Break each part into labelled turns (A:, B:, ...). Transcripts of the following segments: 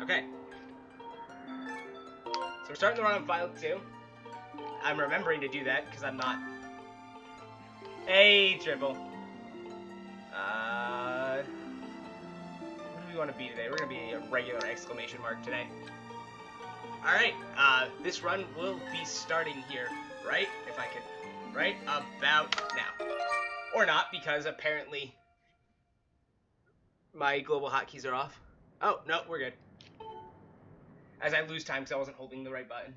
A: Okay. So we're starting the run on file 2. I'm remembering to do that because I'm not. Hey, triple. What do we want to be today? We're gonna be a regular exclamation mark today. All right. This run will be starting here, right? If I could, right about now, or not, because apparently my global hotkeys are off. Oh no, we're good. As I lose time because I wasn't holding the right button.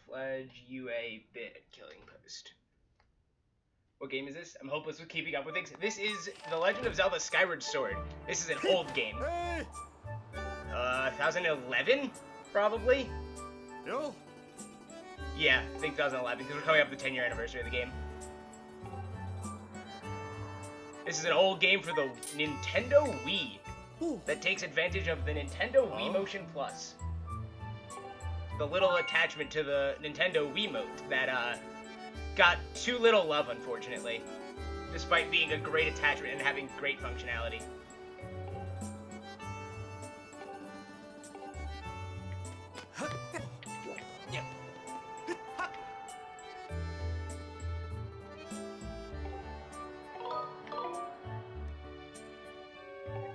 A: Pledge UA bit killing post. What game is this? I'm hopeless with keeping up with things. This is The Legend of Zelda Skyward Sword. This is an old game. 2011? Probably?
B: Yo.
A: Yeah, I think 2011, because we're coming up the 10-year anniversary of the game. This is an old game for the Nintendo Wii that takes advantage of the Nintendo Wii Motion Plus. The little attachment to the Nintendo Wiimote that got too little love, unfortunately, despite being a great attachment and having great functionality.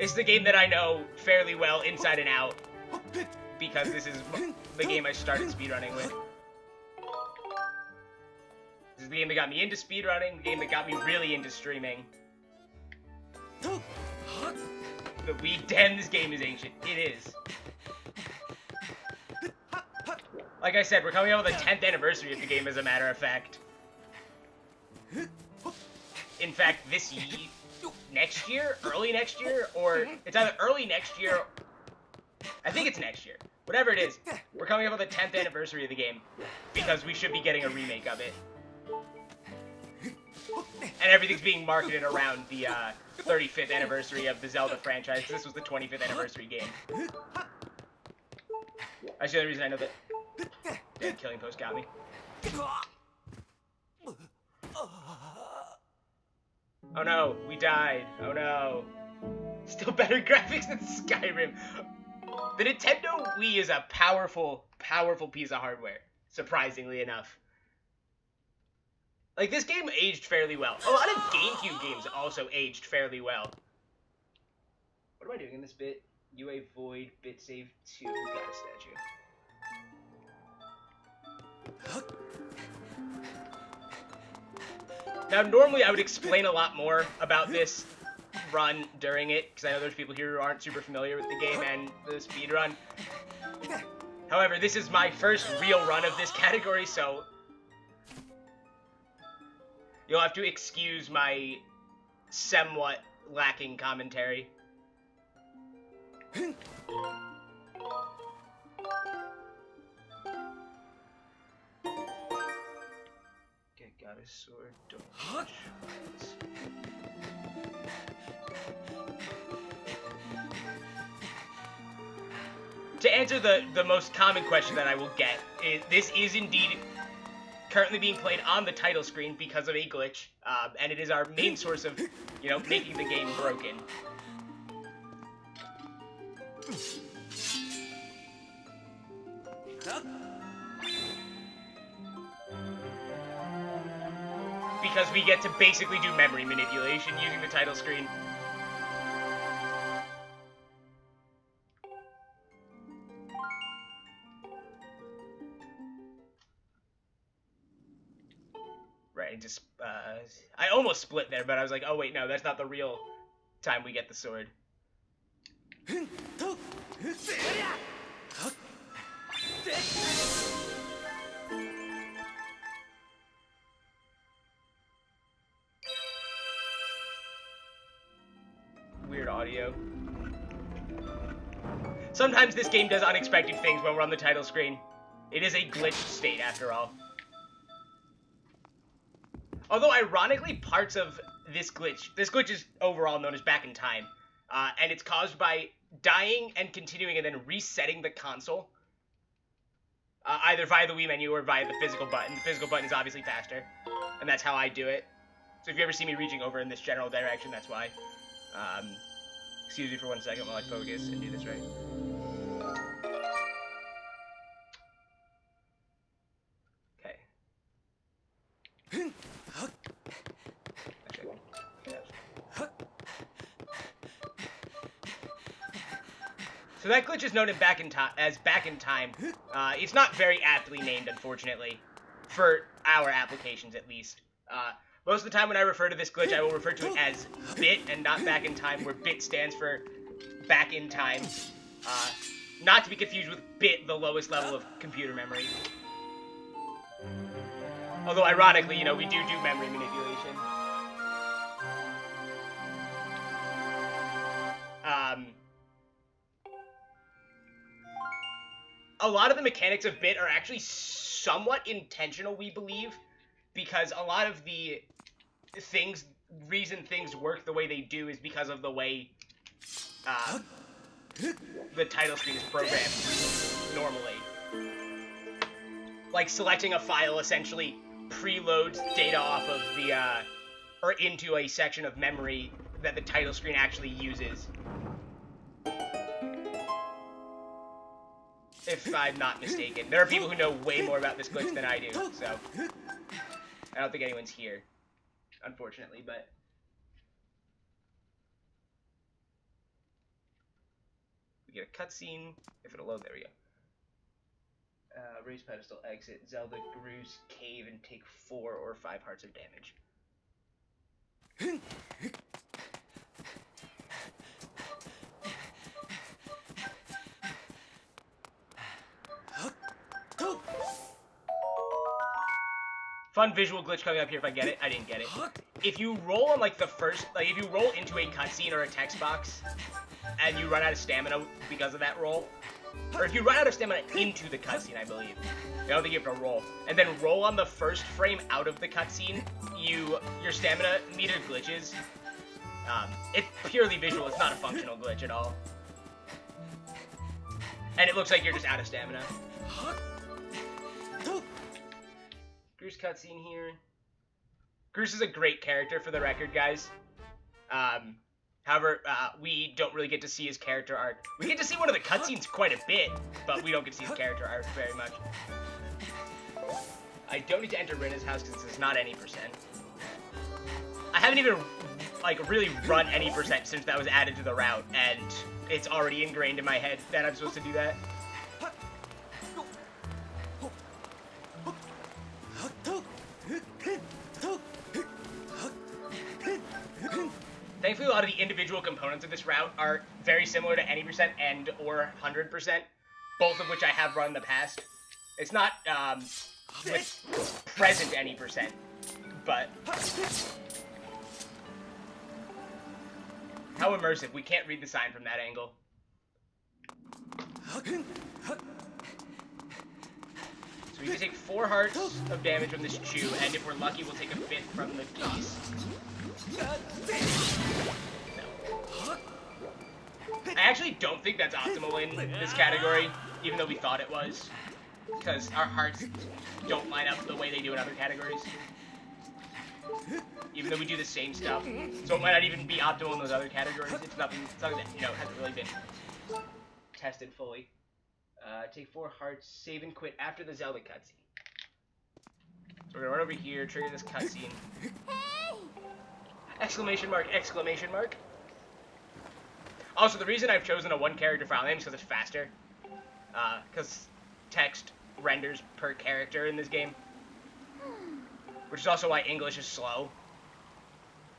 A: It's the game that I know fairly well inside and out, because this is the game I started speedrunning with. This is the game that got me into speedrunning, the game that got me really into streaming. Damn, this game is ancient. It is. Like I said, we're coming up with the 10th anniversary of the game, as a matter of fact. In fact, next year? Early next year? Or it's either early next year, I think it's next year. Whatever it is, we're coming up with the 10th anniversary of the game, because we should be getting a remake of it. And everything's being marketed around the 35th anniversary of the Zelda franchise. This was the 25th anniversary game. That's the only reason I know that. Damn, killing post got me. Oh no, we died. Oh no. Still better graphics than Skyrim. The Nintendo Wii is a powerful, powerful piece of hardware, surprisingly enough. Like, this game aged fairly well. A lot of GameCube games also aged fairly well. What am I doing in this bit? UA Void, bit save 2, got a statue. Now, normally I would explain a lot more about this run during it, because I know there's people here who aren't super familiar with the game and the speedrun. However, this is my first real run of this category, so you'll have to excuse my somewhat lacking commentary. Okay, got a sword. Don't touch. To answer the most common question that I will get, this is indeed currently being played on the title screen because of a glitch, and it is our main source of, making the game broken. Because we get to basically do memory manipulation using the title screen. Right, just, I almost split there, but I was like, oh wait, no, that's not the real time we get the sword. audio. Sometimes this game does unexpected things when we're on the title screen. It is a glitched state, after all. Although, ironically, parts of this glitch is overall known as back in time, and it's caused by dying and continuing and then resetting the console, either via the Wii menu or via the physical button. The physical button is obviously faster, and that's how I do it. So if you ever see me reaching over in this general direction, that's why. Excuse me for 1 second while I focus and do this right. Okay. So that glitch is known as back in time. It's not very aptly named, unfortunately, for our applications at least. Most of the time when I refer to this glitch, I will refer to it as bit and not back in time, where bit stands for back in time. Not to be confused with bit, the lowest level of computer memory. Although, ironically, you know, we do memory manipulation. A lot of the mechanics of bit are actually somewhat intentional, we believe, because a lot of the reason things work the way they do is because of the way the title screen is programmed normally. Like, selecting a file essentially preloads data off of the, or into a section of memory that the title screen actually uses. If I'm not mistaken. There are people who know way more about this glitch than I do, so I don't think anyone's here, unfortunately, but we get a cutscene. If it'll load, there we go. Raise pedestal, exit, Zelda, Gru's cave, and take 4 or 5 hearts of damage. Fun visual glitch coming up here if I get it. I didn't get it. If you roll on, like, if you roll into a cutscene or a text box, and you run out of stamina because of that roll, or if you run out of stamina into the cutscene, I believe. I don't think you have to roll. And then roll on the first frame out of the cutscene, your stamina meter glitches. It's purely visual. It's not a functional glitch at all. And it looks like you're just out of stamina. Gru's cutscene here. Grus is a great character, for the record, guys. However, we don't really get to see his character arc. We get to see one of the cutscenes quite a bit, but we don't get to see his character arc very much. I don't need to enter Rinna's house because it's not any percent. I haven't even, like, really run any percent since that was added to the route, and it's already ingrained in my head that I'm supposed to do that. Thankfully, a lot of the individual components of this route are very similar to any percent and or 100%, both of which I have run in the past. It's not with present any percent, but how immersive. We can't read the sign from that angle. So we can take 4 hearts of damage from this chew, and if we're lucky, we'll take a 5th from the piece. No. I actually don't think that's optimal in this category, even though we thought it was, because our hearts don't line up the way they do in other categories. Even though we do the same stuff, so it might not even be optimal in those other categories. It's something that, you know, hasn't really been tested fully. Take 4 hearts, save and quit after the Zelda cutscene. So we're gonna run over here, trigger this cutscene. Exclamation mark, exclamation mark. Also, the reason I've chosen a 1-character file name is because it's faster. Because text renders per character in this game. Which is also why English is slow.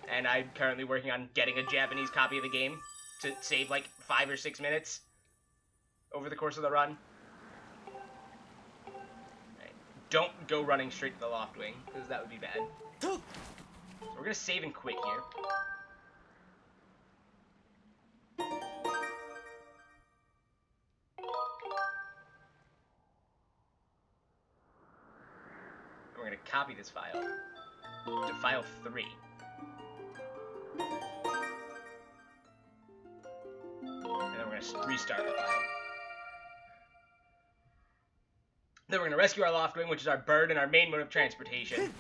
A: And I'm currently working on getting a Japanese copy of the game to save like 5 or 6 minutes over the course of the run. Right. Don't go running straight to the loft wing, because that would be bad. So we're going to save and quit here. we're going to copy this file to file 3. And then we're going to restart the file. Then we're going to rescue our Loftwing, which is our bird and our main mode of transportation.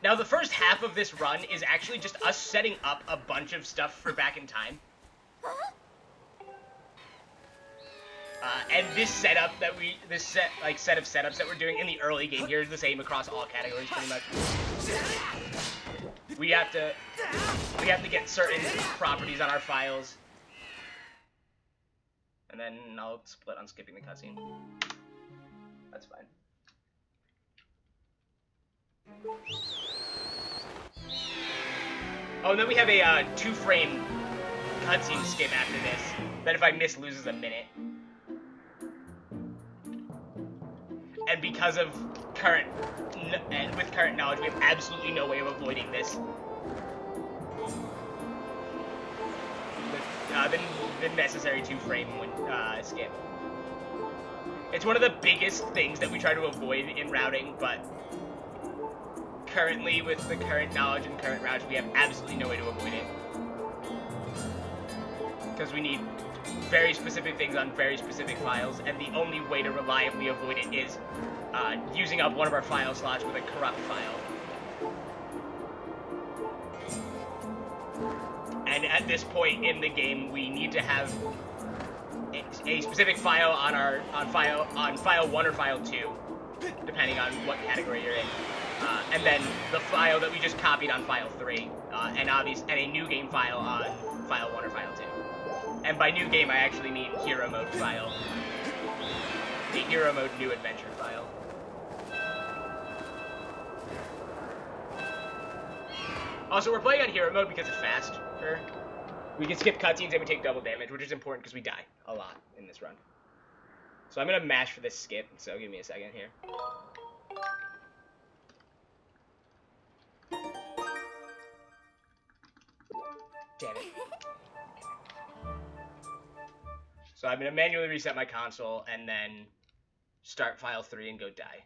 A: Now, the first half of this run is actually just us setting up a bunch of stuff for Back in Time. And this setup that set of setups that we're doing in the early game here is the same across all categories, pretty much. We have to get certain properties on our files. And then I'll split on skipping the cutscene. That's fine. Oh, and then we have a 2-frame cutscene skip after this, that if I miss, loses a minute. And because of with current knowledge, we have absolutely no way of avoiding this. The necessary 2-frame skip. It's one of the biggest things that we try to avoid in routing, but currently, with the current knowledge and current routes, we have absolutely no way to avoid it. Because we need very specific things on very specific files, and the only way to reliably avoid it is using up one of our file slots with a corrupt file. And at this point in the game, we need to have a specific file on file 1 or file 2, depending on what category you're in. And then the file that we just copied on file 3, and a new game file on file 1 or file 2. And by new game, I actually mean hero mode file. The hero mode new adventure file. Also, we're playing on hero mode because it's faster. We can skip cutscenes and we take double damage, which is important because we die a lot in this run. So I'm going to mash for this skip, so give me a second here. Damn it. So I'm going to manually reset my console and then start file 3 and go die.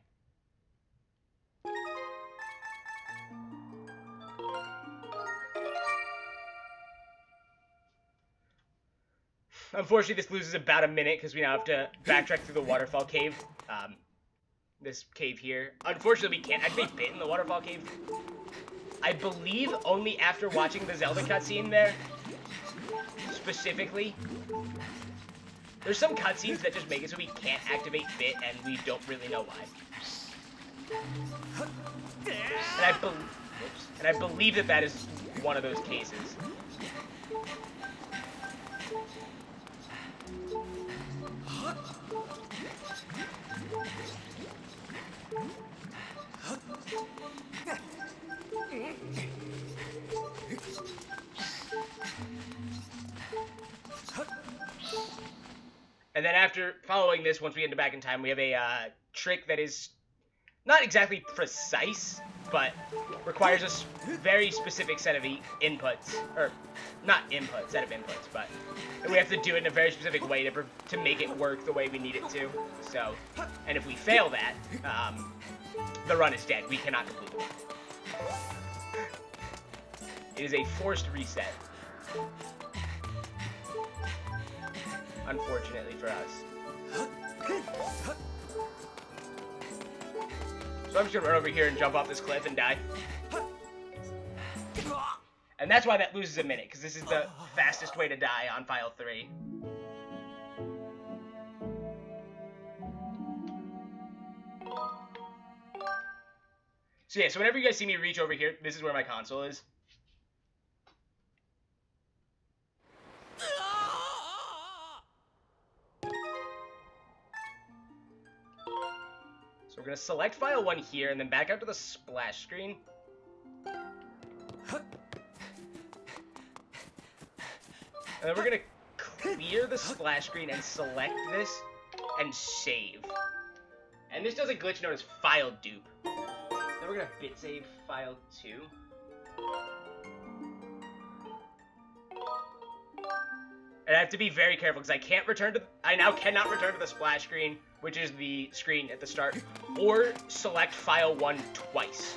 A: Unfortunately, this loses about a minute because we now have to backtrack through the waterfall cave. This cave here. Unfortunately, we can't activate Bit in the waterfall cave. I believe only after watching the Zelda cutscene there. Specifically. There's some cutscenes that just make it so we can't activate Bit, and we don't really know why. And I believe that is one of those cases. And then after following this, once we get Back in Time, we have a trick that is not exactly precise, but requires a very specific set of inputs, or not inputs, set of inputs, but we have to do it in a very specific way to make it work the way we need it to. So, and if we fail that, the run is dead. We cannot complete it. It is a forced reset. Unfortunately for us. So I'm just gonna run over here and jump off this cliff and die. And that's why that loses a minute, because this is the fastest way to die on file 3. So yeah, so whenever you guys see me reach over here, this is where my console is. So we're going to select file 1 here, and then back out to the splash screen. And then we're going to clear the splash screen and select this and save. And this does a glitch known as file dupe. Then we're going to bit save file 2. And I have to be very careful because I now cannot return to the splash screen which is the screen at the start, or select file 1 twice.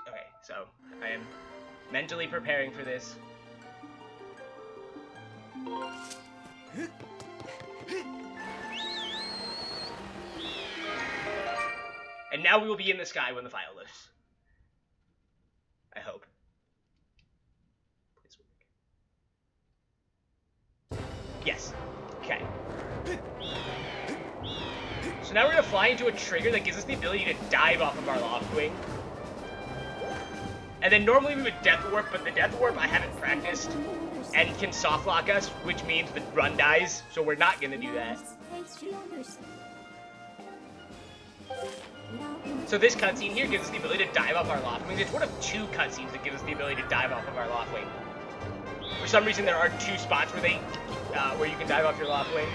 A: Okay, so I am mentally preparing for this. And now we will be in the sky when the file lifts. I hope. Please work. Yes. Okay. So now we're going to fly into a trigger that gives us the ability to dive off of our loft wing. And then normally we would death warp, but the death warp I haven't practiced and can soft lock us, which means the run dies, so we're not going to do that. So this cutscene here gives us the ability to dive off our loft wing. It's one of 2 cutscenes that give us the ability to dive off of our loft wing. For some reason there are 2 spots where where you can dive off your loft wing.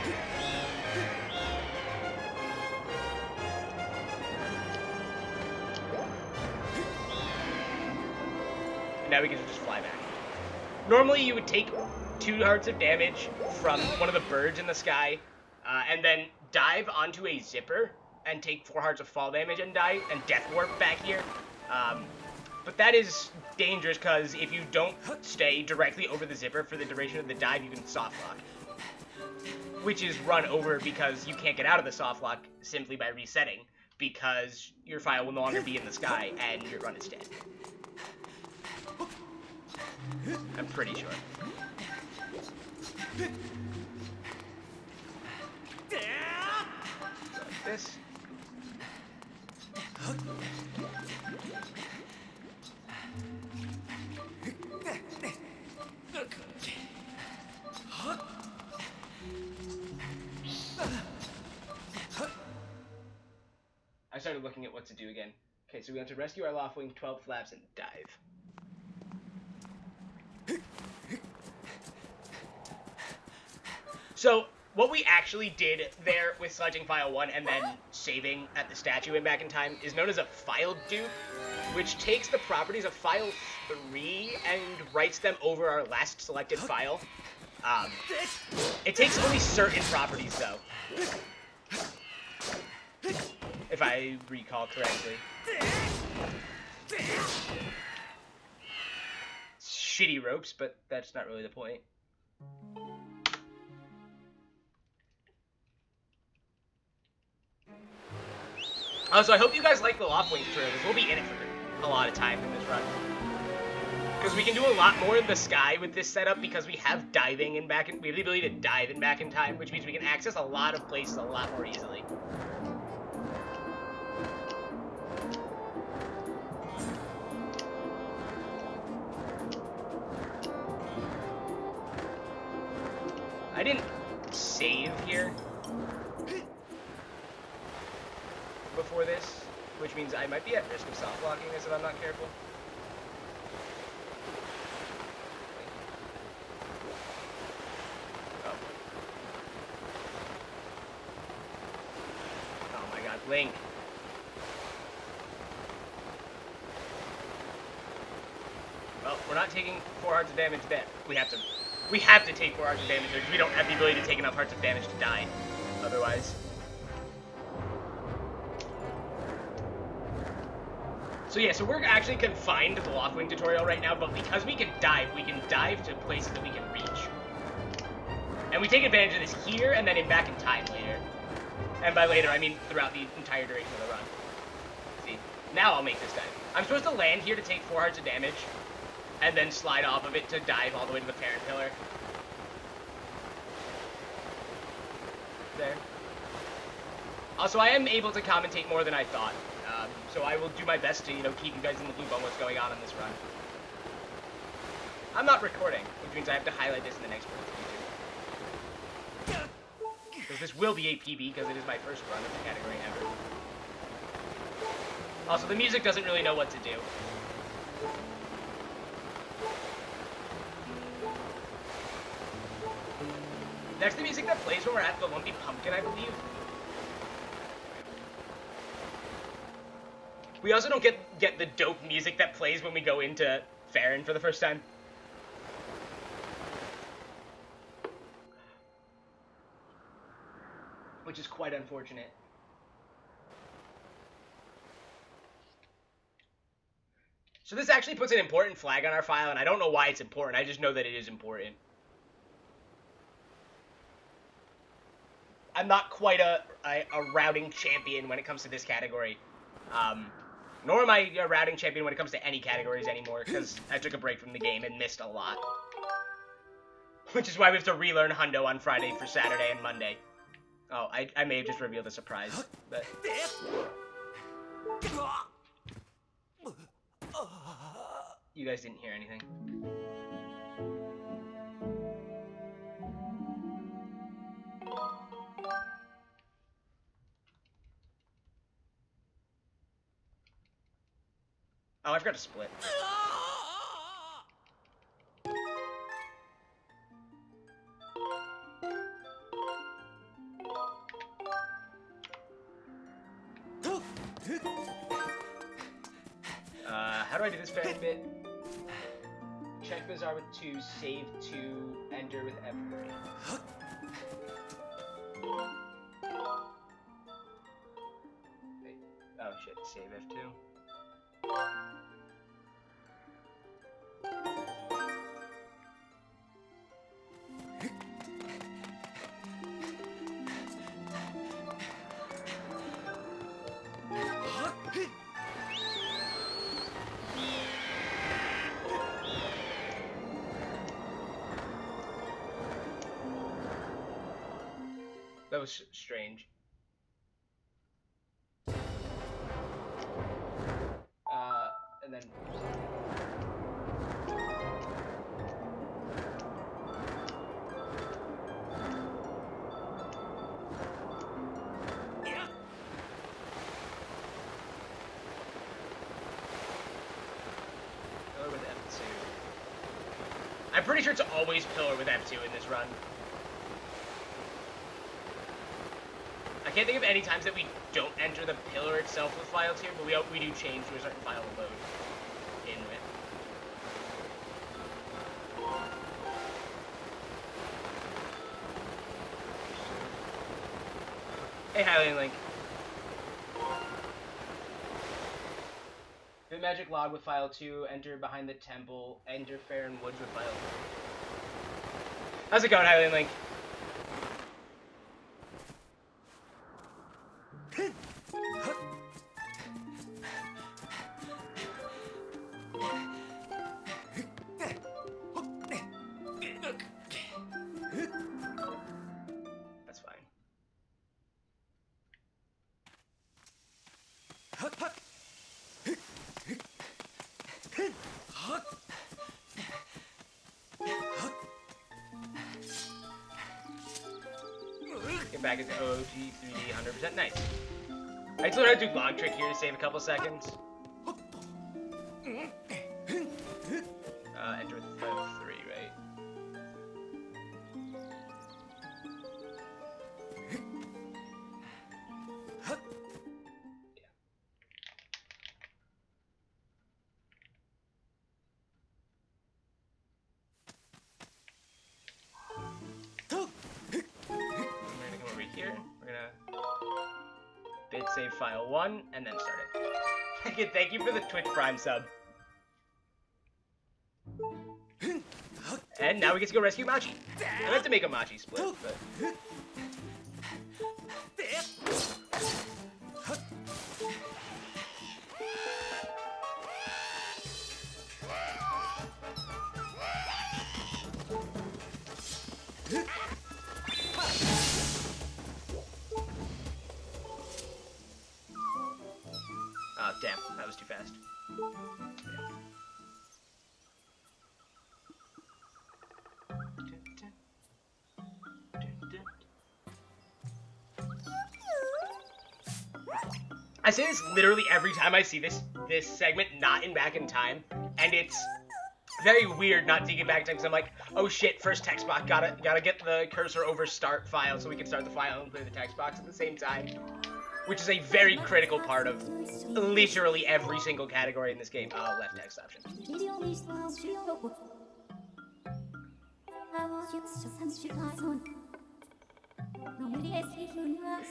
A: Now we can just fly back. Normally you would take 2 hearts of damage from one of the birds in the sky, and then dive onto a zipper and take 4 hearts of fall damage and die, and death warp back here. But that is dangerous because if you don't stay directly over the zipper for the duration of the dive, you can soft lock. Which is run over because you can't get out of the soft lock simply by resetting, because your file will no longer be in the sky and your run is dead. I'm pretty sure. Like this. I started looking at what to do again. Okay, so we have to rescue our loft wing, 12 flaps, and dive. So, what we actually did there with selecting file 1 and then saving at the statue and back in time is known as a file dupe, which takes the properties of file 3 and writes them over our last selected file. It takes only certain properties, though. If I recall correctly. Shitty ropes, but that's not really the point. So I hope you guys like the loft wing tutorial, because we'll be in it for a lot of time in this run. Because we can do a lot more in the sky with this setup, because we have diving and we have the ability to dive and back in time, which means we can access a lot of places a lot more easily. I didn't save here before this, which means I might be at risk of soft locking this if I'm not careful. Oh. Oh my god, Link. Well, we're not taking 4 hearts of damage then. We have to take 4 hearts of damage because we don't have the ability to take enough hearts of damage to die otherwise. So yeah, so we're actually confined to the loft wing tutorial right now, but because we can dive to places that we can reach. And we take advantage of this here and then back in time later. And by later, I mean throughout the entire duration of the run. See, now I'll make this dive. I'm supposed to land here to take 4 hearts of damage, and then slide off of it to dive all the way to the parent pillar. There. Also, I am able to commentate more than I thought. So I will do my best to, keep you guys in the loop on what's going on this run. I'm not recording, which means I have to highlight this in the next one. Because this will be a PB, because it is my first run of the category ever. Also, the music doesn't really know what to do. That's the music that plays when we're at the Lumpy Pumpkin, I believe. We also don't get the dope music that plays when we go into Farron for the first time. Which is quite unfortunate. So this actually puts an important flag on our file, and I don't know why it's important. I just know that it is important. I'm not quite a routing champion when it comes to this category. Nor am I a routing champion when it comes to any categories anymore, because I took a break from the game and missed a lot. Which is why we have to relearn Hundo on Friday for Saturday and Monday. Oh, I may have just revealed a surprise, but... You guys didn't hear anything. Oh, I forgot to split. How do I do this fairy bit? Check Bazaar with 2, save 2, enter with F3. Wait. Oh shit, save F2. That was strange. And then... Pillar with F2. I'm pretty sure it's always pillar with F2 in this run. I can't think of any times that we don't enter the pillar itself with file 2, but we do change to a certain file to load in with. Hey, Hylian Link. Bit Magic Log with file 2, enter behind the temple, enter Farron Woods with file 3. How's it going, Hylian Link? That's fine. Get back into OG 3D 100%. Nice. I still had to do long trick here to save a couple seconds. Enter with 5-3, right? Yeah. We're gonna come over here. We're gonna bit save file 1 and then start it. Thank you for the Twitch Prime sub. And now we get to go rescue Machi. I meant to make a Machi split, but... Oh, damn. That was too fast. I say this literally every time I see this segment not in Back in Time, and it's very weird not seeing it back in time, because I'm like, oh shit, first text box, gotta get the cursor over start file so we can start the file and clear the text box at the same time. Which is a very critical part of literally every single category in this game. Left text option.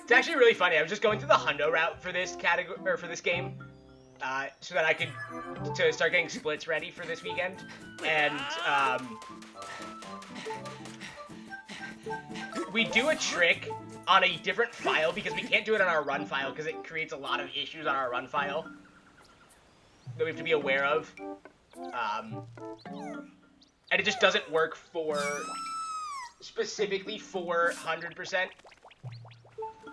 A: It's actually really funny. I was just going through the hundo route for this category, or for this game, so that I could start getting splits ready for this weekend, and we do a trick on a different file because we can't do it on our run file because it creates a lot of issues on our run file that we have to be aware of, and it just doesn't work for specifically for 100%. It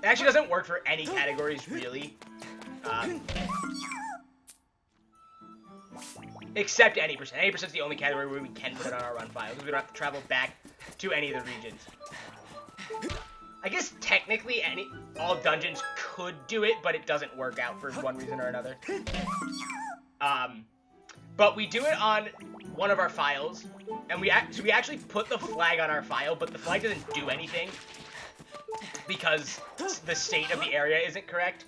A: actually doesn't work for any categories, really. Except any percent. 80% is the only category where we can put it on our run file, because we don't have to travel back to any of the regions. I guess technically all dungeons could do it, but it doesn't work out for one reason or another. But we do it on one of our files, and we actually put the flag on our file, but the flag doesn't do anything because the state of the area isn't correct.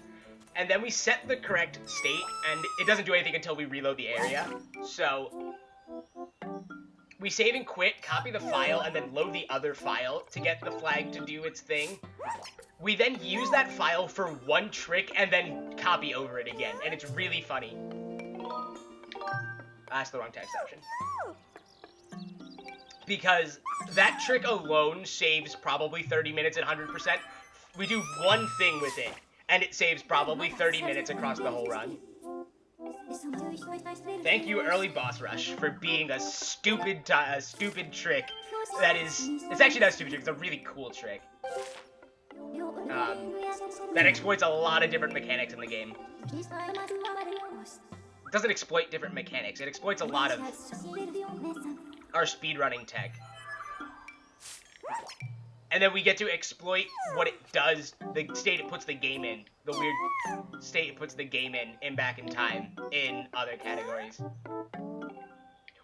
A: And then we set the correct state, and it doesn't do anything until we reload the area. So we save and quit, copy the file, and then load the other file to get the flag to do its thing. We then use that file for one trick and then copy over it again, and it's really funny. That's the wrong text option. Because that trick alone saves probably 30 minutes at 100%. We do one thing with it, and it saves probably 30 minutes across the whole run. Thank you, Early Boss Rush, for being a stupid trick. It's actually not a stupid trick, it's a really cool trick. That exploits a lot of different mechanics in the game. It doesn't exploit different mechanics, it exploits a lot of our speedrunning tech. And then we get to exploit what it does, the state it puts the game in, the weird state it puts the game in back in time, in other categories.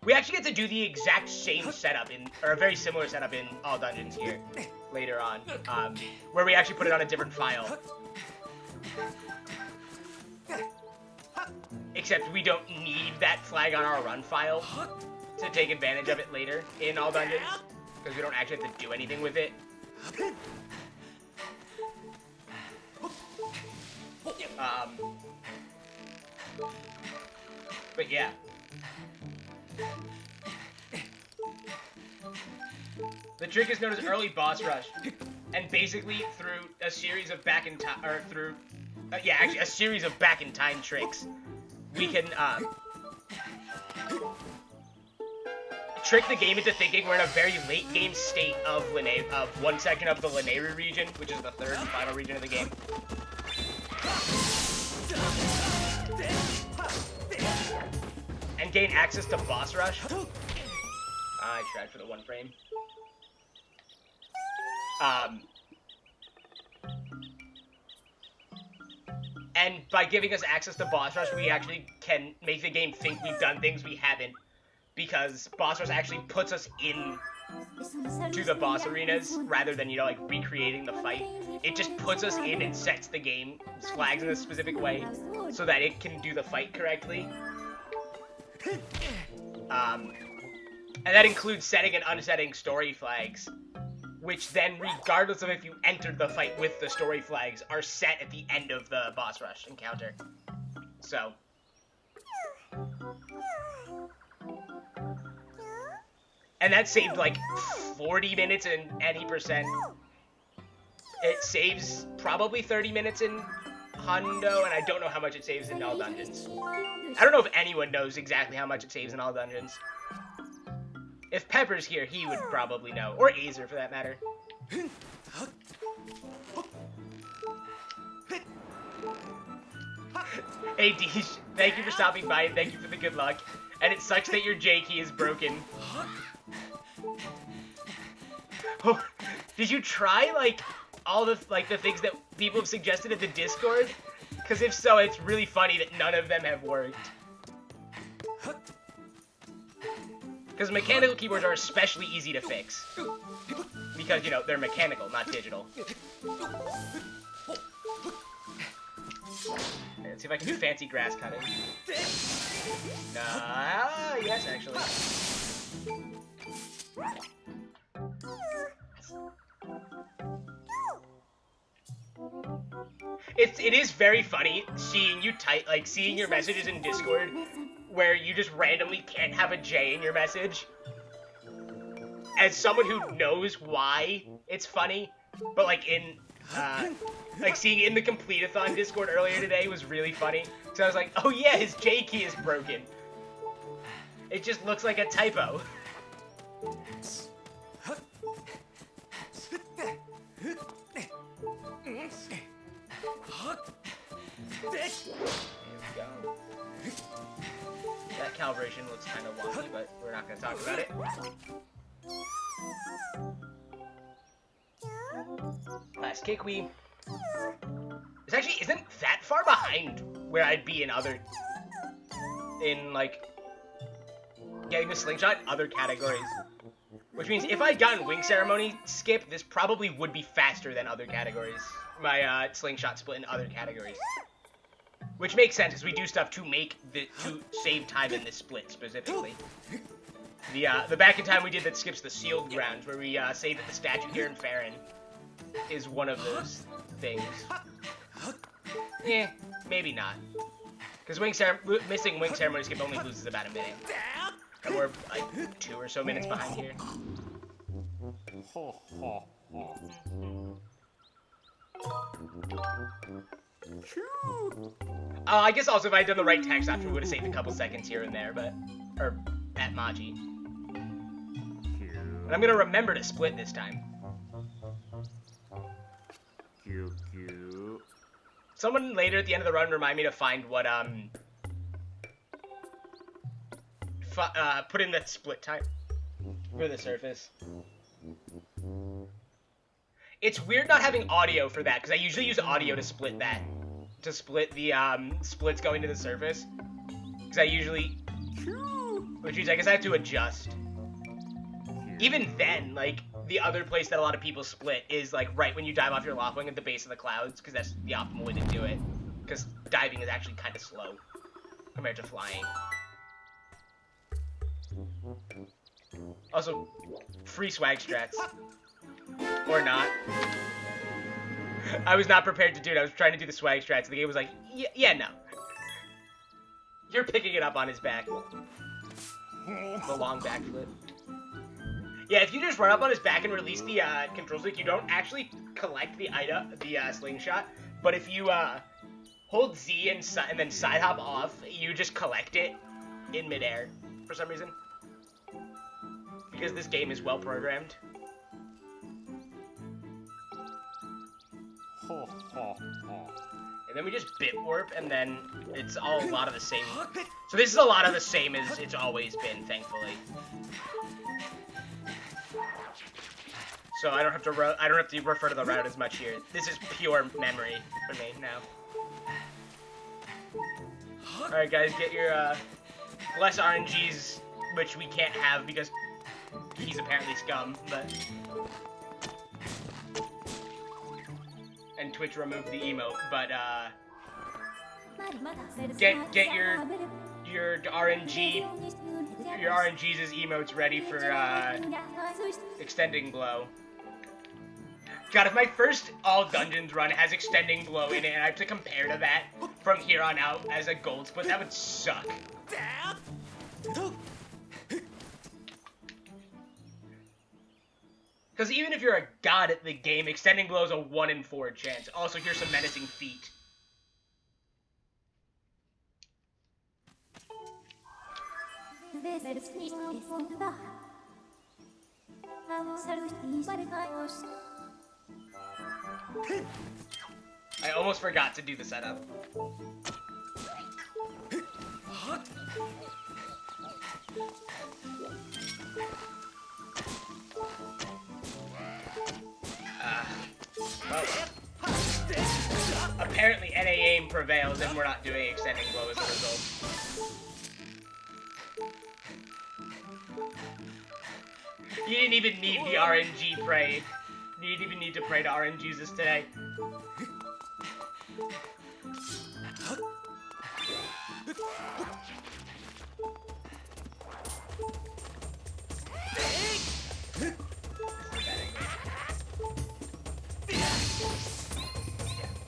A: We actually get to do the exact same setup or a very similar setup in all dungeons here, later on, where we actually put it on a different file. Except we don't need that flag on our run file to take advantage of it later in all dungeons, because we don't actually have to do anything with it. But yeah. The trick is known as Early Boss Rush, and basically through a series of back in time, or through, a series of back in time tricks, we can trick the game into thinking we're in a very late game state of one section of the Lanayru region, which is the third and final region of the game. And gain access to Boss Rush. I tried for the one frame. And by giving us access to Boss Rush, we actually can make the game think we've done things we haven't, because Boss Rush actually puts us in to the boss arenas rather than, like, recreating the fight. It just puts us in and sets the game's flags in a specific way so that it can do the fight correctly. And that includes setting and unsetting story flags, which then, regardless of if you entered the fight with the story flags, are set at the end of the Boss Rush encounter. So. And that saved like 40 minutes in any percent. It saves probably 30 minutes in Hundo, and I don't know how much it saves in all dungeons. I don't know if anyone knows exactly how much it saves in all dungeons. If Pepper's here, he would probably know. Or Azer, for that matter. Hey, Deesh, thank you for stopping by, and thank you for the good luck. And it sucks that your J key is broken. Oh, did you try, like, all the things that people have suggested in the Discord? Because if so, it's really funny that none of them have worked. Because mechanical keyboards are especially easy to fix. Because, you know, they're mechanical, not digital. Let's see if I can do fancy grass cutting. Yes, actually. It is very funny seeing you type, like, seeing your messages in Discord where you just randomly can't have a J in your message. As someone who knows why it's funny, but like like seeing it in the Complete-a-thon Discord earlier today was really funny. So I was like, oh yeah, his J key is broken. It just looks like a typo. There we go. That calibration looks kind of wonky, but we're not going to talk about it. Last kick we. This actually isn't that far behind where I'd be in like, getting the slingshot in other categories. Which means if I'd gotten Wing Ceremony skip, this probably would be faster than other categories. My slingshot split in other categories. Which makes sense, because we do stuff to to save time in this split, specifically. The back in time we did that skips the sealed grounds, where we saved at the statue here in Farron, is one of those things. Eh, maybe not. Because missing Wing Ceremony skip only loses about a minute. And we're like 2 or so minutes behind here. I guess also if I had done the right text option, we would have saved a couple seconds here and there, or at Maji. And I'm gonna remember to split this time. Someone later at the end of the run remind me to find what, put in the split time for the surface. It's weird not having audio for that, because I usually use audio to split that. To split the, splits going to the surface. Because I usually... Which means I guess I have to adjust. Even then, like, the other place that a lot of people split is, like, right when you dive off your Loftwing at the base of the clouds, because that's the optimal way to do it. Because diving is actually kind of slow compared to flying. Also, free swag strats. Or not. I was not prepared to do it. I was trying to do the swag strats, and the game was like, yeah, no. You're picking it up on his back. The long backflip. Yeah, if you just run up on his back and release the control stick, you don't actually collect the slingshot. But if you hold Z and then side hop off, you just collect it in midair for some reason. Because this game is well programmed. And then we just bit warp, and then it's a lot of the same. So this is a lot of the same as it's always been, thankfully. So I don't have to refer to the route as much here. This is pure memory for me now. All right, guys, get your less RNGs, which we can't have because he's apparently scum, but. And Twitch removed the emote, but get your RNGs as emotes ready for extending blow. God, if my first all dungeons run has extending blow in it, and I have to compare to that from here on out as a gold split, that would suck. Because even if you're a god at the game, extending blow is a 1 in 4 chance. Also, here's some menacing feet. I almost forgot to do the setup. Well, apparently NA aim prevails and we're not doing extending blow as a result. You didn't even need the RNG pray. You didn't even need to pray to RNGesus today.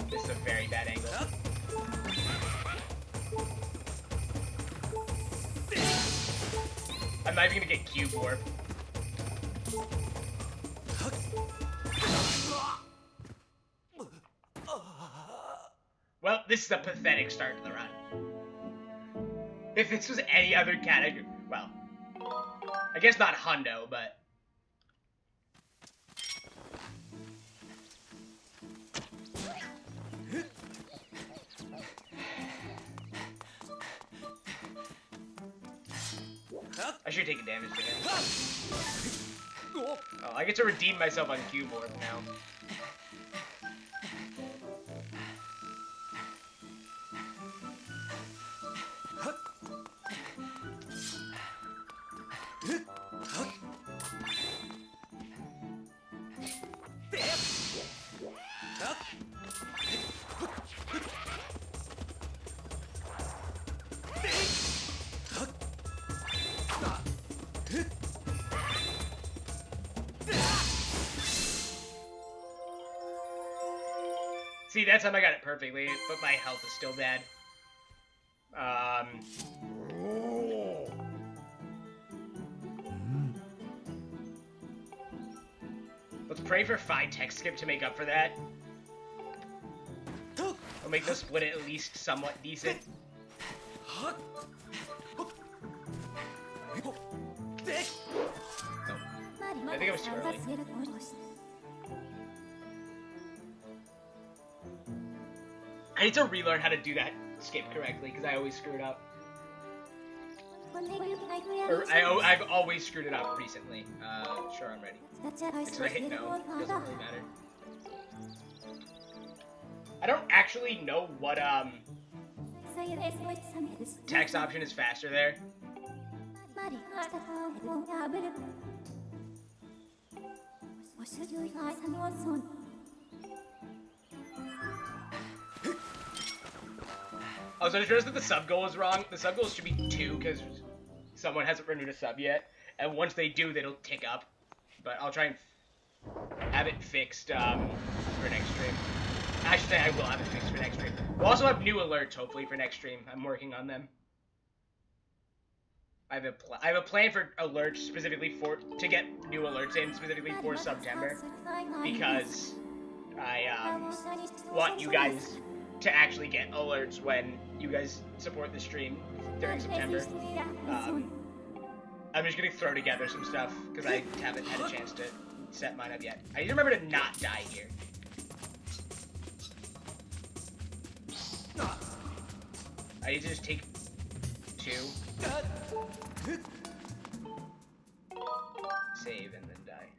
A: This is a very bad angle. I'm not even gonna get cube warp. Well, this is a pathetic start to the run. If this was any other category, well, I guess not hundo, but I should take a damage to him. Oh, I get to redeem myself on cube warp now. See, that time I got it perfectly, but my health is still bad. Let's pray for 5 tech skip to make up for that. Or make the split at least somewhat decent. Oh, I think I was too early. I need to relearn how to do that skip correctly, because I always screw it up. Or I've always screwed it up recently. Sure, I'm ready. So I hit no. Doesn't really matter. I don't actually know what text option is faster there. I was unsure that the sub goal was wrong. The sub goal should be 2 because someone hasn't renewed a sub yet, and once they do, it'll tick up. But I'll try and have it fixed for next stream. I should say I will have it fixed for next stream. We'll also have new alerts hopefully for next stream. I'm working on them. I have a plan for alerts specifically to get new alerts in specifically for September, because I want you guys to actually get alerts when you guys support the stream during September. I'm just gonna throw together some stuff because I haven't had a chance to set mine up yet. I need to remember to not die here. I need to just take 2. Save and then die.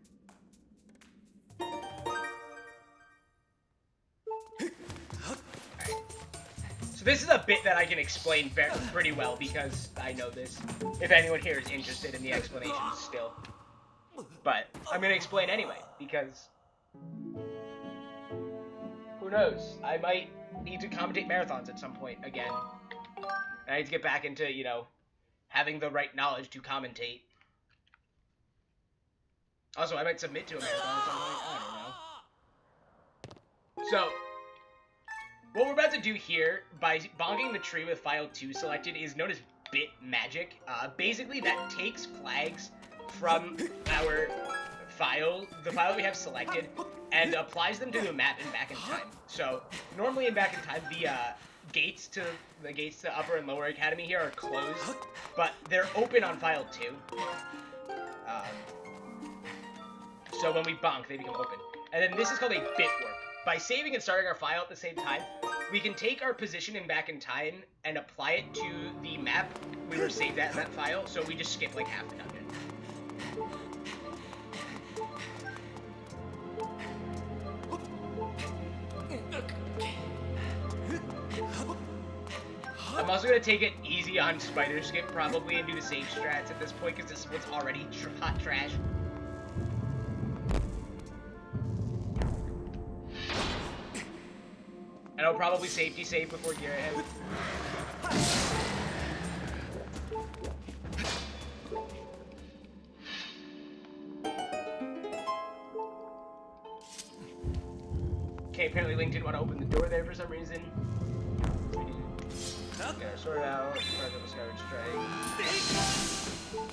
A: Alright. So this is a bit that I can explain pretty well because I know this. If anyone here is interested in the explanations still. But I'm going to explain anyway because who knows? I might need to commentate marathons at some point again. And I need to get back into, you know, having the right knowledge to commentate. Also, I might submit to a marathon at some point. I don't know. So, what we're about to do here, by bonking the tree with file 2 selected, is known as bit magic. Basically, that takes flags from our file, the file that we have selected, and applies them to the map in Back in Time. So, normally in Back in Time, the gates to Upper and Lower Academy here are closed, but they're open on file 2. So when we bonk, they become open. And then this is called a bit warp. By saving and starting our file at the same time, we can take our position in Back in Time and apply it to the map we were saved at in that file, so we just skip like half the dungeon. I'm also gonna take it easy on Spider Skip probably and do the safe strats at this point because this one's already hot trash. And I'll probably safety save before gear him. Okay, apparently Link didn't want to open the door there for some reason. Gotta sort it out. Start with a Skyward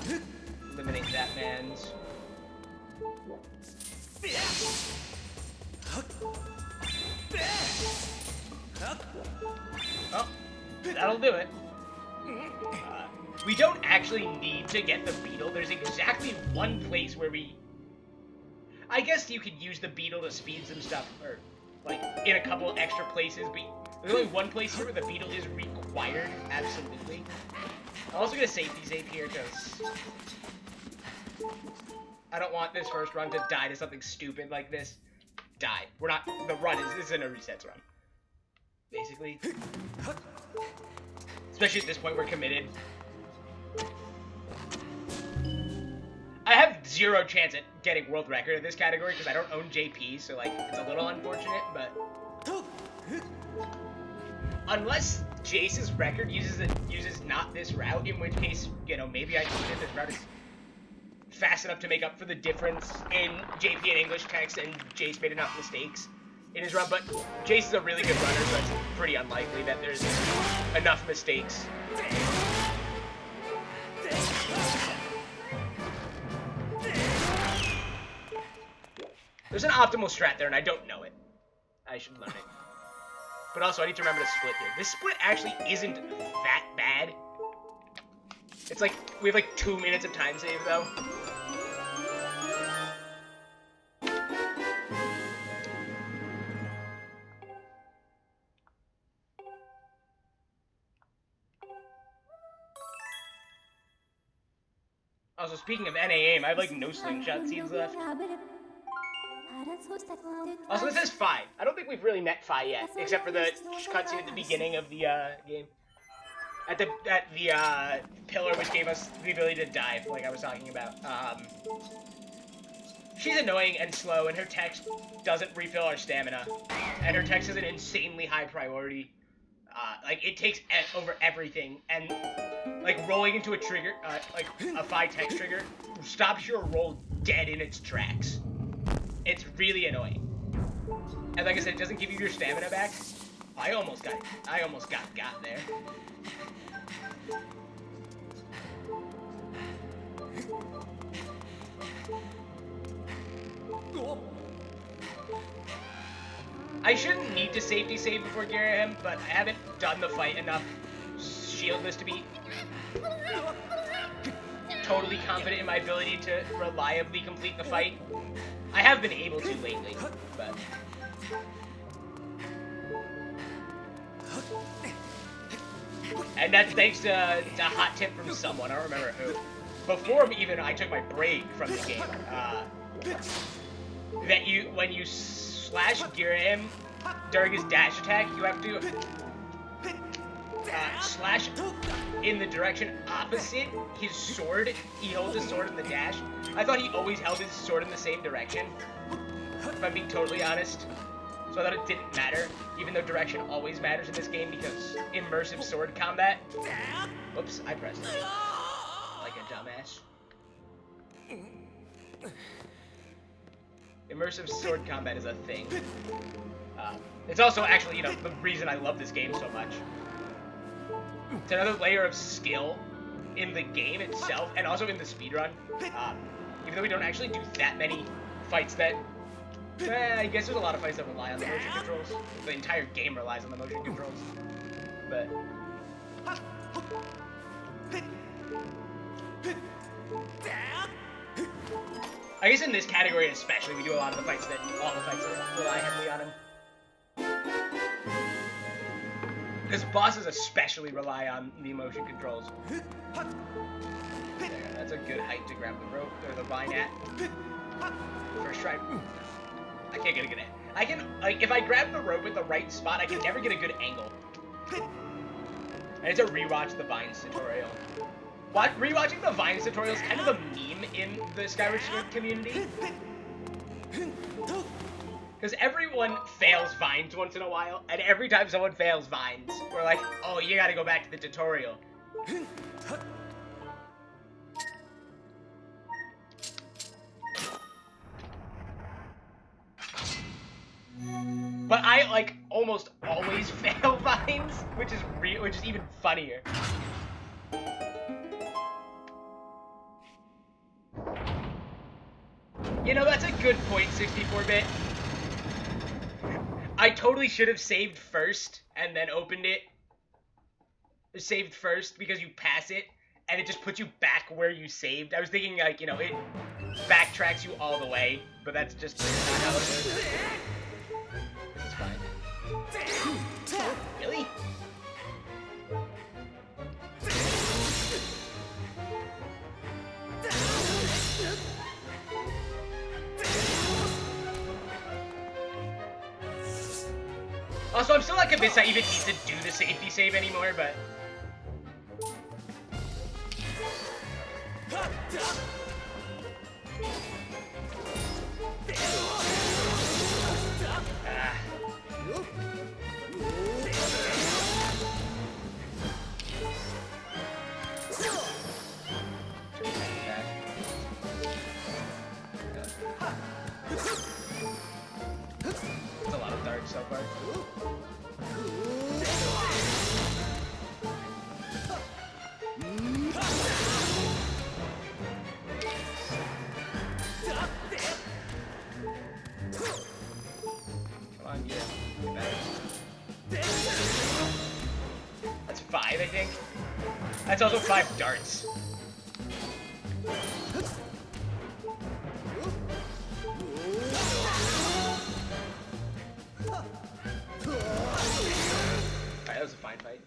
A: Strike. Eliminate that man's. Oh, that'll do it. We don't actually need to get the beetle. There's exactly one place where we... I guess you could use the beetle to speed some stuff, or like in a couple extra places, but there's only one place here where the beetle is required, absolutely. I'm also gonna safety save here, because I don't want this first run to die to something stupid like this. Die. We're not, the run isn't a resets run. Basically. Especially at this point, we're committed. I have zero chance at getting world record in this category because I don't own JP, so like it's a little unfortunate, but unless Jace's record uses not this route, in which case, you know, maybe I can get this route is fast enough to make up for the difference in JP and English text, and Jace made enough mistakes in his run, but Jace is a really good runner, so it's pretty unlikely that there's enough mistakes. There's an optimal strat there, and I don't know it. I should learn it. But also, I need to remember to split here. This split actually isn't that bad. It's like, we have like 2 minutes of time save, though. Also, speaking of NA aim, I have like no slingshot seeds left. Also, this is Phi. I don't think we've really met Phi yet, except for the cutscene at the beginning of the game. At the pillar, which gave us the ability to dive, like I was talking about. She's annoying and slow, and her text doesn't refill our stamina. And her text is an insanely high priority. Like, it takes over everything, and like rolling into a trigger, like a Phi text trigger, stops your roll dead in its tracks. It's really annoying. And like I said, it doesn't give you your stamina back. I almost got there. I shouldn't need to safety save before gearing him, but I haven't done the fight enough shieldless to be totally confident in my ability to reliably complete the fight. I have been able to lately, but... And that's thanks to a hot tip from someone, I don't remember who. Before even I took my break from the game, that when you slash gear him during his dash attack, you have to slash in the direction opposite his sword. He holds his sword in the dash. I thought he always held his sword in the same direction, if I'm being totally honest. So I thought it didn't matter, even though direction always matters in this game because immersive sword combat. Whoops, I pressed it. Like a dumbass. Immersive sword combat is a thing. It's also actually, you know, the reason I love this game so much. It's another layer of skill in the game itself, and also in the speedrun. Even though we don't actually do that many fights that... I guess there's a lot of fights that rely on the motion controls. The entire game relies on the motion controls. But... I guess in this category especially, we do a lot of the fights that... all the fights that rely heavily on him. Because bosses especially rely on the motion controls. There, that's a good height to grab the rope, or the vine at. First try. I can't get a good angle. I can, like, if I grab the rope at the right spot, I can never get a good angle. I need to rewatch the Vines tutorial. Rewatching the Vines tutorial is kind of a meme in the Skyward Sword community. Because everyone fails Vines once in a while, and every time someone fails Vines, we're like, oh, you gotta go back to the tutorial. But I, like, almost always fail Vines, which is even funnier. You know, that's a good point, 64-bit. I totally should have saved first and then opened it. Saved first because you pass it and it just puts you back where you saved. I was thinking, like, you know, it backtracks you all the way, but that's just not how it works. This is fine. Really? Also, I'm still not convinced I even need to do the safety save anymore, but... That's a lot of darts so far. Come on, get better. That's 5, I think. That's also 5 darts. That was a fine fight.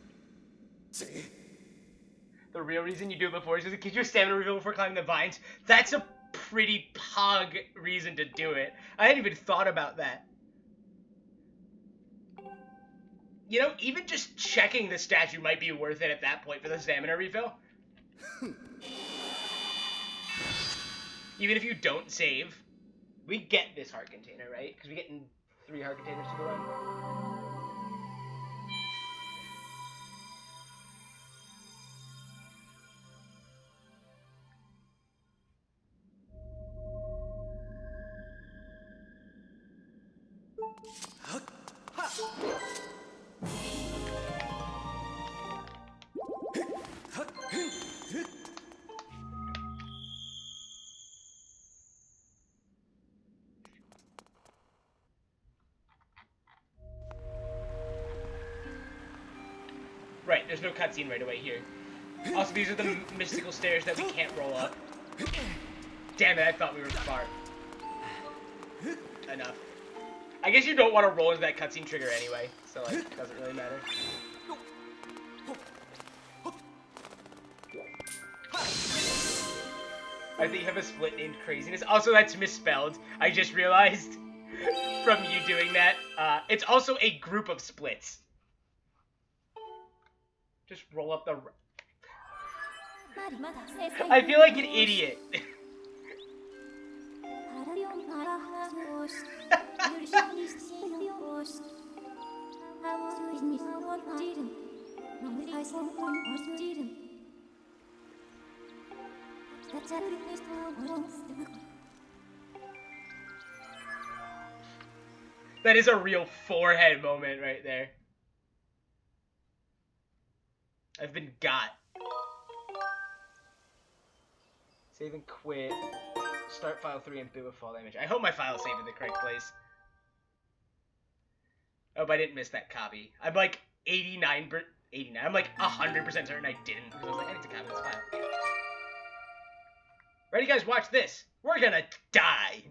A: The real reason you do it before is because it gives you a stamina refill before climbing the vines. That's a pretty pog reason to do it. I hadn't even thought about that. You know, even just checking the statue might be worth it at that point for the stamina refill. Even if you don't save. We get this heart container, right? Because we get 3 heart containers to go run. Right, there's no cutscene right away here. Also, these are the mystical stairs that we can't roll up. Damn it, I thought we were far. Enough. I guess you don't want to roll into that cutscene trigger anyway, so, like, it doesn't really matter. I think you have a split named Craziness. Also, that's misspelled. I just realized from you doing that. It's also a group of splits. Just roll up the... I feel like an idiot. That is a real forehead moment right there. I've been got. Save and quit. Start file 3 and boot with fall damage. I hope my file is saved in the correct place. Oh, but I didn't miss that copy. I'm like 89. I'm like 100% certain I didn't. Because I was like, I need to copy this file. Ready, guys? Watch this. We're gonna die.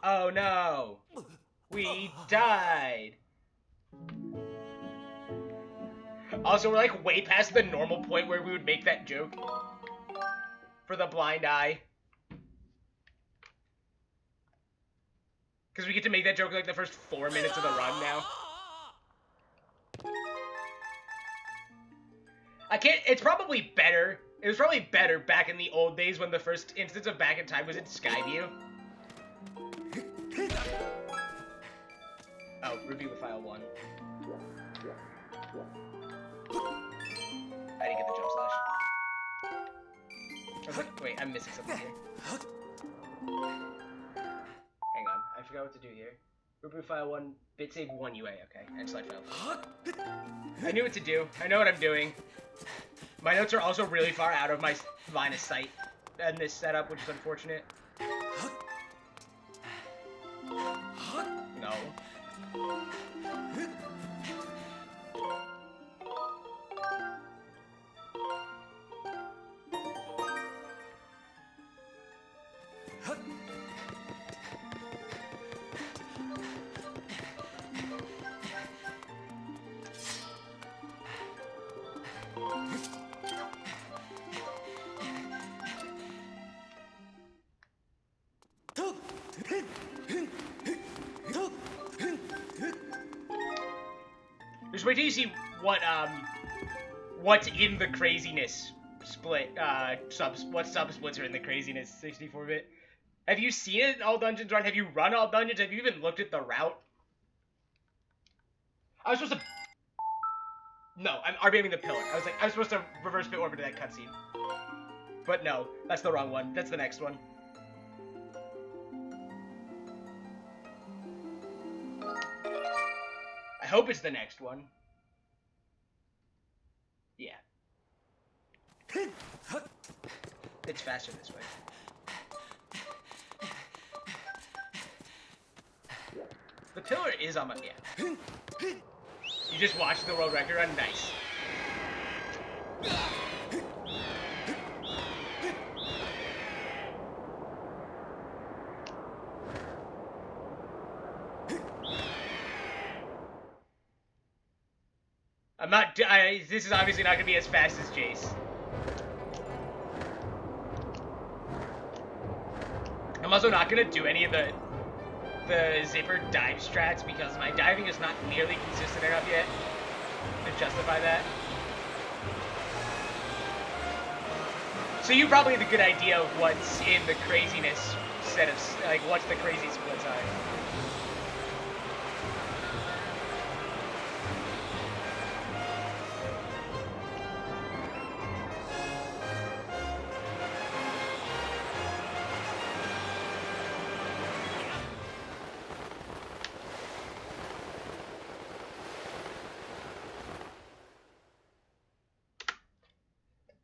A: Oh no. We died. Also, we're like way past the normal point where we would make that joke. For the blind eye. Because we get to make that joke like the first 4 minutes of the run now. I can't. It's probably better. It was probably better back in the old days when the first instance of Back in Time was in Skyview. Oh, review the file 1. I didn't get the jump slash. I was like, wait, I'm missing something here. Hang on, I forgot what to do here. Reboot file 1, bit save 1 UA, okay, and select file. I knew what to do. I know what I'm doing. My notes are also really far out of my line of sight in this setup, which is unfortunate. No. Just wait till you see what's in the craziness split, what sub-splits are in the craziness 64-bit. Have you seen it in all dungeons run? Have you run all dungeons? Have you even looked at the route? I was supposed to... No, I'm RBMing the pillar. I was supposed to reverse bit over to that cutscene. But no, that's the wrong one. That's the next one. I hope it's the next one. Yeah. It's faster this way. The pillar is on my... Yeah. You just watched the world record run? Nice. I'm not... this is obviously not going to be as fast as Jace. I'm also not going to do any of the zipper dive strats because my diving is not nearly consistent enough yet to justify that. So you probably have a good idea of what's in the craziness set of... Like, what's the crazy splits are.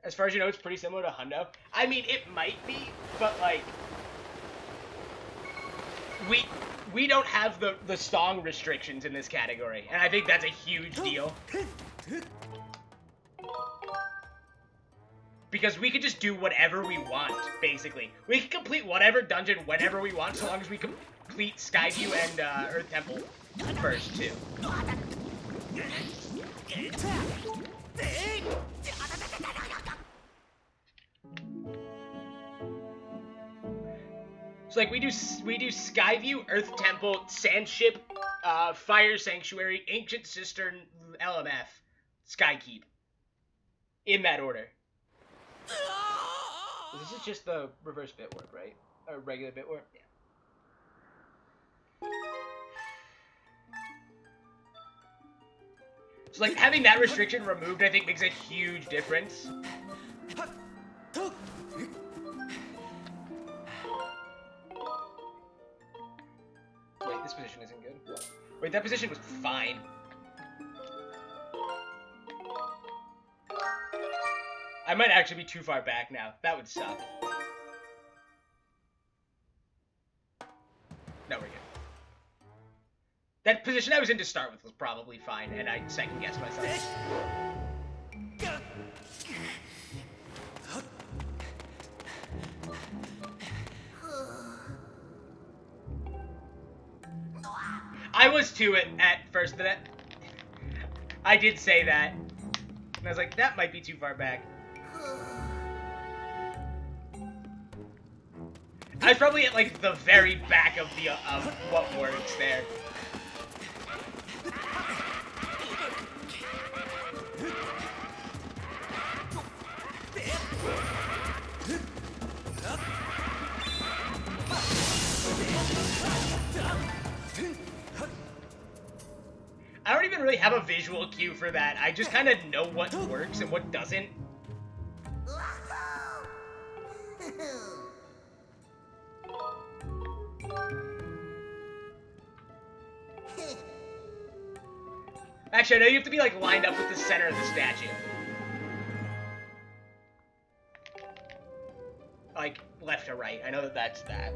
A: As far as you know, it's pretty similar to Hundo. I mean, it might be, but like, we don't have the song restrictions in this category, and I think that's a huge deal. Because we can just do whatever we want, basically. We can complete whatever dungeon whenever we want, so long as we complete Skyview and Earth Temple first, too. So like we do Skyview, Earth Temple, Sandship, Fire Sanctuary, Ancient Cistern, LMF, Skykeep. In that order. This is just the reverse bit warp, right? Or regular bit warp? Yeah. So like having that restriction removed, I think makes a huge difference. Wait, this position isn't good. Wait, that position was fine. I might actually be too far back now. That would suck. No, we're good. That position I was in to start with was probably fine, and I second-guessed myself. I was too at first. I did say that. And I was like, that might be too far back. I was probably at like the very back of the of what works there. I don't even really have a visual cue for that. I just kind of know what works and what doesn't. Actually, I know you have to be, like, lined up with the center of the statue. Like, left to right. I know that that's that.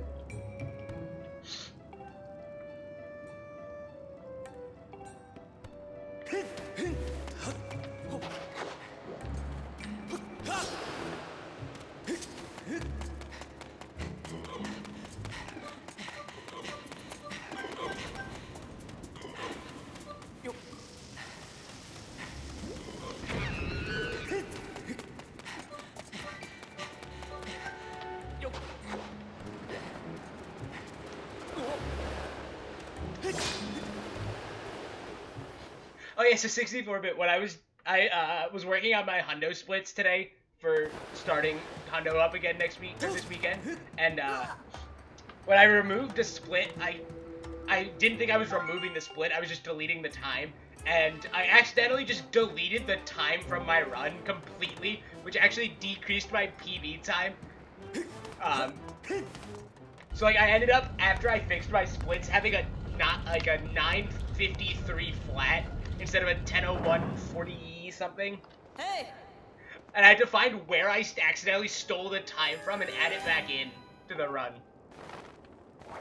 A: Oh yeah, so 64-bit. When I was working on my hundo splits today for starting hundo up again next week or this weekend, and when I removed a split, I didn't think I was removing the split. I was just deleting the time, and I accidentally just deleted the time from my run completely, which actually decreased my PB time. So like I ended up, after I fixed my splits, having a 953 flat instead of a 10:01:40 something.
B: Hey!
A: And I had to find where I accidentally stole the time from and add it back in to the run.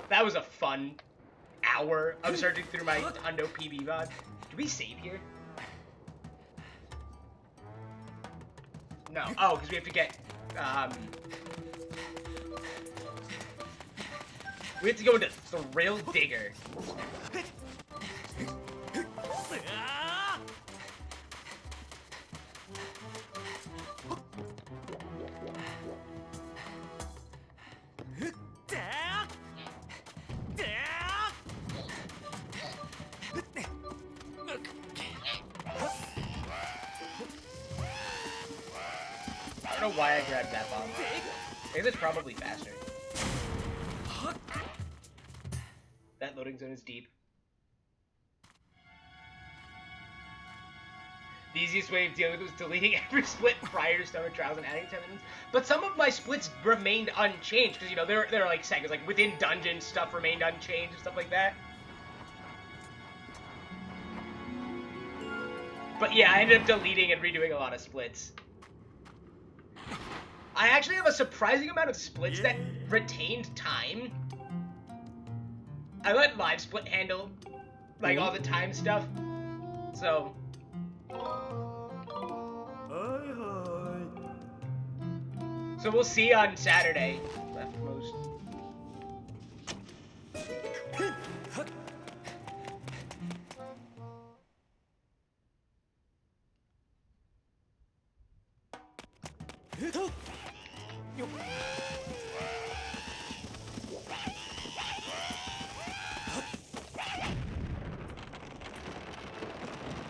A: That was a fun hour of searching through my hundo PB VOD. Do we save here? No. Oh, because we have to get, we have to go into Thrill Digger. I don't know why I grabbed that bomb. I guess it's probably faster. That loading zone is deep. The easiest way of dealing with it was deleting every split prior to Summer Trials and adding 10 minutes. But some of my splits remained unchanged, because, you know, there are like segments, like within dungeons, stuff remained unchanged and stuff like that. But yeah, I ended up deleting and redoing a lot of splits. I actually have a surprising amount of splits that retained time. I let live split handle, like, all the time stuff, so. So we'll see on Saturday. Leftmost.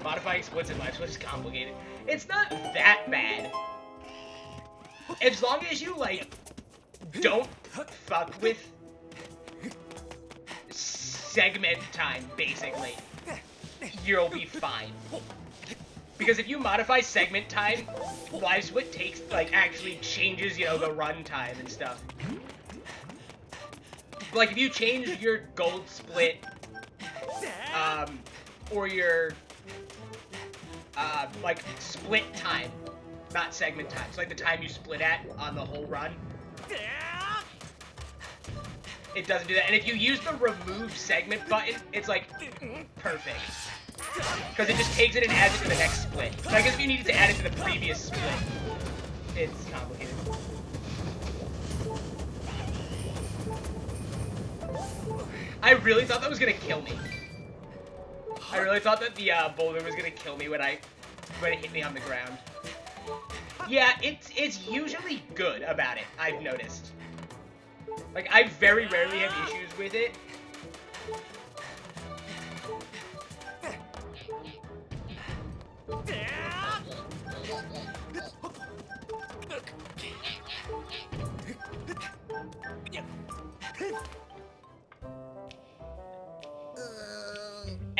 A: Modifying splits and live splits is complicated. It's not that bad. As long as you, like, don't fuck with segment time, basically, you'll be fine. Because if you modify segment time, live split takes, like, actually changes, you know, the run time and stuff. But, like, if you change your gold split, or your, like, split time, not segment time, so like the time you split at on the whole run, it doesn't do that. And if you use the remove segment button, it's like perfect, because it just takes it and adds it to the next split. So I guess if you needed to add it to the previous split, it's complicated. I really thought that was gonna kill me. I really thought that the boulder was gonna kill me when it hit me on the ground. Yeah, it's usually good about it, I've noticed. Like, I very rarely have issues with it.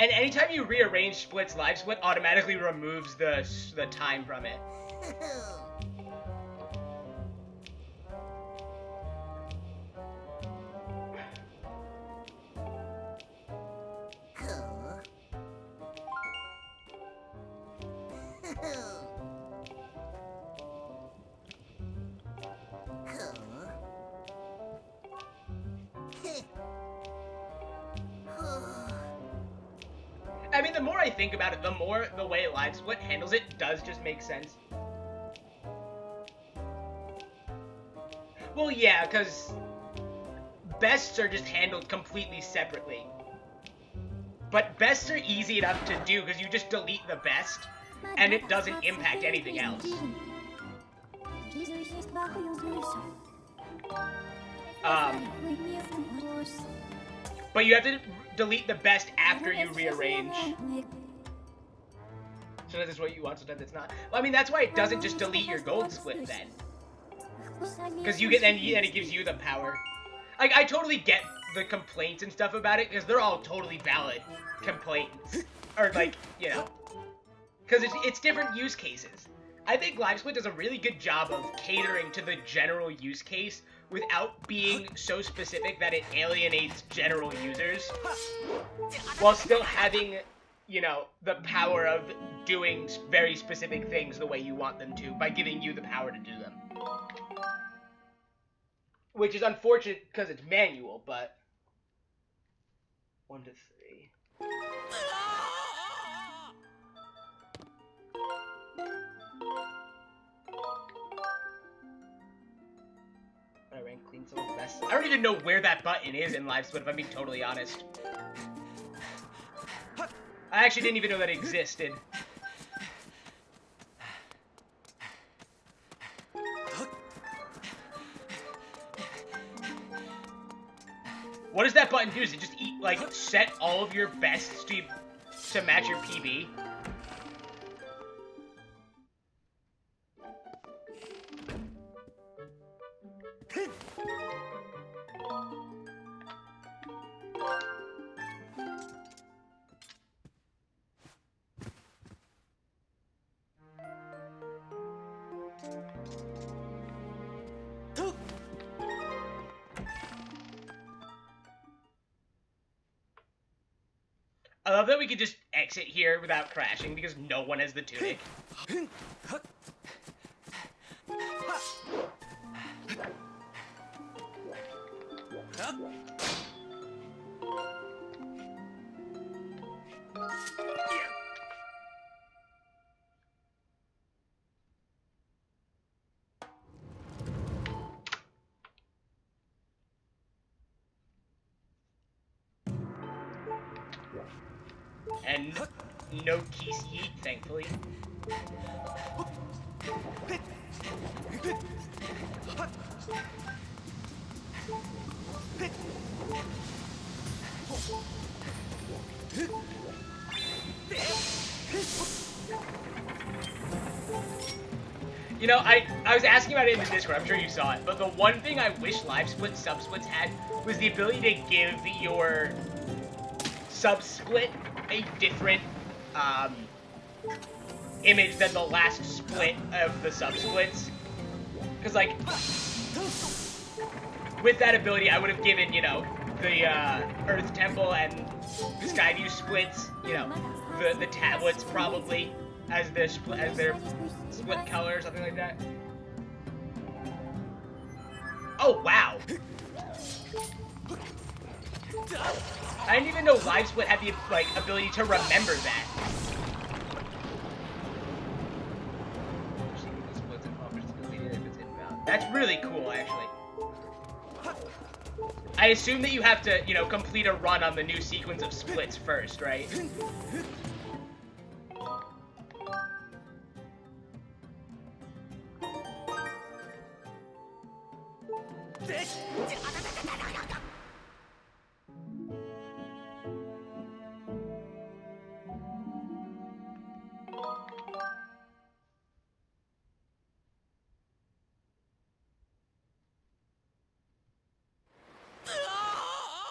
A: And anytime you rearrange splits, live split automatically removes the time from it. I mean, the more I think about it, the more the way live split handles it does just make sense. Well, yeah, because bests are just handled completely separately. But bests are easy enough to do because you just delete the best, and it doesn't impact anything else. But you have to delete the best after you rearrange. So that is what you want, sometimes it's not. Well, I mean, that's why it doesn't just delete your gold split then. Because you get, then it gives you the power. Like, I totally get the complaints and stuff about it, because they're all totally valid complaints. Or, like, you know. Because it's different use cases. I think LiveSplit does a really good job of catering to the general use case without being so specific that it alienates general users, while still having, you know, the power of doing very specific things the way you want them to, by giving you the power to do them. Which is unfortunate because it's manual, but... 1 to 3. I rank clean some of the best. I don't even know where that button is in LiveSplit, if I'm being totally honest. I actually didn't even know that it existed. What does that button do? Does it just set all of your bests to match your PB? I love that we could just exit here without crashing because no one has the tunic. And no Keese Yeet, thankfully. You know, I was asking about it in the Discord, I'm sure you saw it, but the one thing I wish LiveSplit subsplits had was the ability to give your subsplit a different image than the last split of the subsplits. Because, like, with that ability, I would have given, you know, the Earth Temple and Skyview splits, you know, the tablets probably as their split color or something like that. Oh, wow. I didn't even know LiveSplit had the, like, ability to remember that. That's really cool, actually. I assume that you have to, you know, complete a run on the new sequence of splits first, right?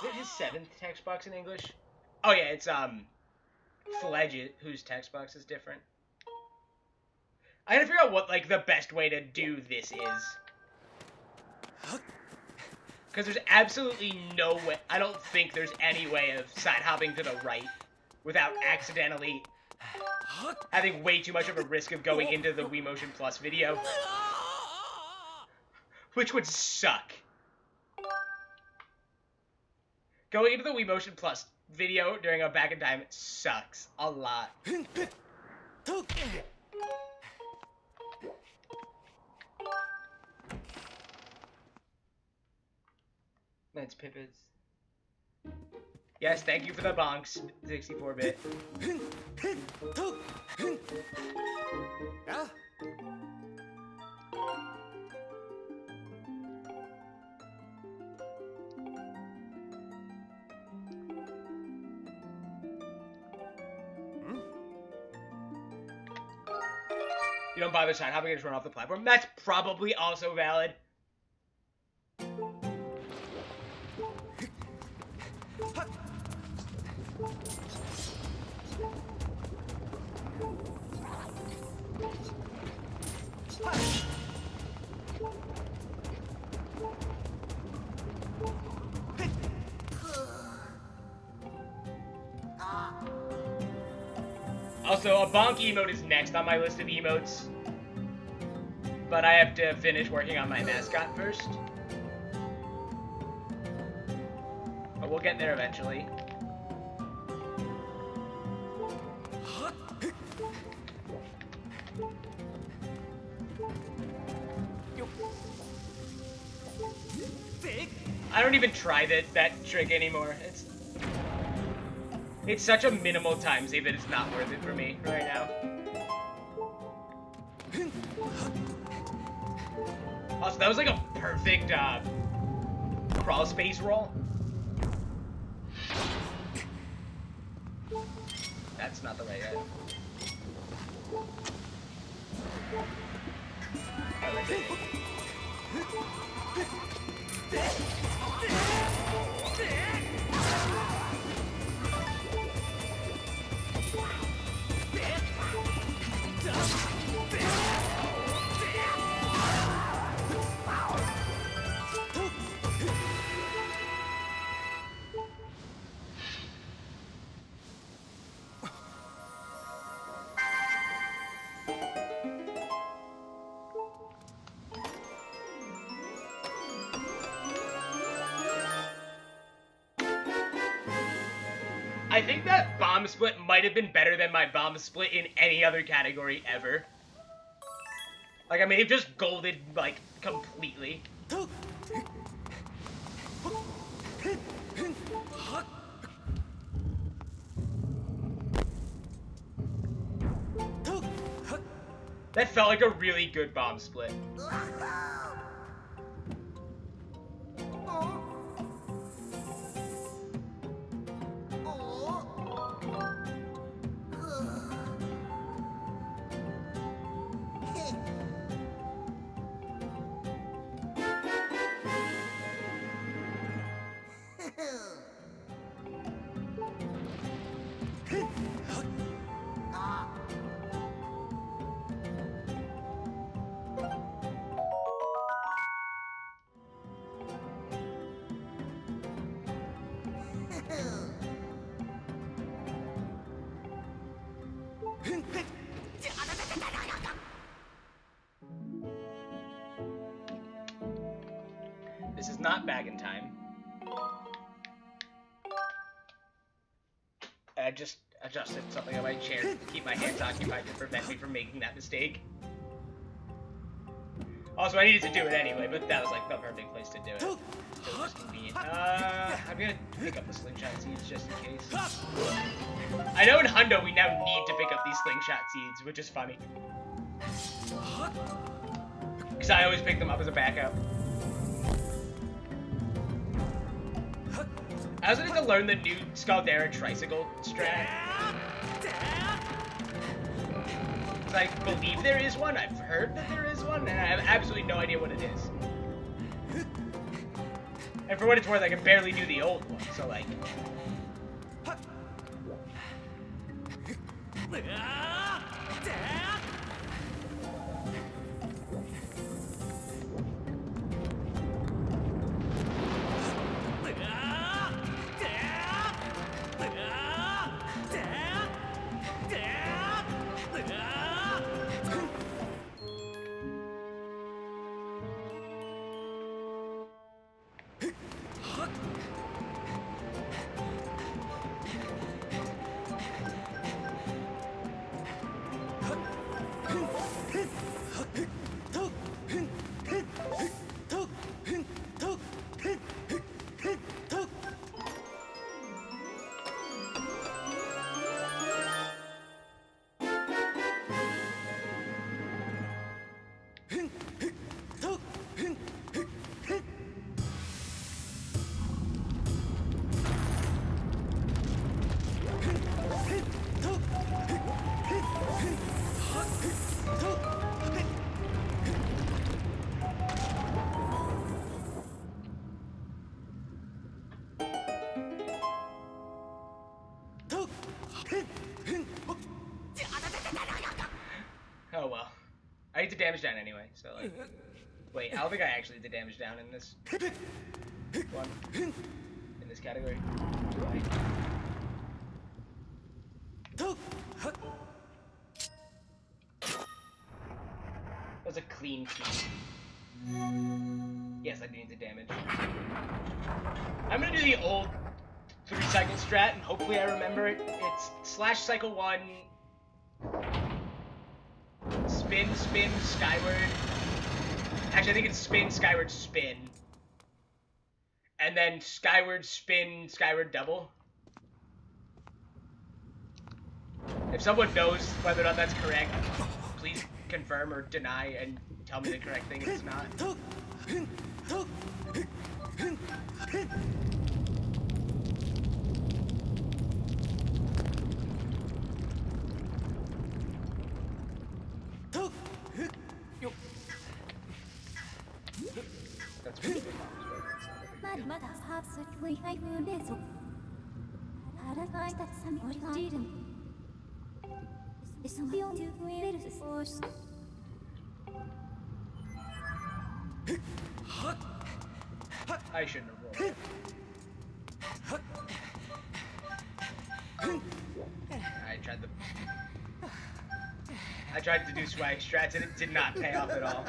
A: Is it his 7th text box in English? Oh yeah, it's Fledge, whose text box is different. I gotta figure out what, like, the best way to do this is. Because there's absolutely no way, I don't think there's any way of side-hopping to the right without accidentally having way too much of a risk of going into the Wii Motion Plus video. Which would suck. Going into the Wii Motion Plus video during a back in time sucks a lot. That's Pippets. Yes, thank you for the bonks, 64-bit. You don't bother side hopping, just run off the platform. That's probably also valid. Also, a bonk emote is next on my list of emotes. But I have to finish working on my mascot first. But we'll get there eventually. I don't even try that trick anymore. It's such a minimal time save that it's not worth it for me right now. Also, that was like a perfect crawl space roll. That's not the right item. I like it. I think that bomb split might have been better than my bomb split in any other category ever. Like, I may have just golded, like, completely. That felt like a really good bomb split. This is not back in time. I just adjusted something on my chair to keep my hands occupied to prevent me from making that mistake. Also, I needed to do it anyway, but that was like the perfect place to do it. So it was convenient. I'm gonna pick up the slingshot seeds just in case. I know in Hundo we now need to pick up these slingshot seeds, which is funny. Because I always pick them up as a backup. I also need to learn the new Scaldera tricycle strat. I believe there is one, I've heard that there is one, and I have absolutely no idea what it is. And for what it's worth, I can barely do the old one, so like... Oh well. I did the damage down anyway, so like... Wait, I don't think I actually did damage down in this one. In this category. That was a clean key. Yes, I do need the damage. I'm gonna do the old 3-cycle strat, and hopefully I remember it. It's slash cycle 1... Spin, spin, skyward. Actually, I think it's spin, skyward, spin. And then skyward, spin, skyward, double. If someone knows whether or not that's correct, please confirm or deny and tell me the correct thing if it's not. That's really big I shouldn't have rolled. I tried to do swag strats and it did not pay off at all.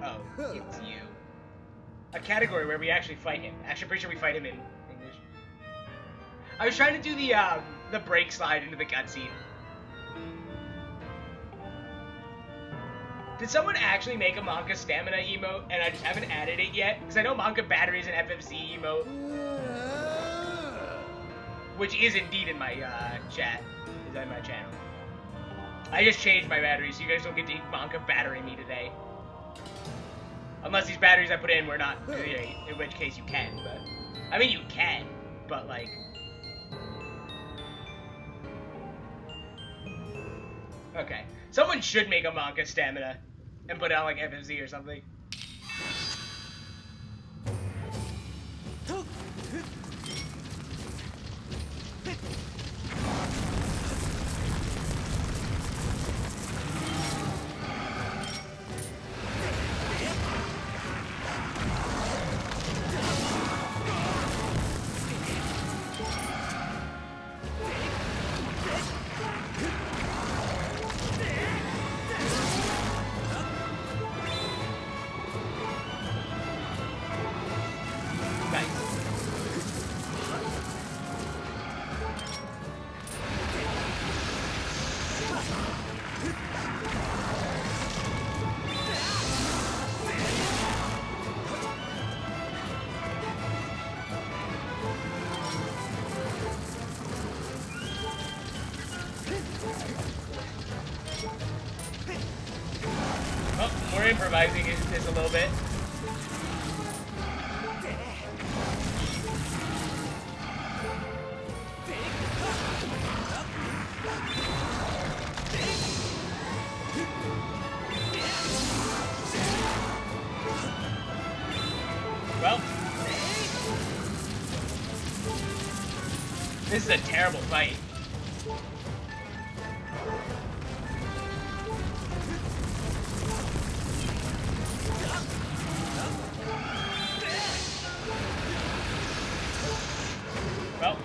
A: Oh, it's you. A category where we actually fight him. Actually, I'm pretty sure we fight him in English. I was trying to do the break slide into the cutscene. Did someone actually make a Monka stamina emote and I just haven't added it yet? Because I know Monka batteries and FFC emote. Which is indeed in my chat. Is in my channel. I just changed my batteries so you guys don't get to Monka battery me today. Unless these batteries I put in were not, in which case you can, but... I mean, you can, but like... Okay. Someone should make a Monka stamina and put it on like FFZ or something. We're improvising this a little bit. Well. This is a terrible fight. Well.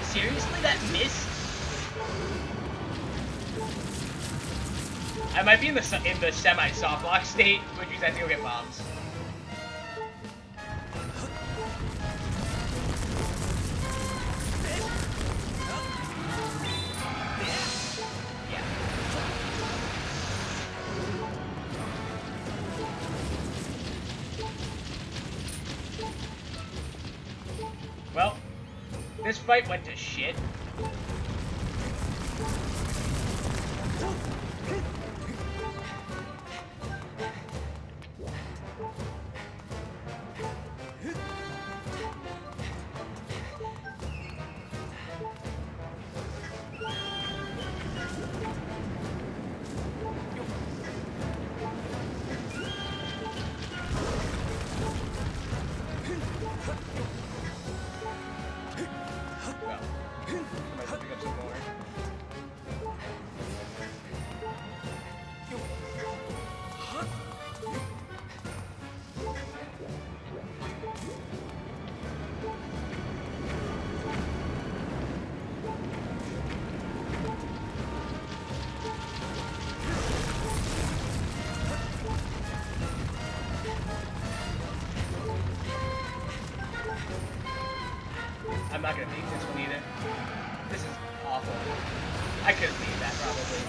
A: Seriously, that missed? I might be in the semi-soft lock state, which means I have to go get bombs. Yeah. Well, this fight went to shit. I'm not gonna beat this one either. This is awful. I could have beat that probably.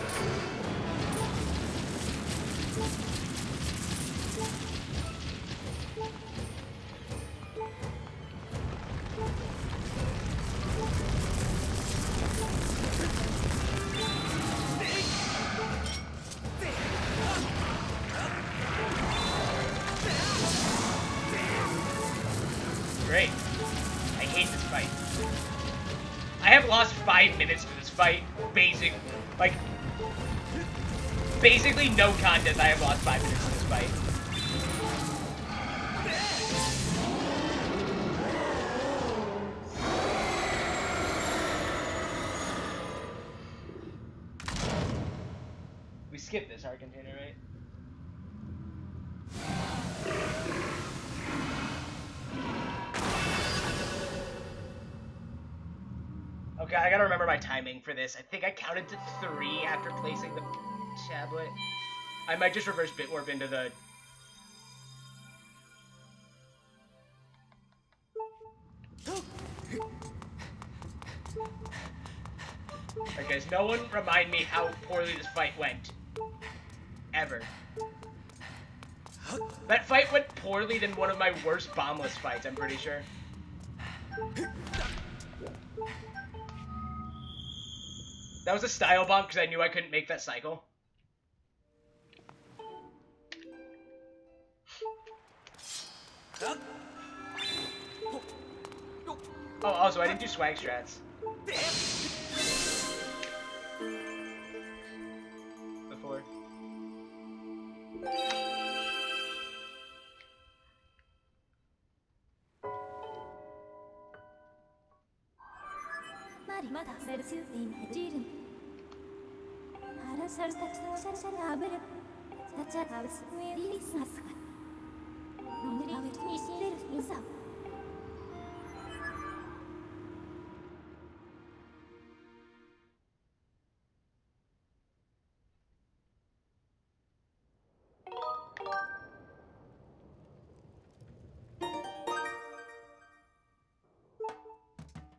A: Great. I hate this fight. I have lost 5 minutes to this fight. Basically no contest. I have lost 5 minutes to this fight. We skipped this heart container, right? Okay, I gotta remember my timing for this. I think I counted to 3 after placing the tablet. I might just reverse bit warp into the... Alright guys, no one remind me how poorly this fight went. Ever. That fight went poorly than one of my worst bombless fights, I'm pretty sure. That was a style bomb because I knew I couldn't make that cycle. Oh, also, I didn't do swag strats. Before.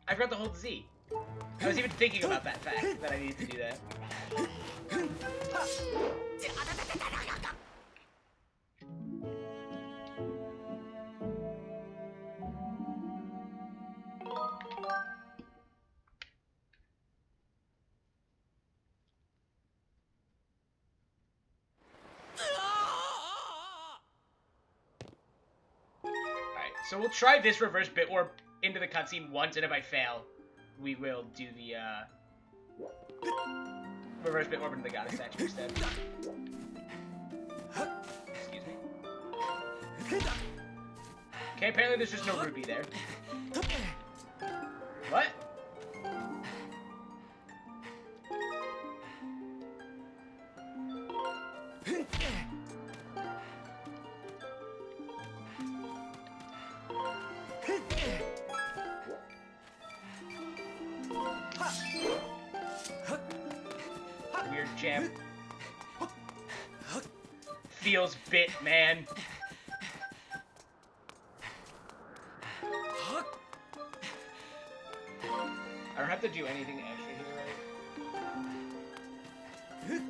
A: I forgot to hold Z. I was even thinking about that fact, that I needed to do that. So we'll try this reverse bit orb into the cutscene once, and if I fail, we will do the reverse bit orb into the goddess statue instead. Excuse me. Okay, apparently there's just no rupee there. What? Weird jam. Feels bit, man. I don't have to do anything extra here, right?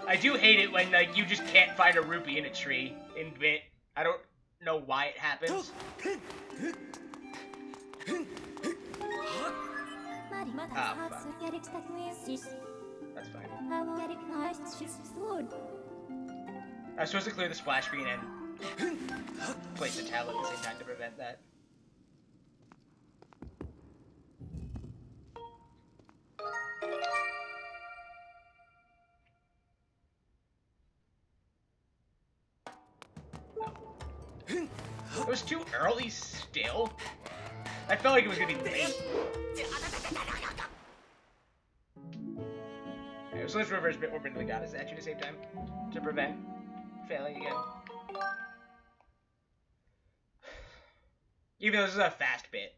A: I do hate it when, like, you just can't find a rupee in a tree in Bit. I don't know why it happens. Ah, fuck. That's fine. I was supposed to clear the splash screen and place the tablet at the same time to prevent that. It was too early still. I felt like it was gonna be late. Okay, so let's reverse bit orb into the goddess statue at the same time to prevent failing again. Even though this is a fast bit.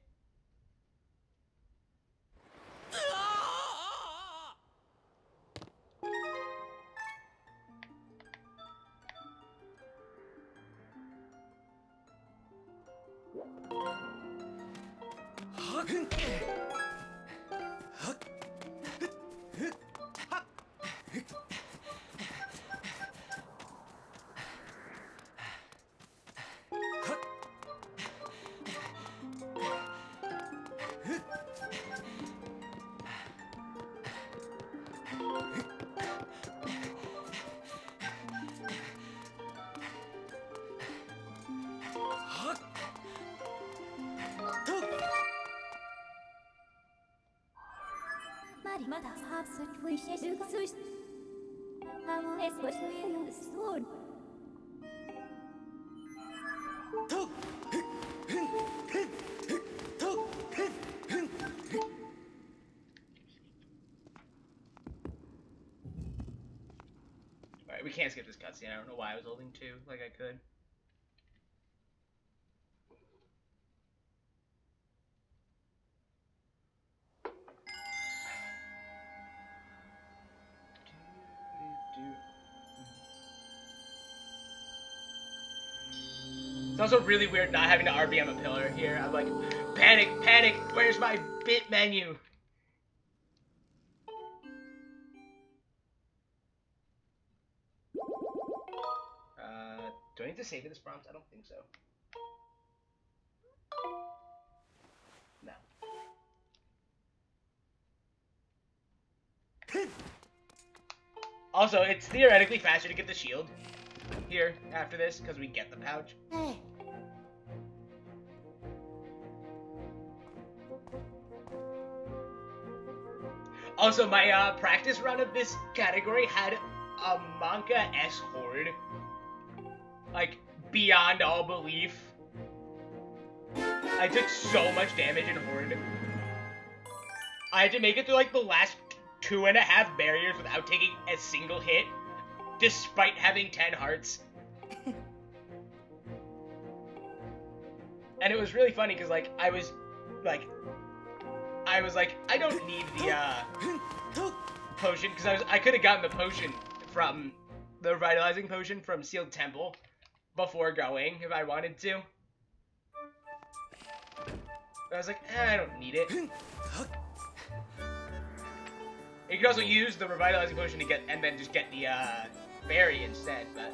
A: Alright, we can't skip this cutscene. I don't know why I was holding 2 like I could. It's also really weird not having to RBM a pillar here. I'm like, panic, panic, where's my bit menu? Do I need to save this prompt? I don't think so. No. Also, it's theoretically faster to get the shield here after this because we get the pouch. Also, my practice run of this category had a Monka S horde. Like, beyond all belief. I took so much damage in horde. I had to make it through like the last 2.5 barriers without taking a single hit, despite having 10 hearts. And it was really funny because like I was like, I don't need the potion because I could have gotten the potion from the revitalizing potion from Sealed Temple before going if I wanted to. But I was like, I don't need it. You could also use the revitalizing potion to get and then just get the berry instead, but.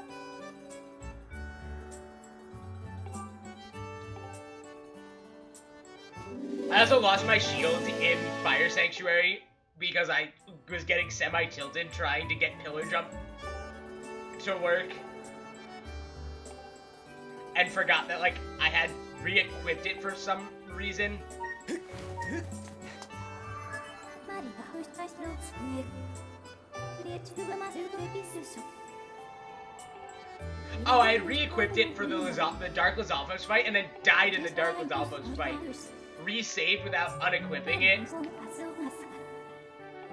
A: I also lost my shield in Fire Sanctuary because I was getting semi-tilted trying to get pillar jump to work. And forgot that, like, I had re-equipped it for some reason. Oh, I had re-equipped it for the Dark Lizalfos fight and then died in the Dark Lizalfos fight. Re-saved without unequipping it.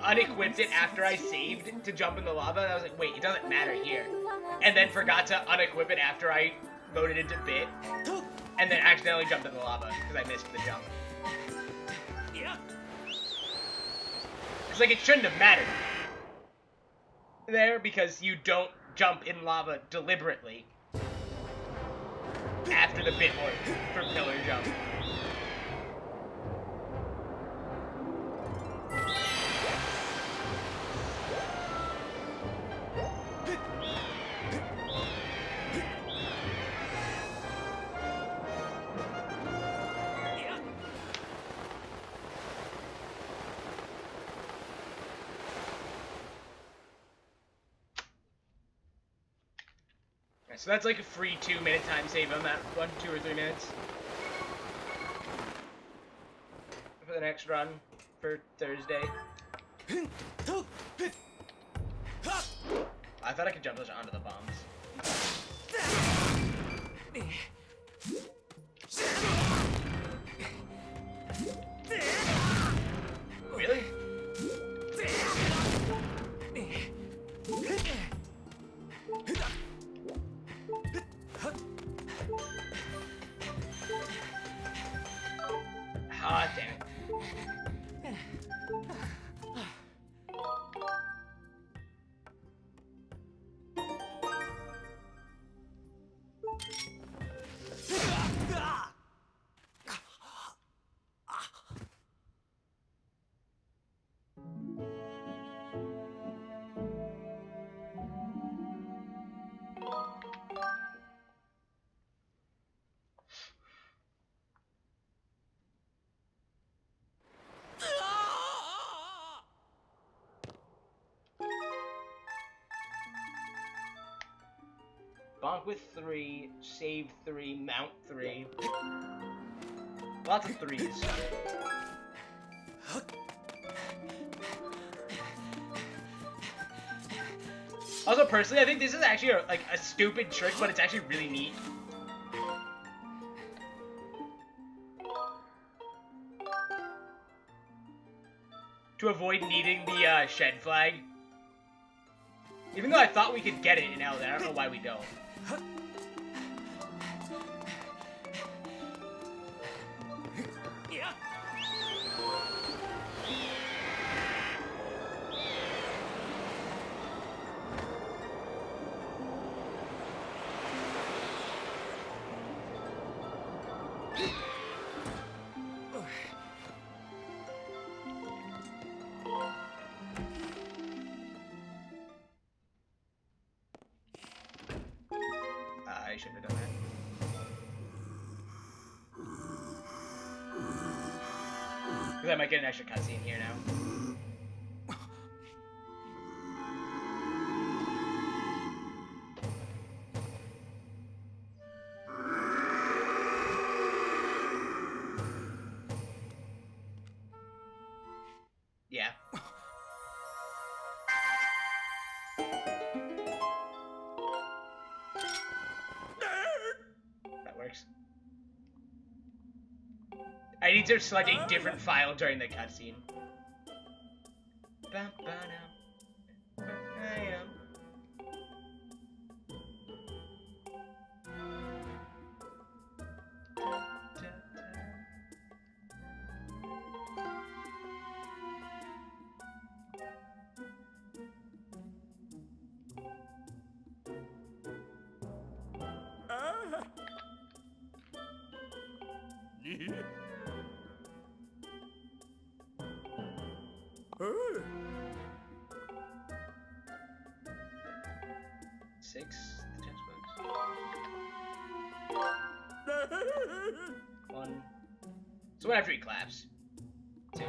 A: Unequipped it after I saved to jump in the lava, and I was like, wait, it doesn't matter here. And then forgot to unequip it after I loaded into bit, and then accidentally jumped in the lava because I missed the jump. It's like it shouldn't have mattered there because you don't jump in lava deliberately after the bit work for pillar jump. So that's like a free 2-minute time save on that one, 2 or 3 minutes. For the next run for Thursday. I thought I could jump those onto the bombs. Really? Ah, damn it. Bonk with 3, save 3, mount 3. Lots of 3s. Also, personally, I think this is actually a stupid trick, but it's actually really neat. To avoid needing the shed flag. Even though I thought we could get it in Elden, I don't know why we don't. I shouldn't have done that. Because I might get an extra cutscene here now. Yeah. I need to select a different file during the cutscene. Six, the textbooks. 1. So after he claps. 2.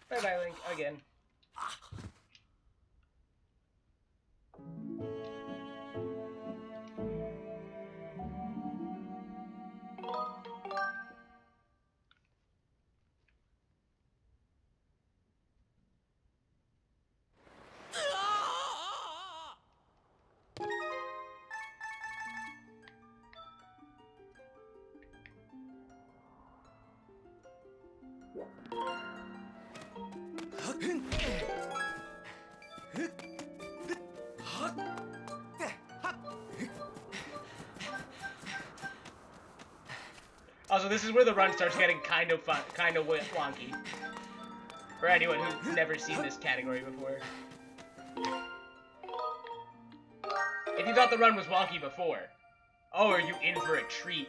A: Bye-bye, Link, again. Also, this is where the run starts getting kind of fun, kind of wonky. For anyone who's never seen this category before. If you thought the run was wonky before, oh, are you in for a treat?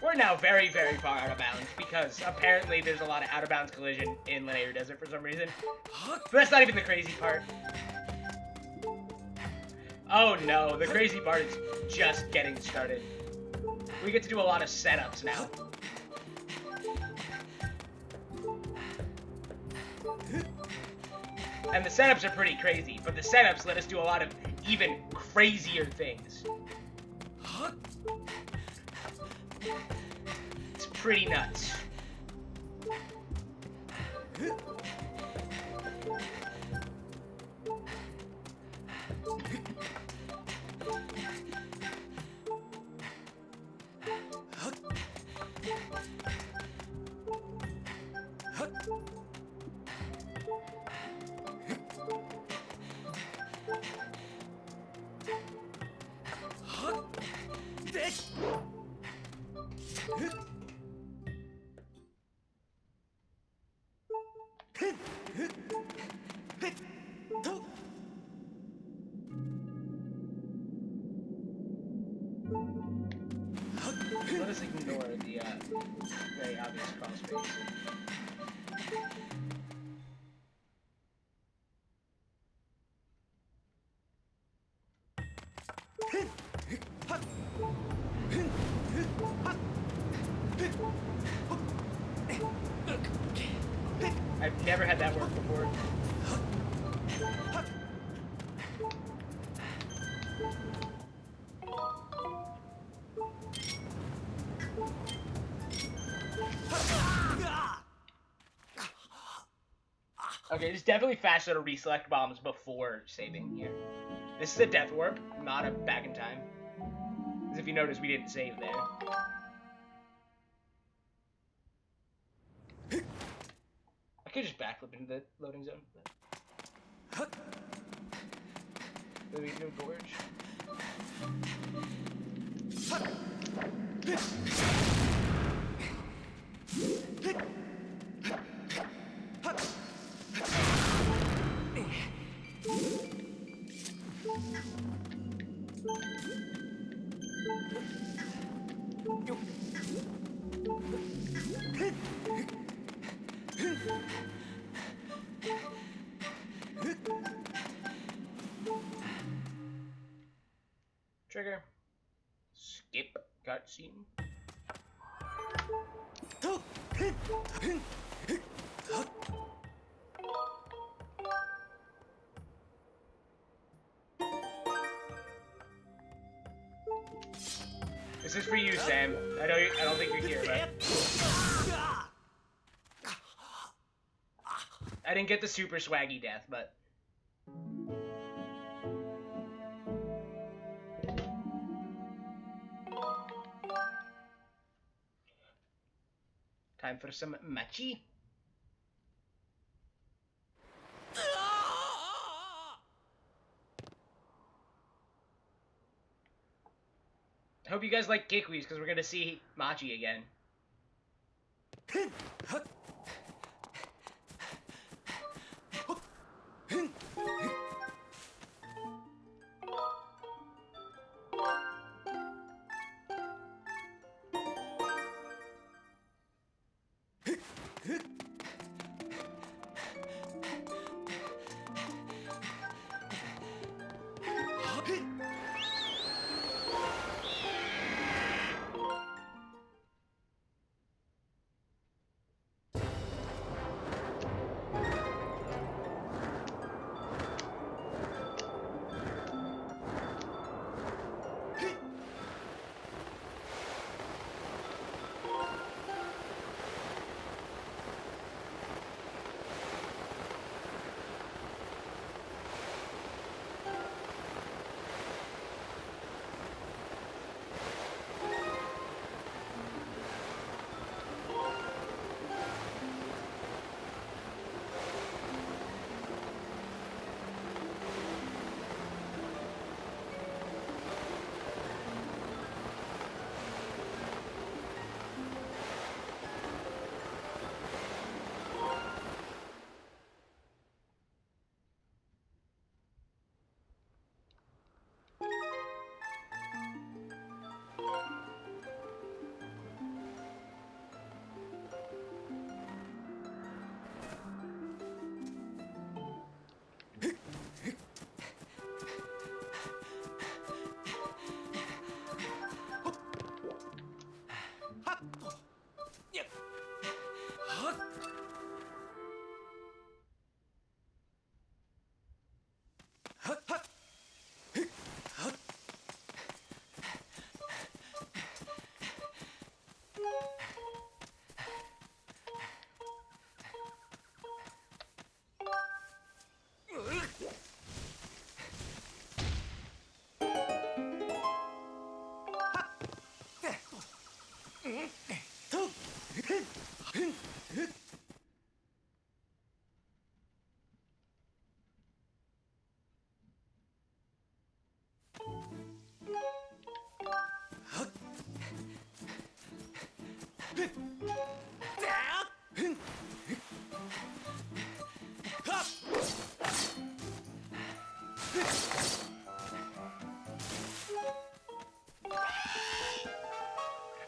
A: We're now very, very far out of bounds, because apparently there's a lot of out-of-bounds collision in Linear Desert for some reason. But that's not even the crazy part. Oh no, the crazy part is just getting started. We get to do a lot of setups now. And the setups are pretty crazy, but the setups let us do a lot of even crazier things. It's pretty nuts. Let us ignore the very obvious crossface. I've never had that work before. Okay, it's definitely faster to reselect bombs before saving here. This is a death warp, not a back in time. Because if you notice, we didn't save there. I could just backflip into the loading zone. Maybe no gorge. Trigger. Skip cutscene. This is for you, Sam. I don't think you're here, but I didn't get the super swaggy death, but time for some matchy. I hope you guys like Kikuis, because we're going to see Machi again.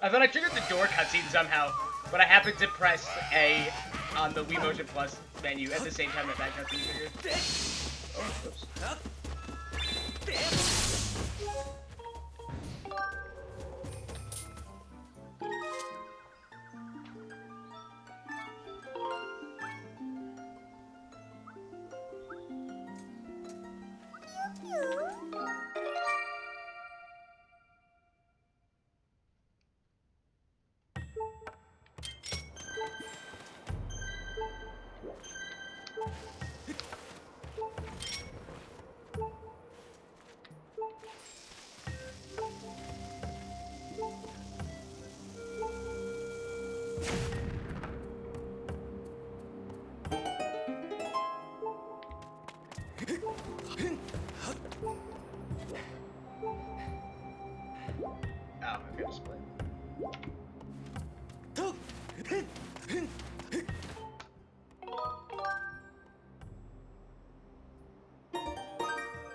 A: I thought I triggered the door cutscene somehow, but I happened to press A on the Wii Motion Plus menu at the same time that cutscene triggered. Oh, oops.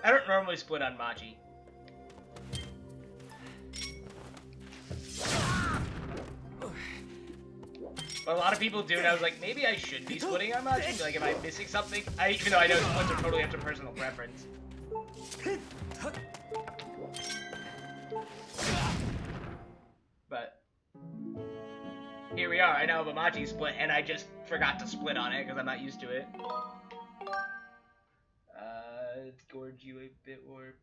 A: I don't normally split on Maji. But a lot of people do, and I was like, maybe I should be splitting on Maji. Like, am I missing something? Even though I know splits are totally up to personal preference. But here we are. I now have a Maji split, and I just forgot to split on it because I'm not used to it. Gorge you a bit warp.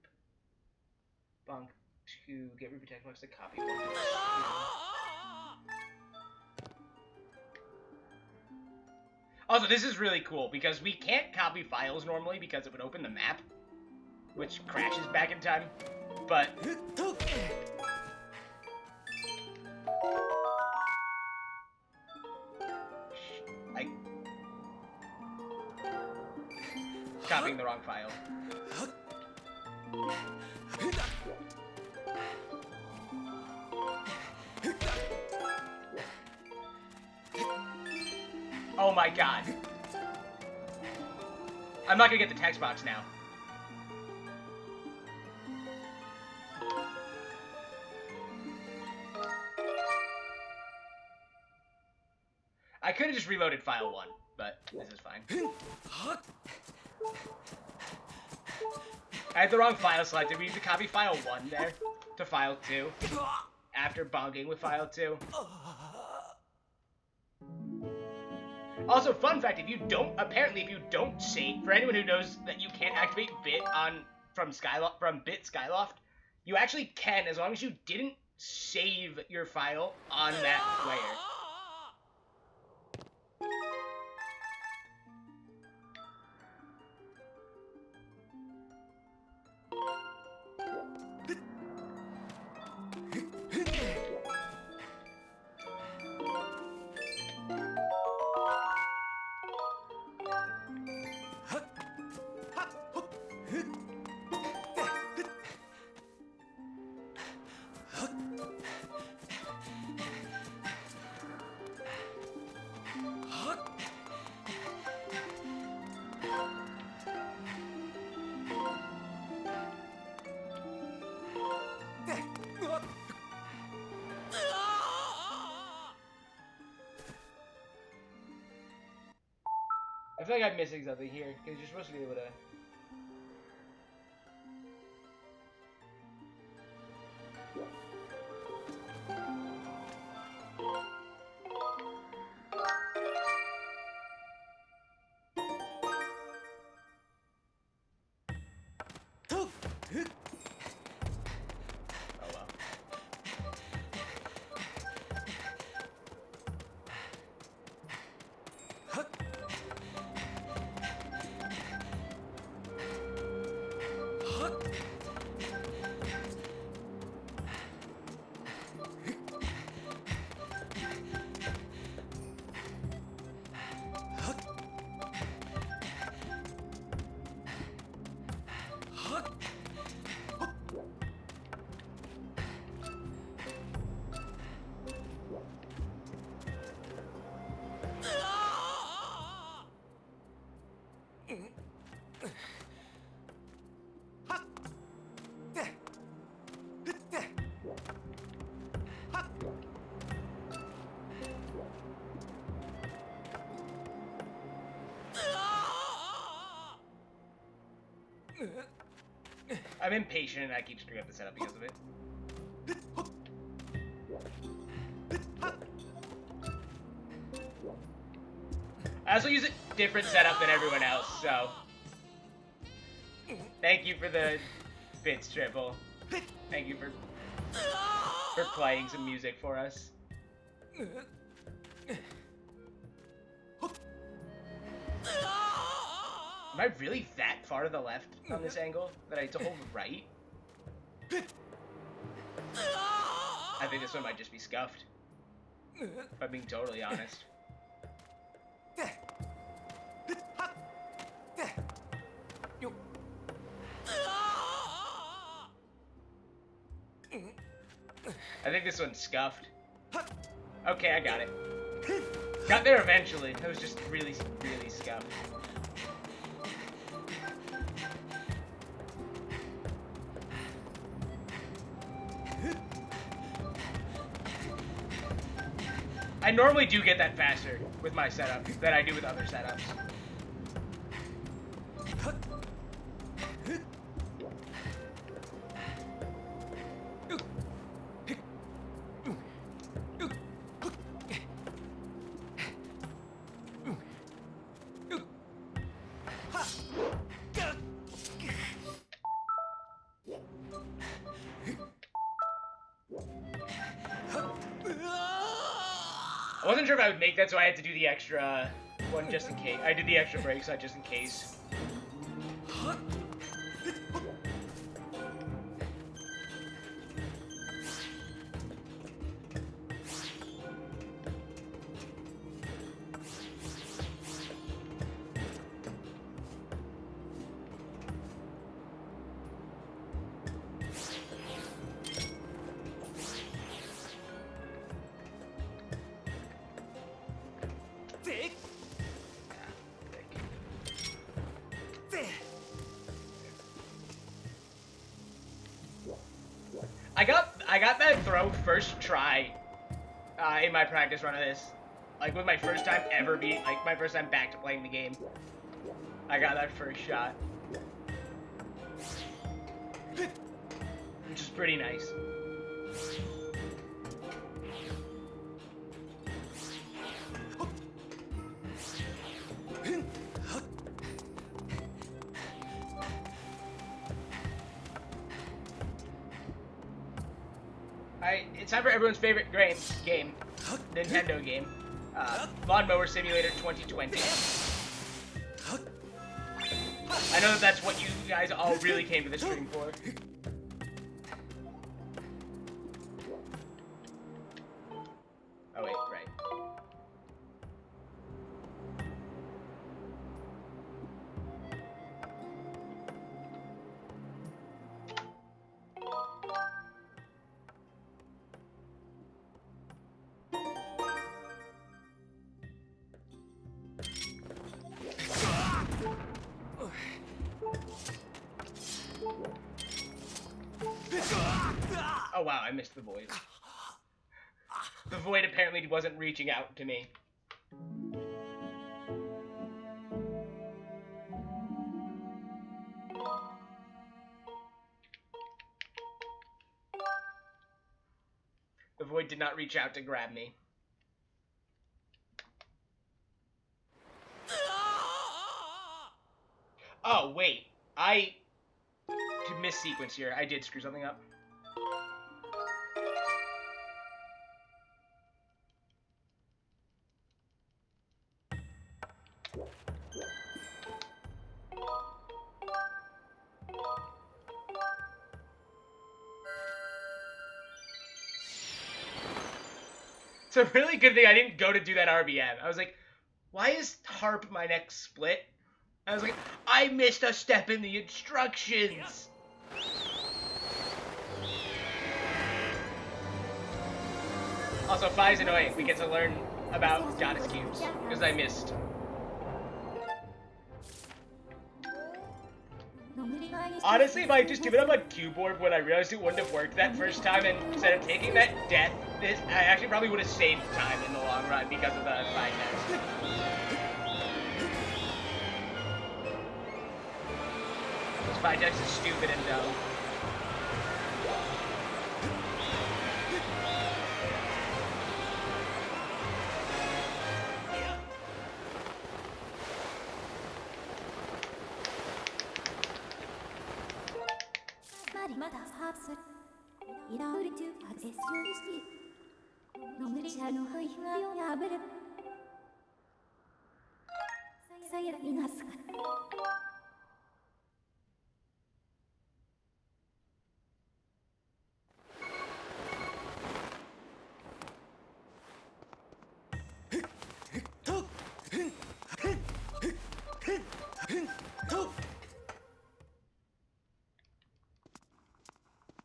A: Bonk to get Ruby Tech Box to copy one. Also, this is really cool because we can't copy files normally because it would open the map, which crashes back in time. But copying the wrong file. Oh my god. I'm not gonna get the text box now. I could have just reloaded file 1, but this is fine. I had the wrong file selected. We need to copy file 1 there to file 2 after bonking with file 2. Also, fun fact, if you don't save, for anyone who knows that you can't activate bit from bit Skyloft, you actually can as long as you didn't save your file on that layer. I feel like I'm missing something here, because you're supposed to be able to... I'm impatient and I keep screwing up the setup because of it. I also use a different setup than everyone else, so... Thank you for the bits, Triple. Thank you for playing some music for us. Am I really that far to the left on this angle that I have to hold right? I think this one might just be scuffed, if I'm being totally honest. I think this one's scuffed. Okay, I got it. Got there eventually. It was just really, really scuffed. I normally do get that faster with my setup than I do with other setups. I wasn't sure if I would make that, so I had to do the extra one just in case. I did the extra break, so just in case. I got that throw first try in my practice run of this. Like, with my first time ever my first time back to playing the game. I got that first shot. Which is pretty nice. It's time for everyone's favorite game, Nintendo game, Lawnmower Simulator 2020. I know that's what you guys all really came to the stream for. Oh wait, right. Oh wow, I missed the void. The void apparently wasn't reaching out to me. The void did not reach out to grab me. Oh wait, I missed sequence here. I did screw something up. It's a really good thing I didn't go to do that RBM. I was like, why is Harp my next split? I was like, I missed a step in the instructions! Also, Phi's annoying. We get to learn about goddess cubes, because I missed. Honestly, if I just give it up on keyboard when I realized it wouldn't have worked that first time, and instead of taking that death, I actually probably would have saved time in the long run because of the Phi text. This Phi text is stupid and dumb.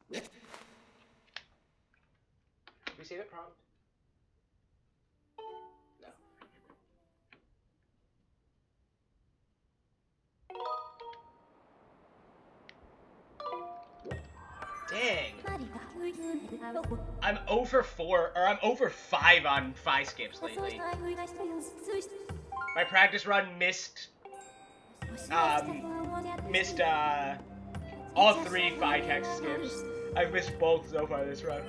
A: Did we say that prompt? No. Dang. I'm 0 for 4, or I'm 0 for 5 on 5 skips lately. My practice run missed all 3 5-text skips. I've missed both so far this run.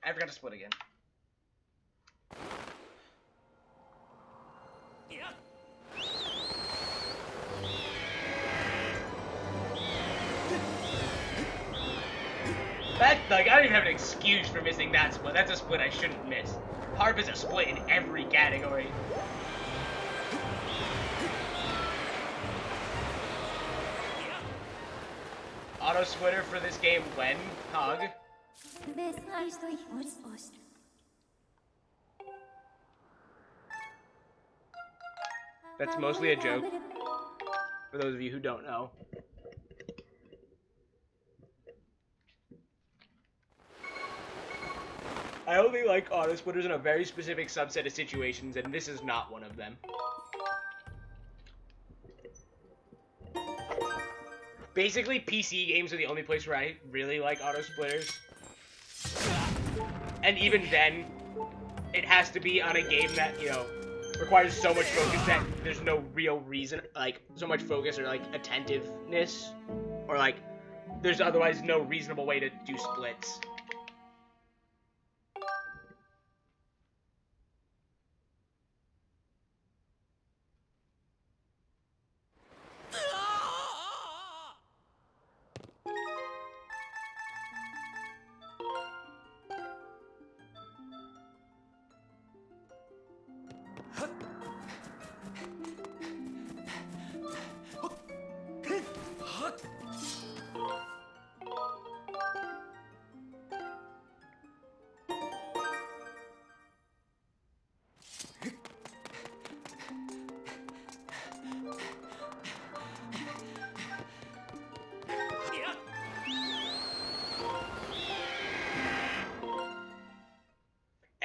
A: I forgot to split again. That, like, I don't even have an excuse for missing that split. That's a split I shouldn't miss. Harp is a split in every category. Auto splitter for this game when? Hug. That's mostly a joke, for those of you who don't know. I only like auto splitters in a very specific subset of situations, and this is not one of them. Basically, PC games are the only place where I really like auto splitters. And even then, it has to be on a game that, you know, requires so much focus that there's no real reason, like, so much focus or, like, attentiveness, or, like, there's otherwise no reasonable way to do splits.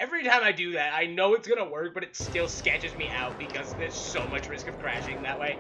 A: Every time I do that, I know it's gonna work, but it still sketches me out because there's so much risk of crashing that way.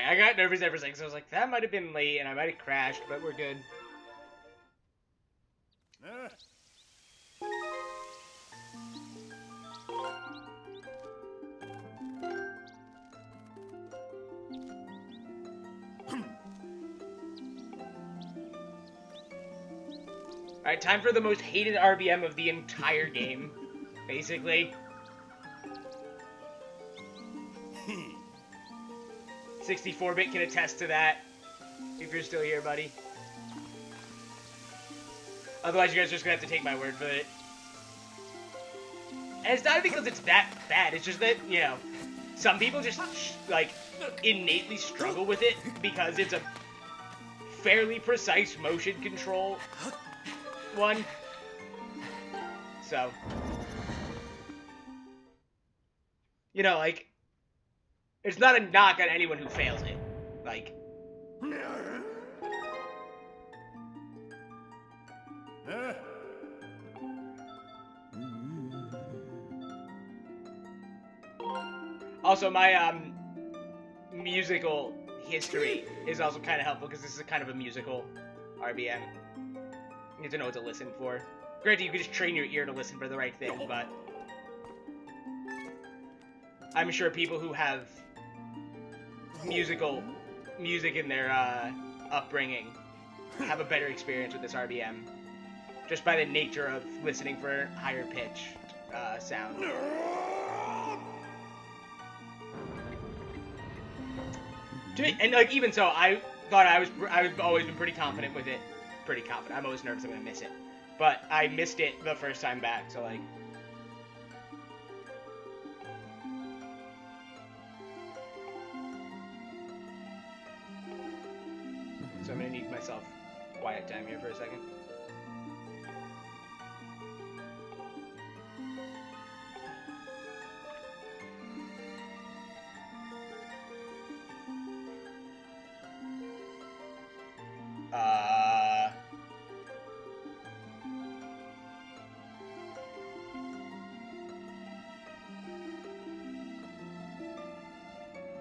A: I got nervous ever since. I was like, that might have been late and I might have crashed, but we're good. Alright, time for the most hated RBM of the entire game, basically. 64-bit can attest to that, if you're still here, buddy. Otherwise, you guys are just gonna have to take my word for it. And it's not because it's that bad, it's just that, you know, some people just, like, innately struggle with it because it's a fairly precise motion control one. So... You know, like, it's not a knock on anyone who fails it. Like, also my musical history is also kind of helpful because this is kind of a musical RBM. You need to know what to listen for. Granted, you can just train your ear to listen for the right thing, but I'm sure people who have music in their upbringing have a better experience with this RBM, just by the nature of listening for higher pitch sound. And like even so, I thought I've always been pretty confident with it. Pretty confident. I'm always nervous I'm gonna miss it, but I missed it the first time back. So like. So I'm gonna need myself quiet time here for a second.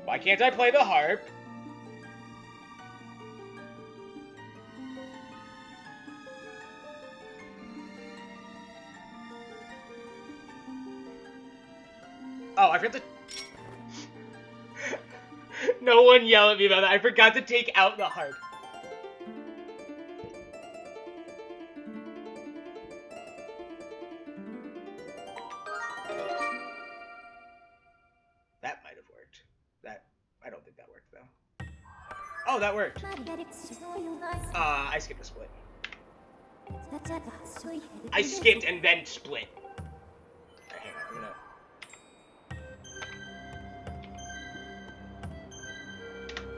A: Why can't I play the harp? Oh, I forgot to... No one yell at me about that. I forgot to take out the harp. That might have worked. I don't think that worked, though. Oh, that worked. I skipped a split. I skipped and then split.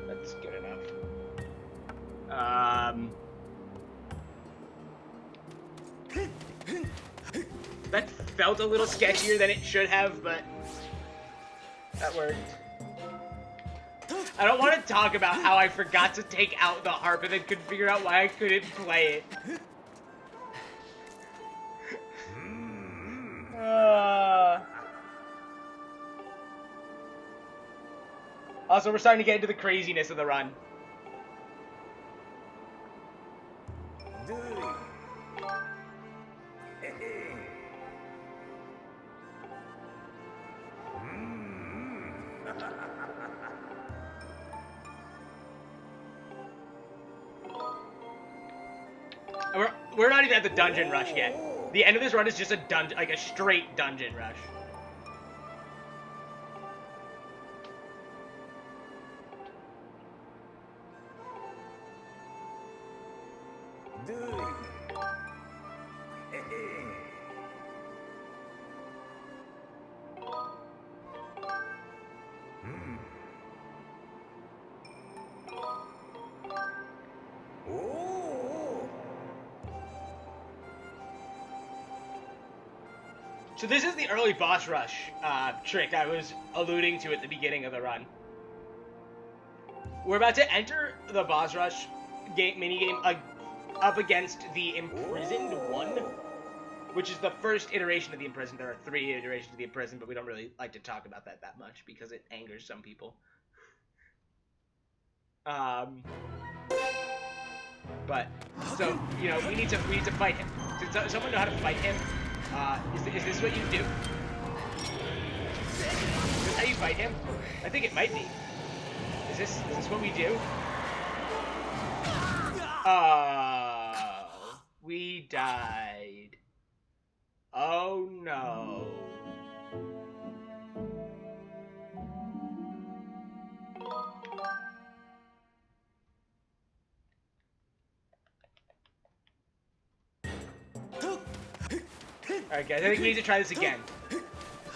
A: That's good enough. That felt a little sketchier than it should have, but that worked. I don't want to talk about how I forgot to take out the harp and then couldn't figure out why I couldn't play it. Also, we're starting to get into the craziness of the run. We're not even at the dungeon rush yet. The end of this run is just a dungeon, like a straight dungeon rush. So this is the early boss rush trick I was alluding to at the beginning of the run. We're about to enter the boss rush minigame up against the Imprisoned one, which is the first iteration of the Imprisoned. There are 3 iterations of the Imprisoned, but we don't really like to talk about that much because it angers some people. But so you know we need to fight him. Does someone know how to fight him? Is this what you do? Is this how you fight him? I think it might be. Is this what we do? Oh, we died. Oh no. Alright guys, I think we need to try this again.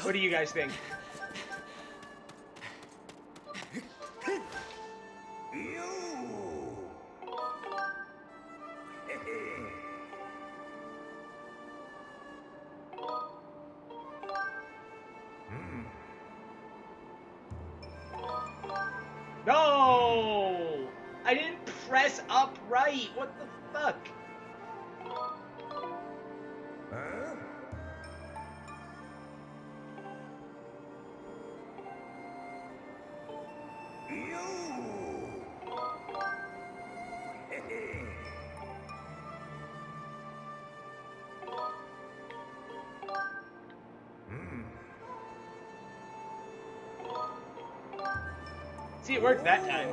A: What do you guys think? No! I didn't press up right. What the fuck?
B: Huh?
A: See, it worked that time.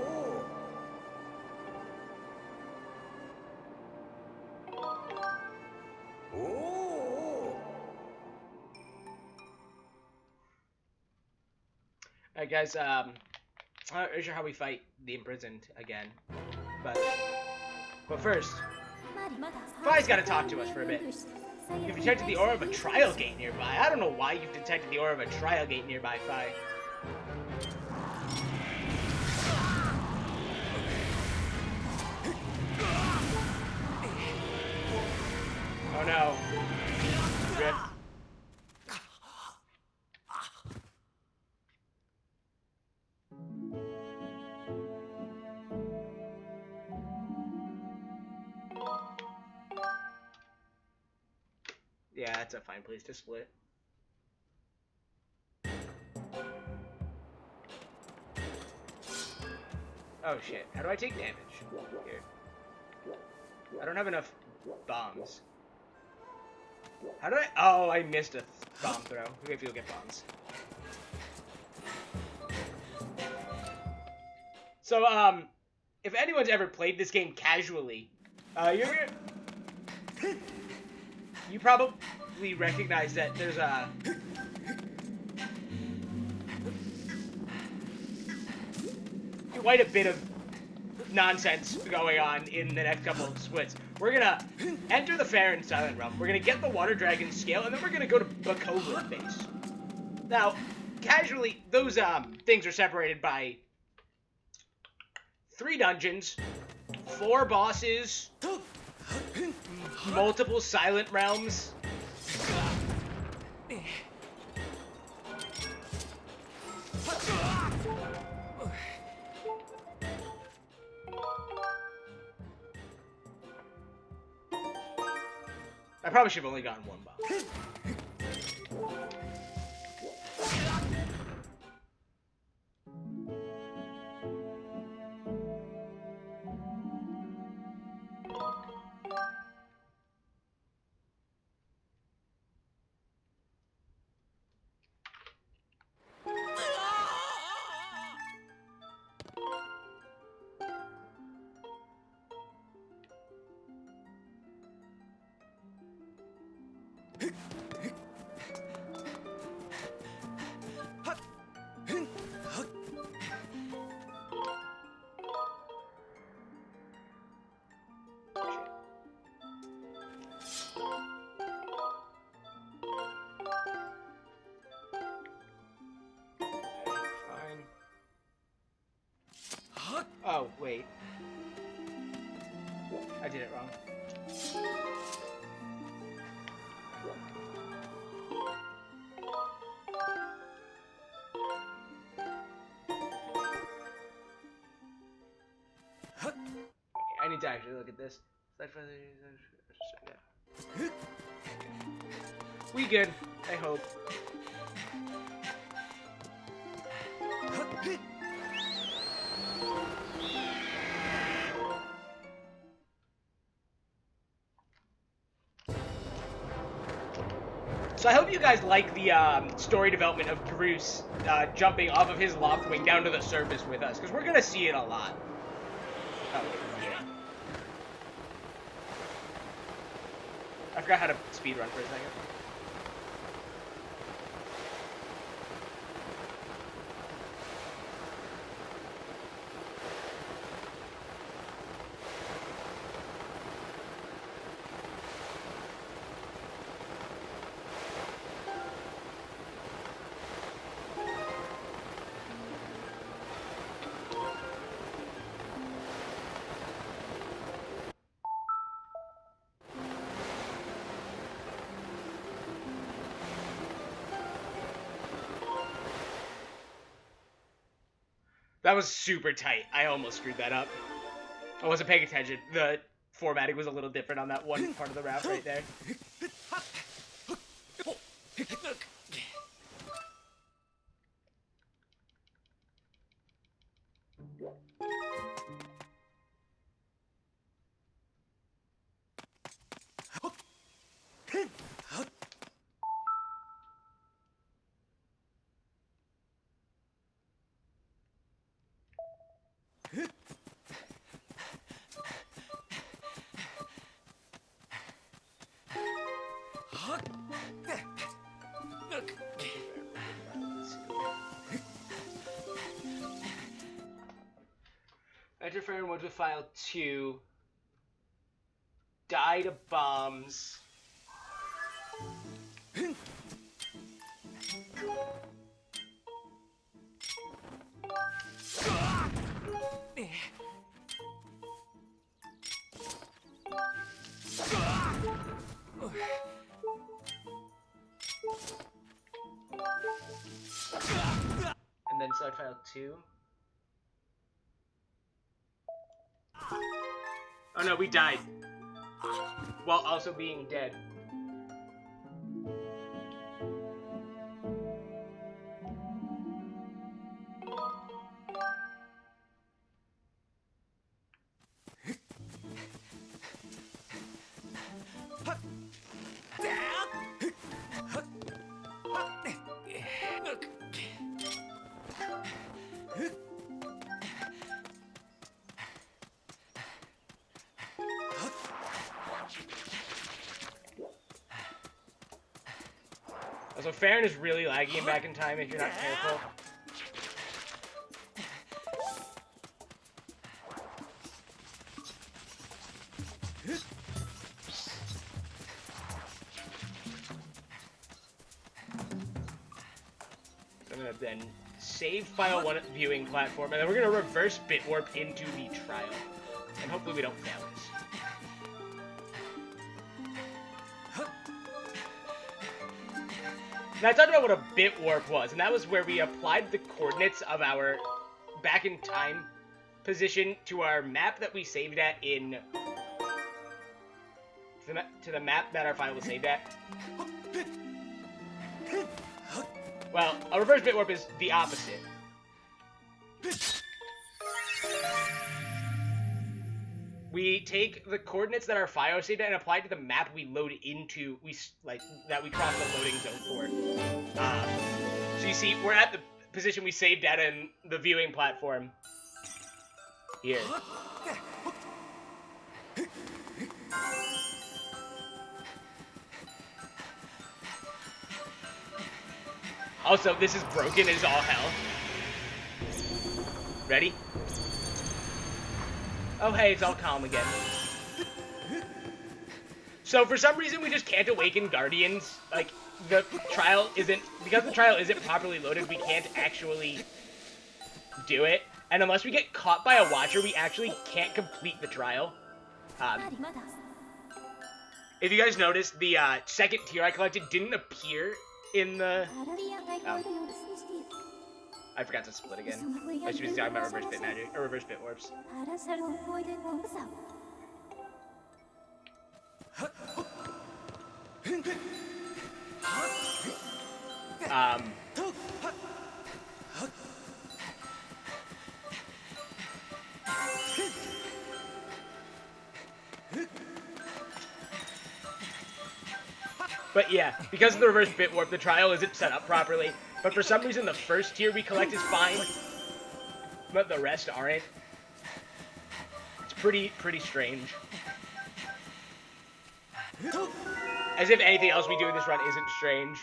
A: Alright, guys, I'm not really sure how we fight the imprisoned again. But first, Fi's gotta talk to us for a bit. You've detected the aura of a trial gate nearby. I don't know why you've detected the aura of a trial gate nearby, Fi. Oh no. Rip. Yeah, that's a fine place to split. Oh shit, how do I take damage? Here. I don't have enough bombs. How did I? Oh, I missed a bomb throw. Maybe if you'll get bombs. So, if anyone's ever played this game casually, you probably recognize that there's quite a bit of nonsense going on in the next couple of splits. We're gonna enter the Fair and Silent Realm. We're gonna get the Water Dragon scale, and then we're gonna go to Bakovla base. Now, casually, those things are separated by 3 dungeons, 4 bosses, multiple Silent Realms. I probably should have only gotten 1 bomb. Oh, wait. I did it wrong. Okay, I need to actually look at this. We good, I hope. So I hope you guys like the story development of Bruce jumping off of his loft wing down to the surface with us, because we're going to see it a lot. Oh, yeah. I forgot how to speedrun for a second. That was super tight. I almost screwed that up. I wasn't paying attention. The formatting was a little different on that one part of the route right there. Enter fire in module file 2. Die to bombs. And then select file 2. Oh no, we died. While also being dead. Also, Farron is really laggy back in time if you're not careful. I'm gonna then save file 1 viewing platform, and then we're gonna reverse bit warp into the trial. And hopefully we don't fail this. Now, I talked about what a bit warp was, and that was where we applied the coordinates of our back in time position to our map that we saved at in... to the map that our file was saved at. Well, a reverse bit warp is the opposite. We take the coordinates that our file saved at and apply to the map we load into, that we cross the loading zone for. So you see, we're at the position we saved at in the viewing platform. Here. Also, this is broken as all hell. Ready? Oh, hey, it's all calm again. So, for some reason, we just can't awaken Guardians. Like, the trial isn't... Because the trial isn't properly loaded, we can't actually do it. And unless we get caught by a watcher, we actually can't complete the trial. If you guys noticed, the second tier I collected didn't appear in the... I forgot to split again. I should be talking about reverse bit magic, or reverse bit warps. But yeah, because of the reverse bit warp, the trial isn't set up properly. But for some reason, the first tier we collect is fine, but the rest aren't. It's pretty strange. As if anything else we do in this run isn't strange.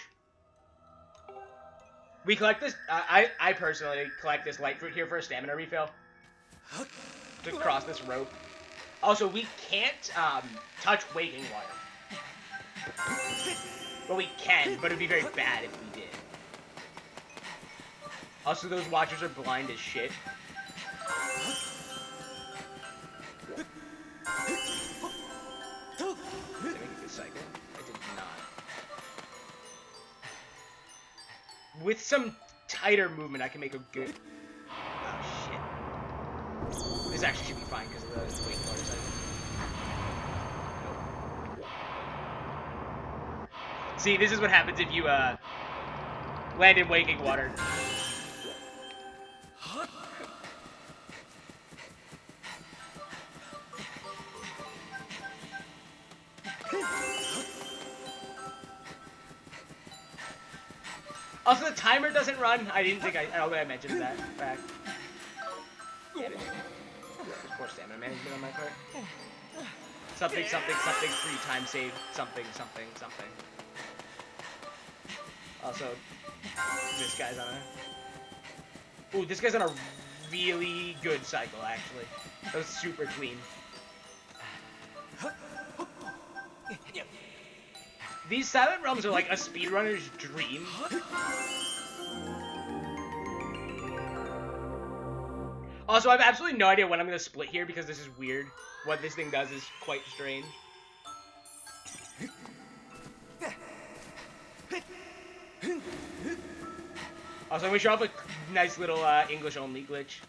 A: We collect this, I personally collect this light fruit here for a stamina refill. To cross this rope. Also, we can't, touch waking water. Well, we can, but it'd be very bad if we did. Also, those watchers are blind as shit. Did I make a good cycle? I did not. With some tighter movement, I can make a good... Oh, shit. This actually should be fine because of the waking water side. Nope. See, this is what happens if you land in waking water. Also, the timer doesn't run. I don't think I mentioned that fact. Damn it. There's poor stamina management on my part. Something, something, something, 3 times save. Something, something, something. Also, this guy's on a... Ooh, this guy's on a really good cycle, actually. That was super clean. These silent realms are like a speedrunner's dream. Also, I have absolutely no idea when I'm going to split here because this is weird. What this thing does is quite strange. Also, I'm going to show off a nice little English-only glitch.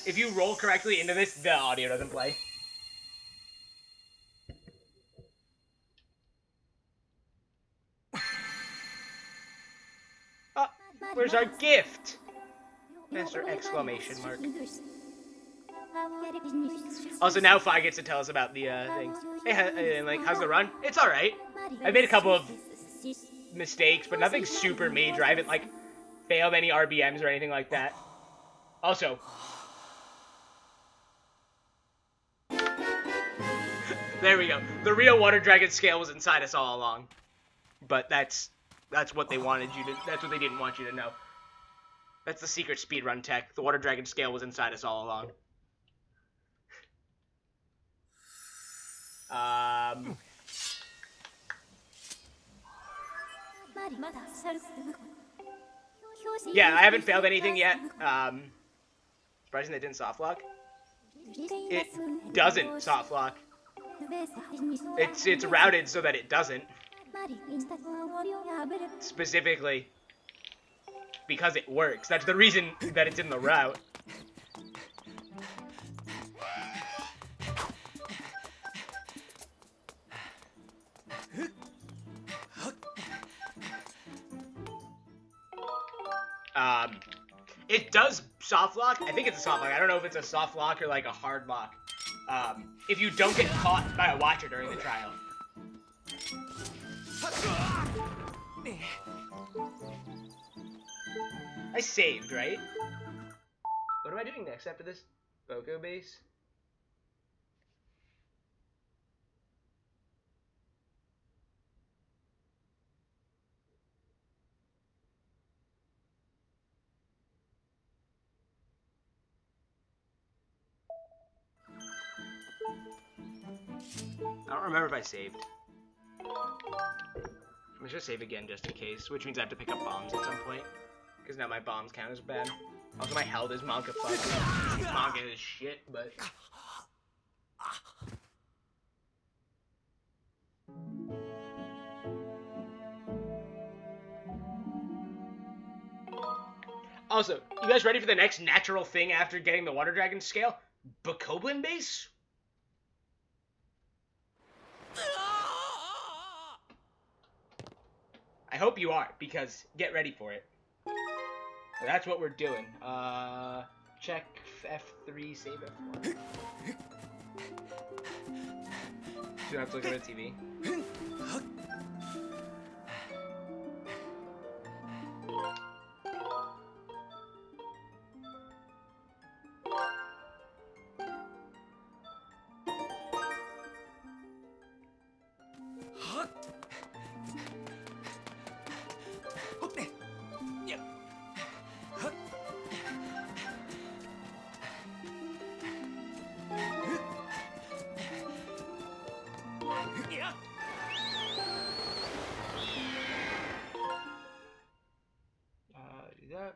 A: If you roll correctly into this, the audio doesn't play. Oh, where's our gift? Master exclamation mark. Also, now Fi gets to tell us about the thing. Hey, like, how's the run? It's alright. I made a couple of mistakes, but nothing super major. I haven't, like, failed any RBMs or anything like that. Also, there we go. The real Water Dragon scale was inside us all along. But that's what they wanted you to... That's what they didn't want you to know. That's the secret speedrun tech. The Water Dragon scale was inside us all along. Yeah, I haven't failed anything yet. Surprising they didn't soft lock. It doesn't soft lock. It's routed so that it doesn't. Specifically because it works. That's the reason that it's in the route. It does soft lock. I think it's a soft lock. I don't know if it's a soft lock or like a hard lock. If you don't get caught by a watcher during the trial. I saved, right? What am I doing next after this? Boko base? I don't remember if I saved. I'm just gonna save again just in case, which means I have to pick up bombs at some point. Because now my bombs count as bad. Also, my health is manga fucked. Manga is shit, but... Also, you guys ready for the next natural thing after getting the Water Dragon scale? Bokoblin base? I hope you are, because get ready for it. That's what we're doing. Check F3, save F1. Do I have to look at the TV? Do that.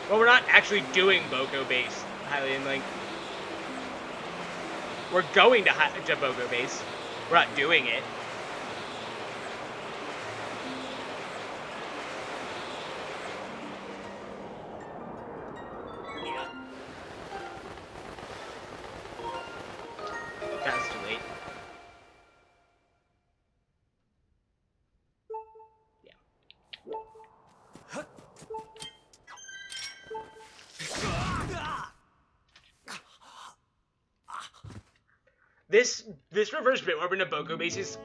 A: Well, we're not actually doing Boko base, Hylian Link. We're going to Boko Base. We're not doing it. That's too late. Yeah. This reverse bitwarp into Boko Base is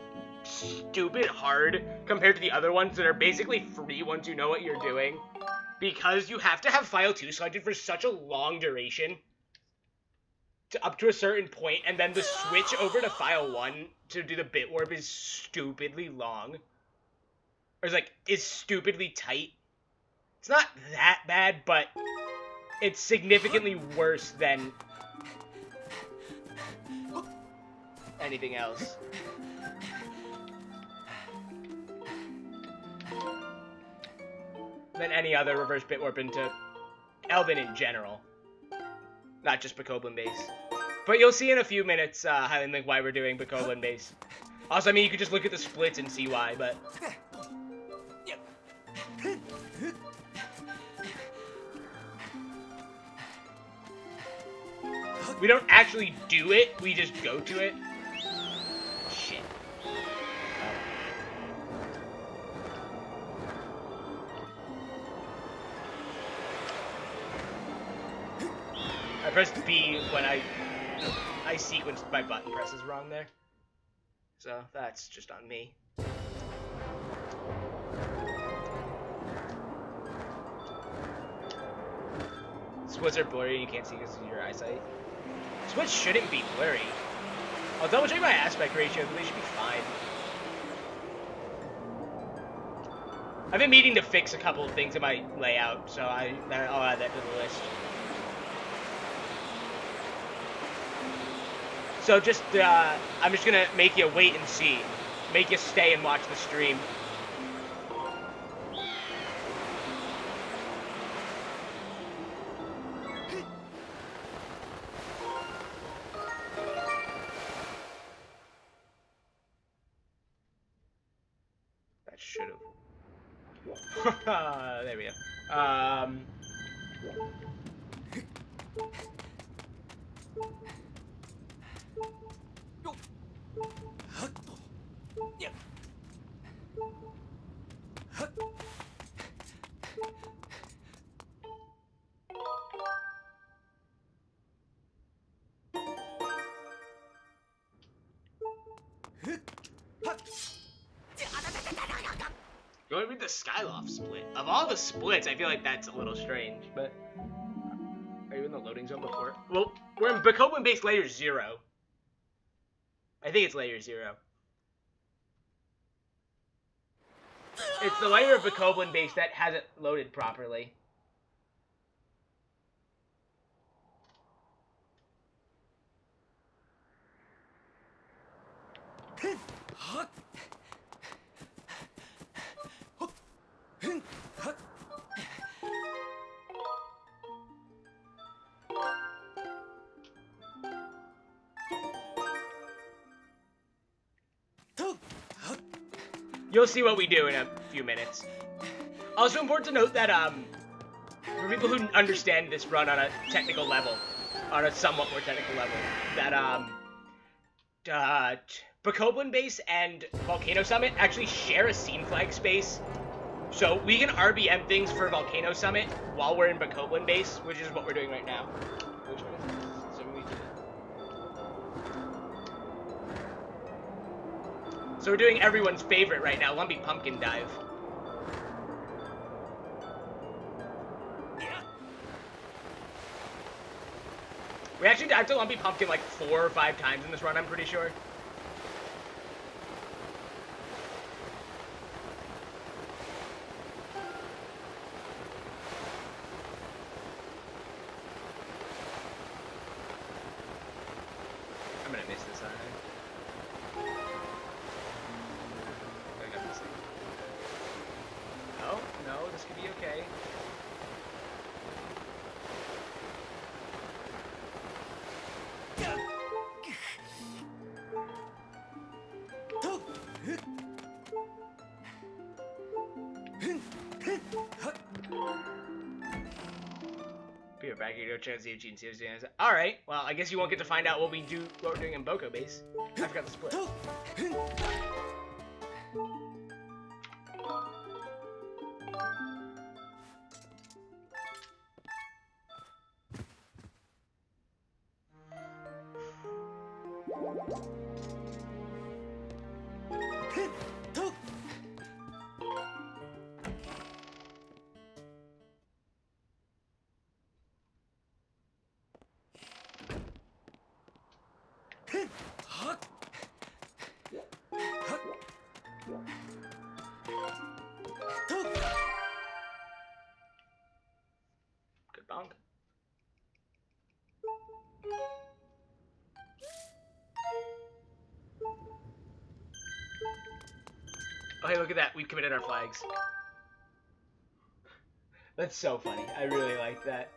A: stupid hard compared to the other ones that are basically free once you know what you're doing. Because you have to have file 2 selected for such a long duration. Up to a certain point, and then the switch over to file 1 to do the bitwarp is stupidly long. Or is stupidly tight. It's not that bad, but it's significantly worse than anything else. Than any other reverse bitwarp into Elven in general. Not just Bokoblin base. But you'll see in a few minutes, Highland Link, why we're doing Bokoblin base. Also, I mean, you could just look at the splits and see why, but... We don't actually do it, we just go to it. Shit. I pressed B when I sequenced my button presses wrong there. So, that's just on me. Splits are blurry and you can't see because of your eyesight. Splits shouldn't be blurry. I'll double check my aspect ratio, but they should be fine. I've been meaning to fix a couple of things in my layout, so I'll add that to the list. So just, I'm just gonna make you wait and see. Make you stay and watch the stream. That should've. There we go. You want to read the Skyloft split? Of all the splits, I feel like that's a little strange, but... Are you in the loading zone before? Well, we're in Bokoblin base layer 0. I think it's layer 0. It's the layer of Bokoblin base that hasn't loaded properly. You'll see what we do in a few minutes. Also important to note that, for people who understand this run on a technical level, on a somewhat more technical level, that, Bokoblin base and Volcano Summit actually share a scene flag space. So we can RBM things for Volcano Summit while we're in Bokoblin base, which is what we're doing right now. Which one is this? So we're doing everyone's favorite right now, Lumpy Pumpkin Dive. We actually dived to Lumpy Pumpkin like 4 or 5 times in this run, I'm pretty sure. I'm gonna miss this, aren't I? No, this could be okay. back here to translate Gene Sears. Alright, well, I guess you won't get to find out what we're doing in Boko Base. I forgot the split. Good bonk. Oh, hey, look at that. We've committed our flags. That's so funny. I really like that.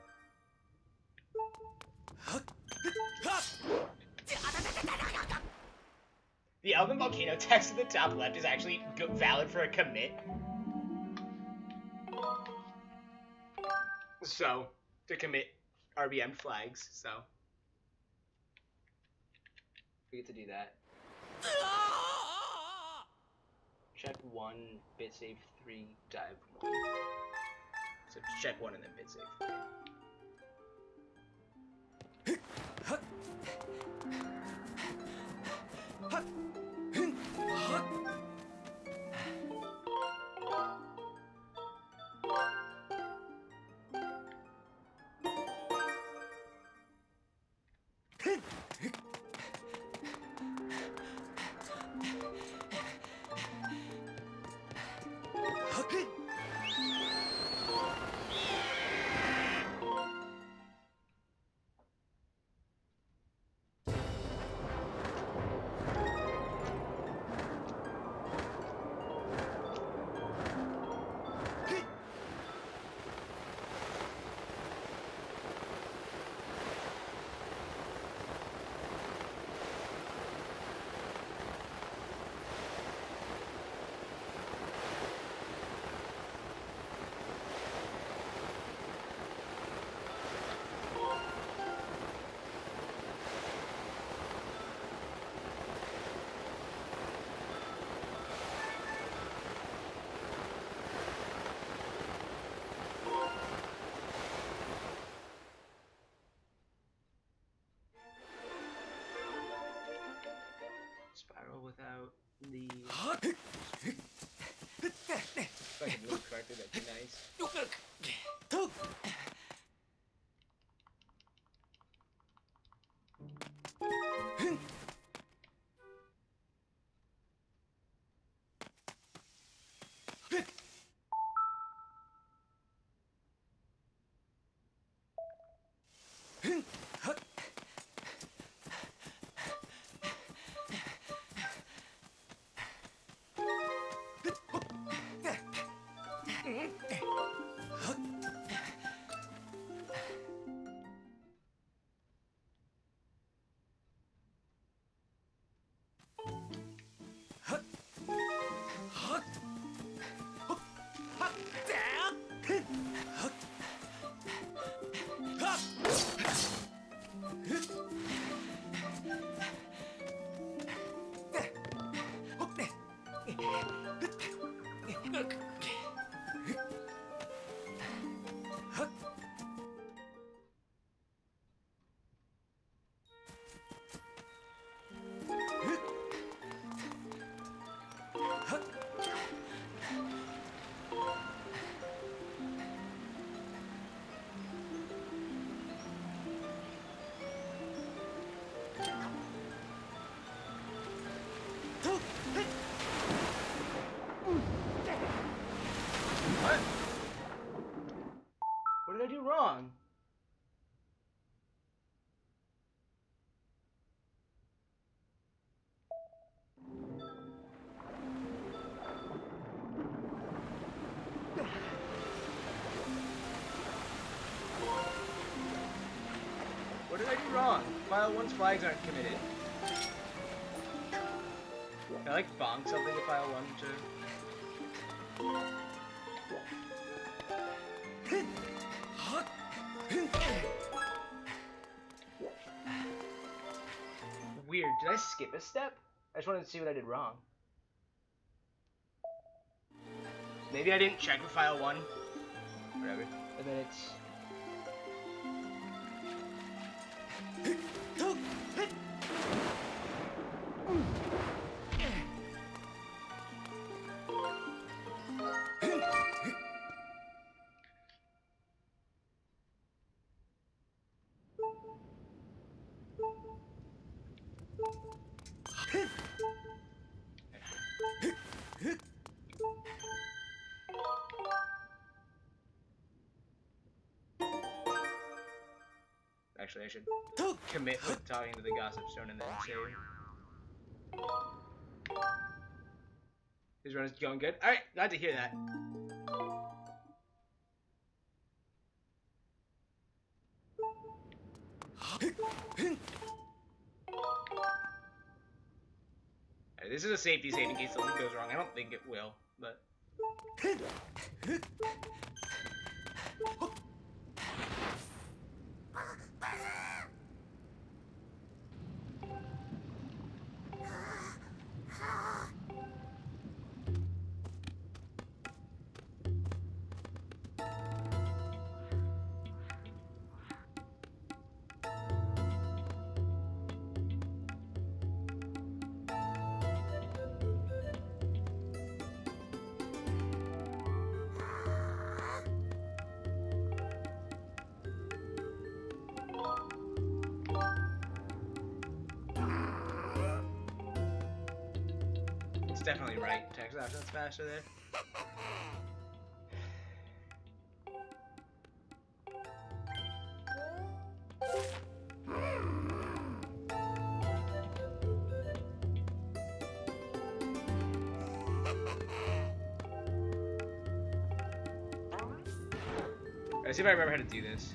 A: The Elven Volcano text at the top left is actually valid for a commit. So, to commit RBM flags, so. We get to do that. Check 1, bit save 3, dive 1. So check 1 and then bit save 3. Spiral without the... If I can move correctly, that'd be nice. What did I do wrong? What did I do wrong? File 1's flags aren't committed. Can I like bonk something to file 1 to... weird. Did I skip a step? I just wanted to see what I did wrong. Maybe I didn't check with file 1. Whatever. And then it's... Actually, I should commit with talking to the Gossip Stone and then save. His run is going good. Alright, glad to hear that. Alright, this is a safety save in case something goes wrong. I don't think it will, but... Definitely right. Text options faster there. Let's see if I remember how to do this.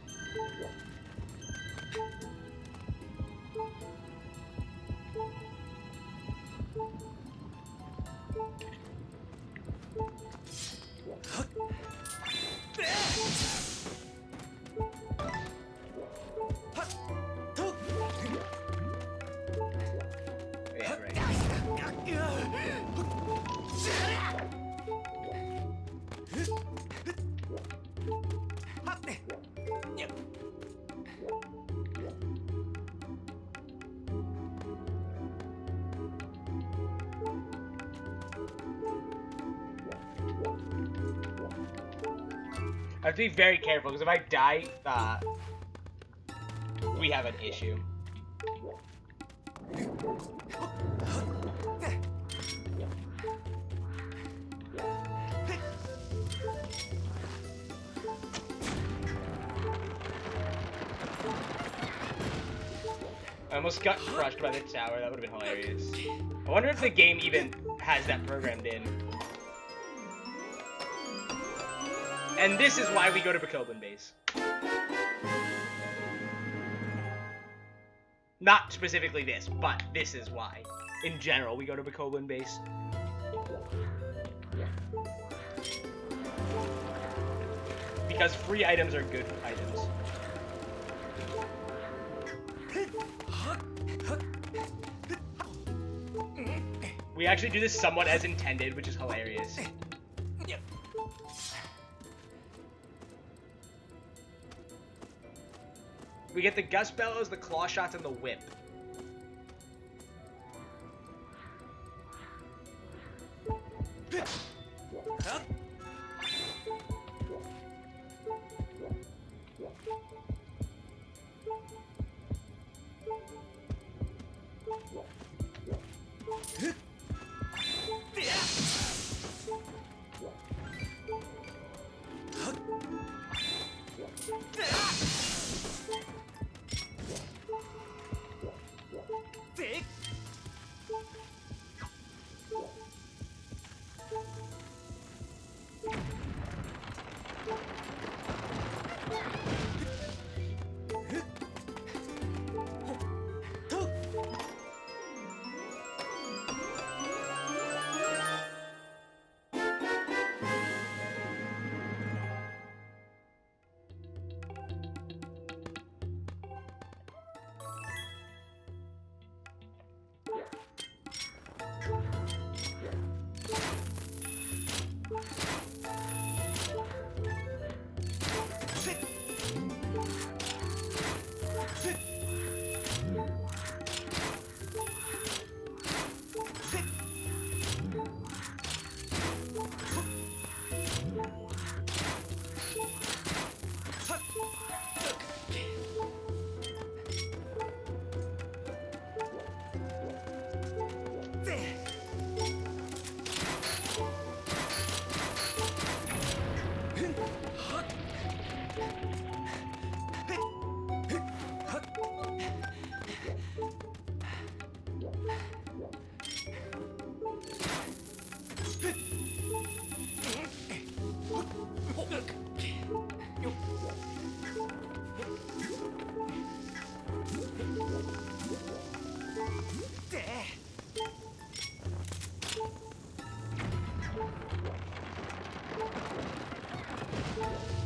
A: I have to be very careful, because if I die, we have an issue. I almost got crushed by the tower. That would have been hilarious. I wonder if the game even has that programmed in. And this is why we go to Bokoblin base. Not specifically this, but this is why. In general, we go to Bokoblin base. Because free items are good items. We actually do this somewhat as intended, which is hilarious. We get the Gust Bellows, the Claw Shots, and the Whip.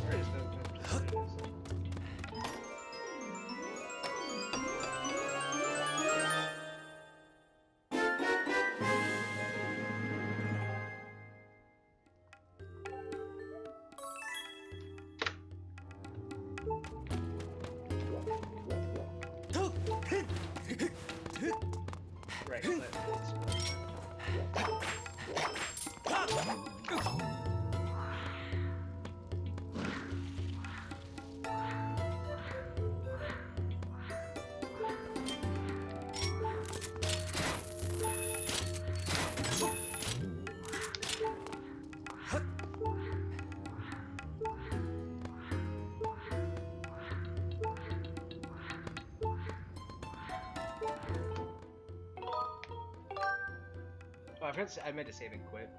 A: Where is the... Right, oh, I meant to save and quit.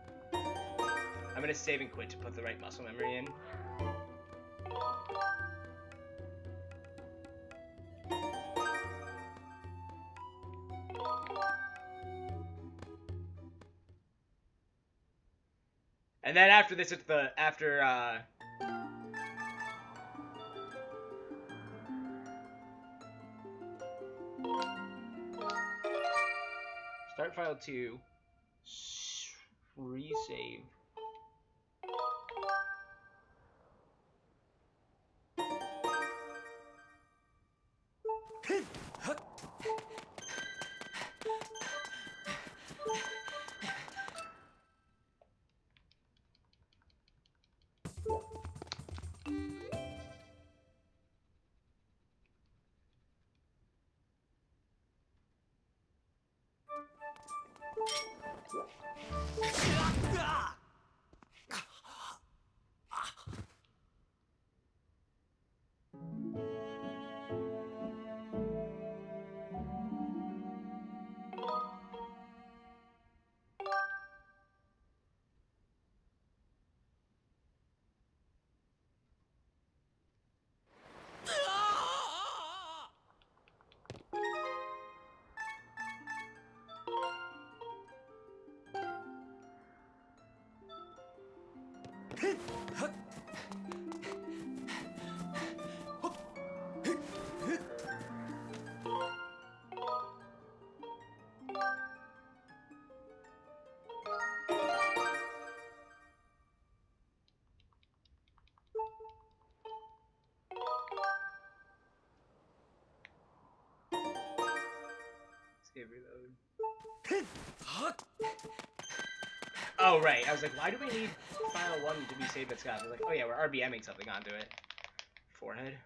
A: I'm gonna save and quit to put the right muscle memory in. And then after this, it's the start file 2, resave. Save reload. Oh, right. I was like, why do we need file 1 to be saved at Scott? I was like, oh yeah, we're RBMing something onto it. Forehead.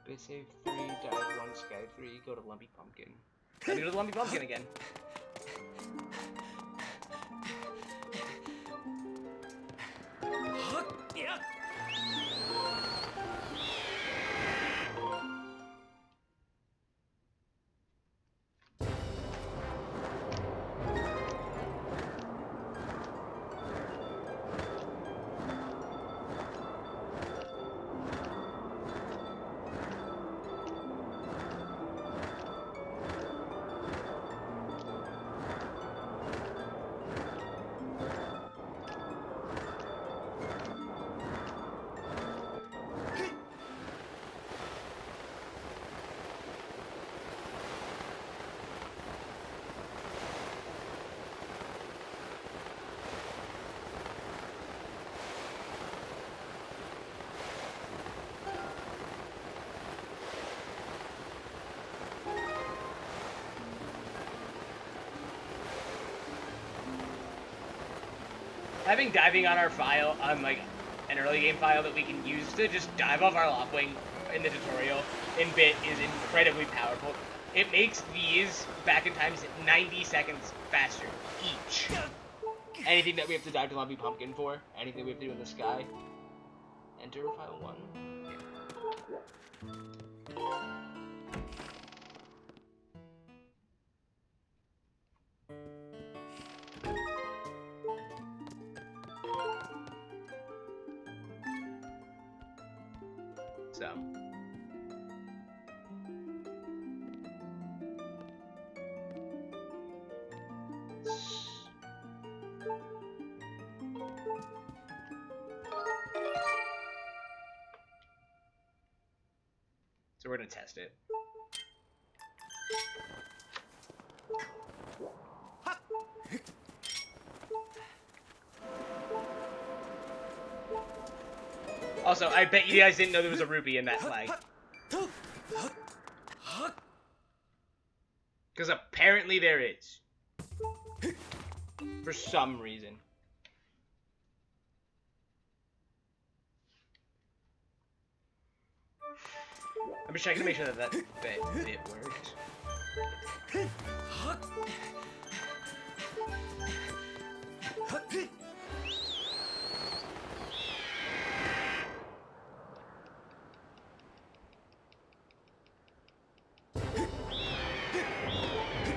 A: Base save 3, dive 1, sky 3, go to Lumpy Pumpkin. Let me go to Lumpy Pumpkin again. Having diving on our file, on like an early game file that we can use to just dive off our Loftwing in the tutorial in bit is incredibly powerful. It makes these back in times 90 seconds faster each. Anything that we have to dive to Lumpy Pumpkin for, anything we have to do in the sky. Enter file 1. So. So we're gonna test it. Also, I bet you guys didn't know there was a rupee in that flag. Because apparently there is. For some reason. I'm just checking to make sure that bit worked.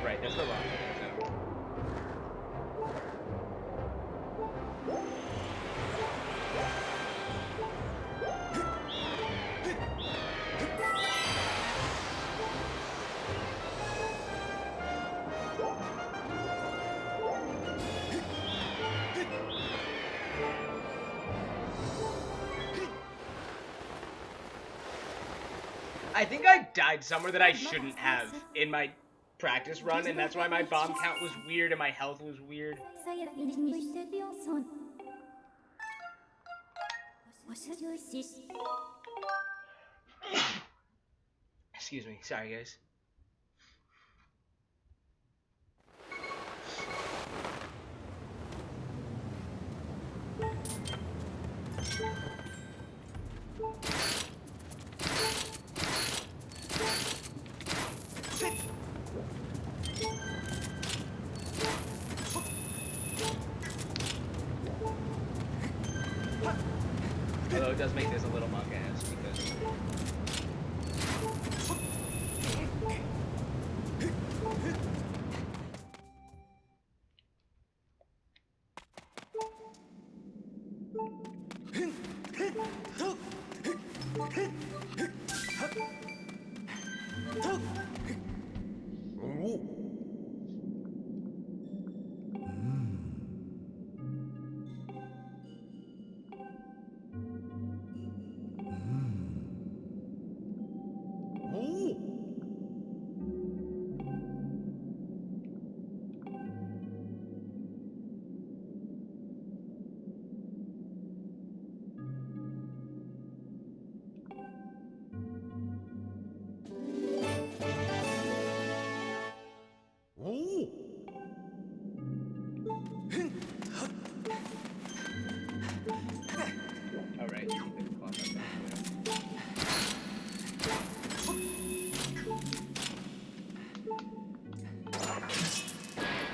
A: Right, that's the wrong one. I think I died somewhere that I shouldn't have in my practice run, and that's why my bomb count was weird and my health was weird. Excuse me. Sorry, guys. Although it does make this a little monk-ass because...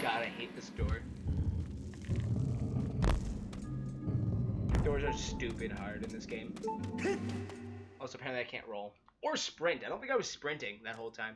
A: God, I hate this door. Doors are stupid hard in this game. Also, apparently I can't roll. Or sprint. I don't think I was sprinting that whole time.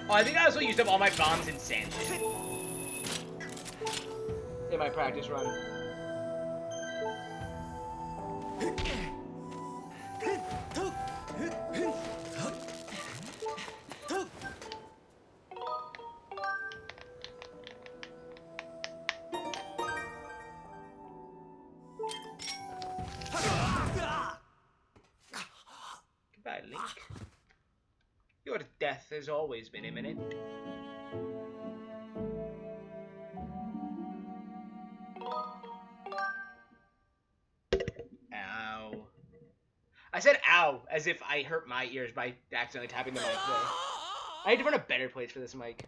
A: Oh, I think I also used up all my bombs in sand shit. In my practice run. Goodbye, Link. Your death has always been imminent. Ow. I said ow as if I hurt my ears by accidentally tapping the mic though. I need to run a better place for this mic.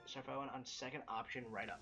A: So if I went on second option, right up.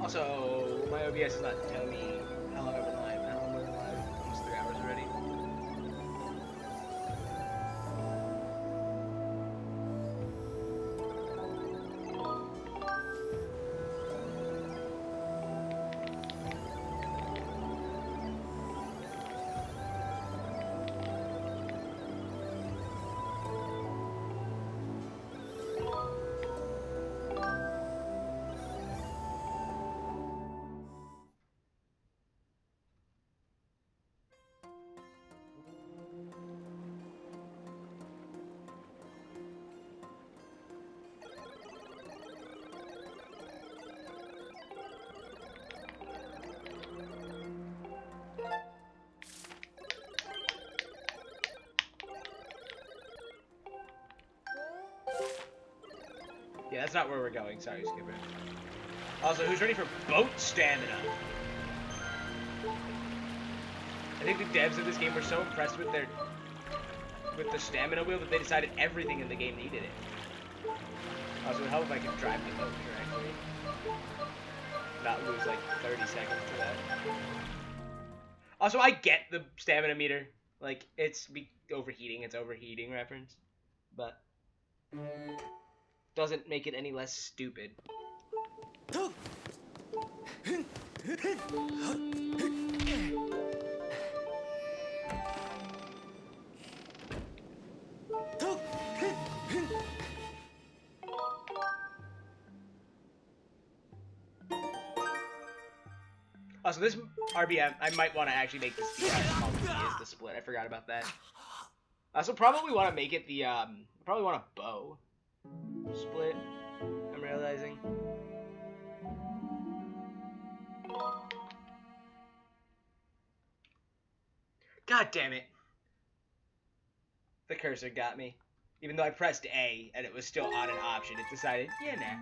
A: Also, my OBS is not telling me how long I've been live. How long have I been live? Almost 3 hours already. Yeah, that's not where we're going. Sorry, Skipper. Also, who's ready for boat stamina? I think the devs of this game were so impressed with the stamina wheel that they decided everything in the game needed it. Also, it would help if I could drive the boat correctly. Not lose like 30 seconds to that. Also, I get the stamina meter. Like, it's overheating. It's overheating reference. But doesn't make it any less stupid. Also, this RBM, I might want to actually make this the small key is the split. I forgot about that. I also probably want to make it the, probably want a bow split, I'm realizing. God damn it. The cursor got me. Even though I pressed A and it was still on an option, it decided, yeah, nah.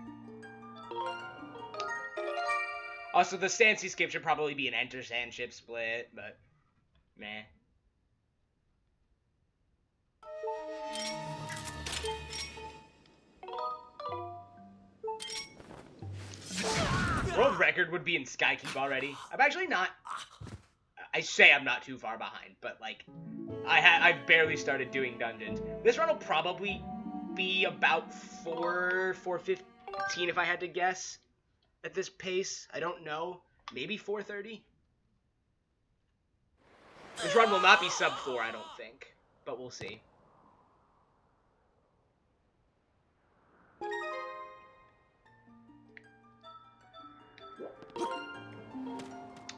A: Also, the Stancy skip should probably be an enter sand ship split, but meh. World record would be in Skykeep already. I'm actually not. I say I'm not too far behind, but like, I've barely started doing dungeons. This run will probably be about 4:15 if I had to guess. At this pace, I don't know. Maybe 4:30. This run will not be sub 4, I don't think, but we'll see.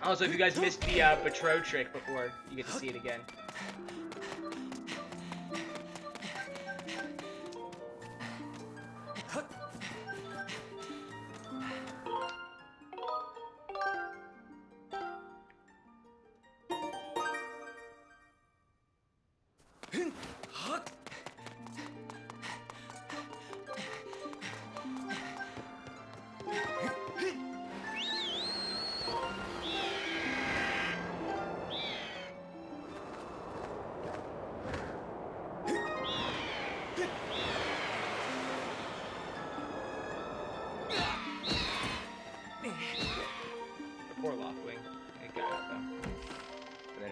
A: Also, if you guys missed the Betro trick before, you get to see it again.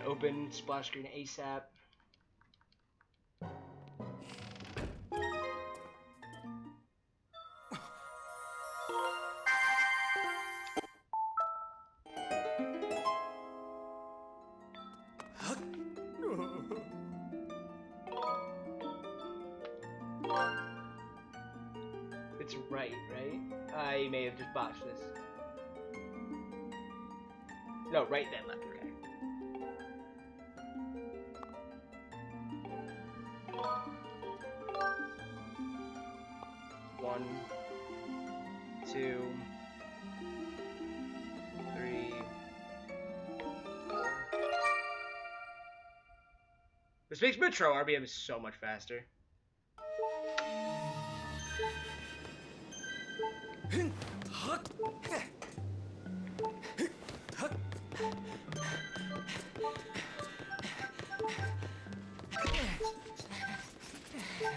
A: Open splash screen ASAP. It's right? I may have just botched this. No, right then left, okay. One, two, three, four. This makes Metro RBM is so much faster.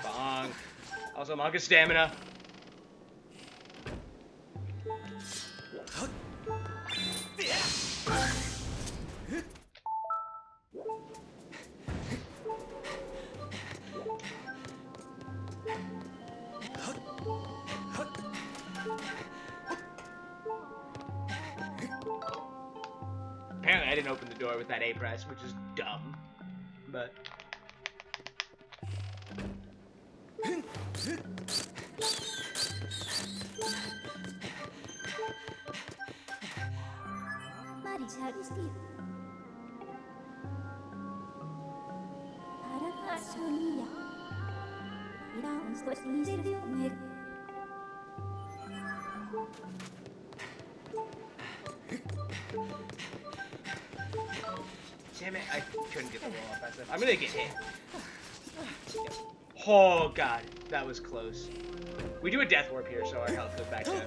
A: Bonk. Also, Monka stamina. Apparently I didn't open the door with that A press, which is dumb, but... Damn it, I couldn't get the roll off fast enough. I'm gonna get hit. Oh god, that was close. We do a death warp here, so our health goes back to...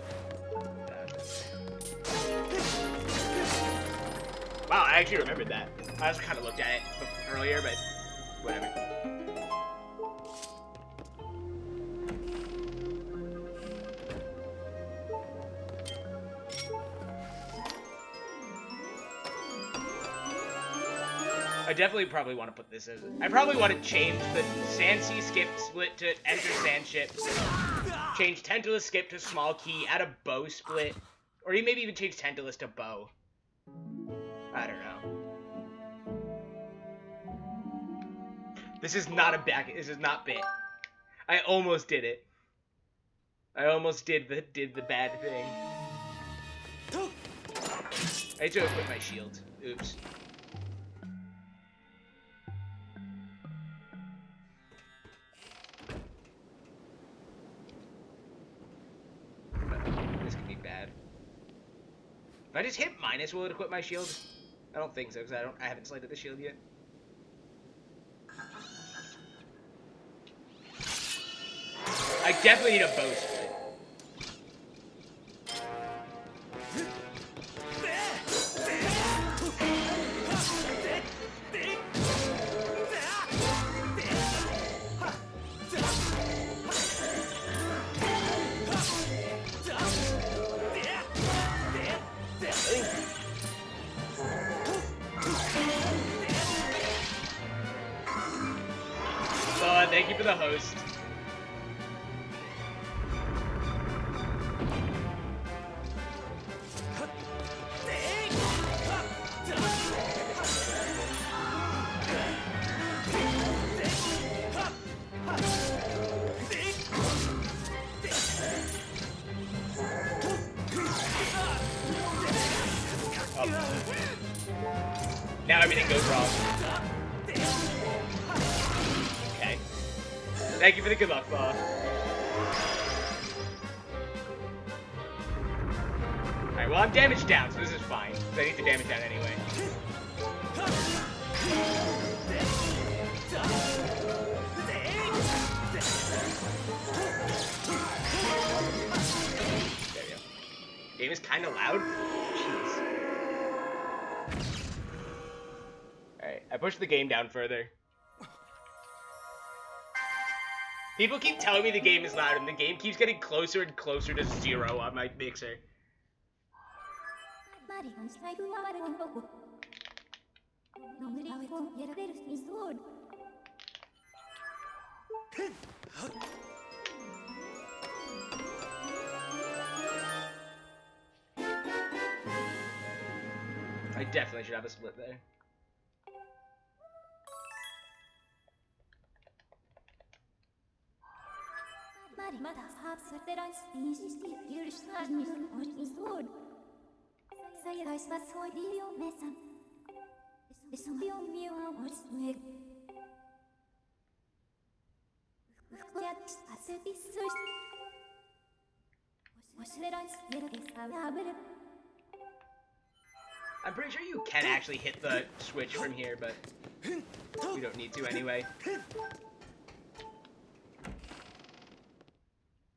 A: Wow, I actually remembered that. I just kind of looked at it earlier, but whatever. I definitely probably want to put this as... I probably want to change the Sansy skip split to enter sand ship. Change Tentaclus skip to small key, add a bow split. Or maybe even change Tentaclus to bow. I don't know. This is not a back... This is not bit. I almost did it. I almost did the bad thing. I need to equip my shield. Oops. This could be bad. If I just hit minus, will it equip my shield? I don't think so, because I haven't selected the shield yet. I definitely need a bow split. Thank you for the host. Now everything goes wrong. Okay. Thank you for the good luck, Claw. Alright, well, I'm damaged down, so this is fine. I need the damage down anyway. There we go. Game is kind of loud. Jeez. Alright, I pushed the game down further. People keep telling me the game is loud, and the game keeps getting closer and closer to 0 on my mixer. I definitely should have a split there. I'm pretty sure you can actually hit the switch from here, but we don't need to anyway.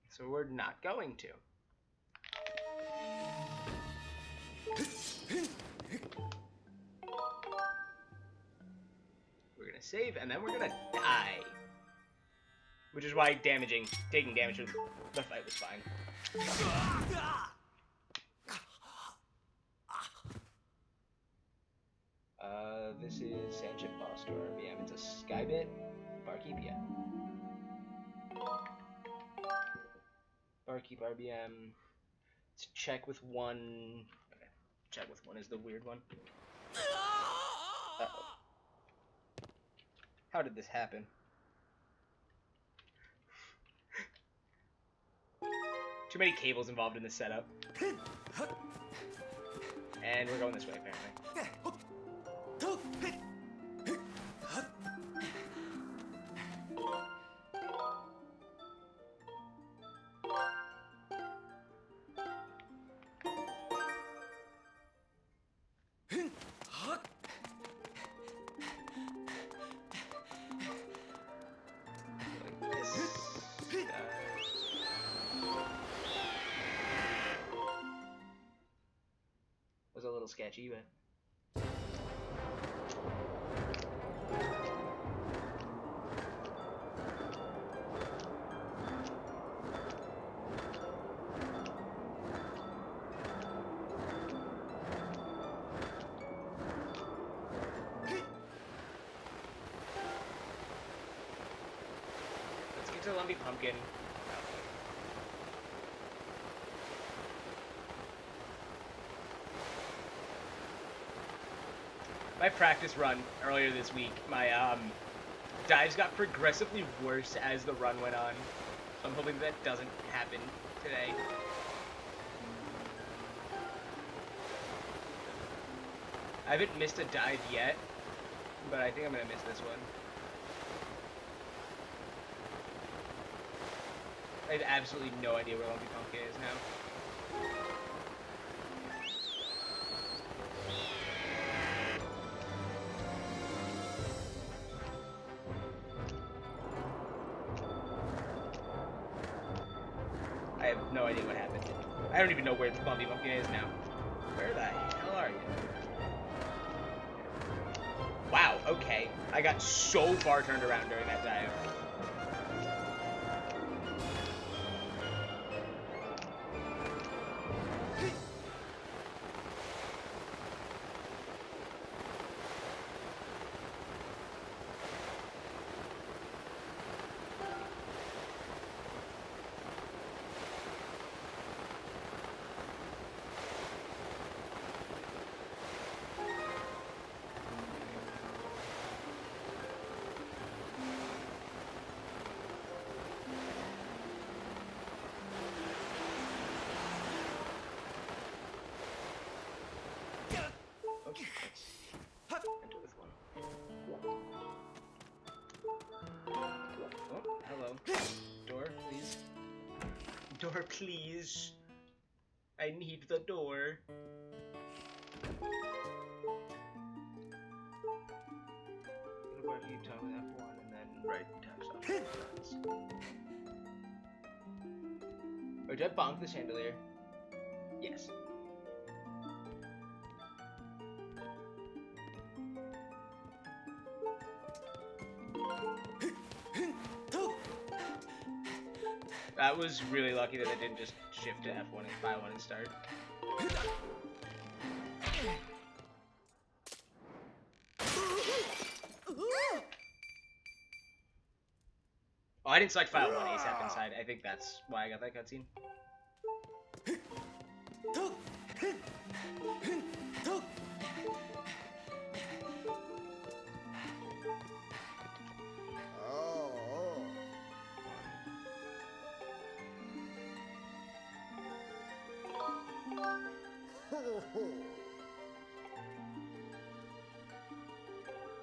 A: So we're not going to. We're gonna save, and then we're gonna die. Which is why taking damage from the fight was fine. This is Sandship Boss Store RBM. It's a Skybit Barkeep, yeah. Barkeep RBM. Let's check with one. Okay. Check with one is the weird one. Uh-oh. How did this happen? Too many cables involved in this setup. And we're going this way, apparently. Was a little sketchy, but let's get to Lumpy Pumpkin. My practice run earlier this week, my dives got progressively worse as the run went on. So I'm hoping that doesn't happen today. I haven't missed a dive yet, but I think I'm gonna miss this one. I have absolutely no idea where Lumpy Pumpkin is now. I have no idea what happened. I don't even know where the Lumpy Pumpkin is now. Where the hell are you? Wow, okay. I got so far turned around during that dive. Enter this one. Oh, hello. Door, please. Door, please. I need the door. You toggle F1 and then right text options. Or did I bonk the chandelier? Yes. That was really lucky that I didn't just shift to F1 and Y1 and start. Oh, I didn't select file 1 ASAP inside. I think that's why I got that cutscene.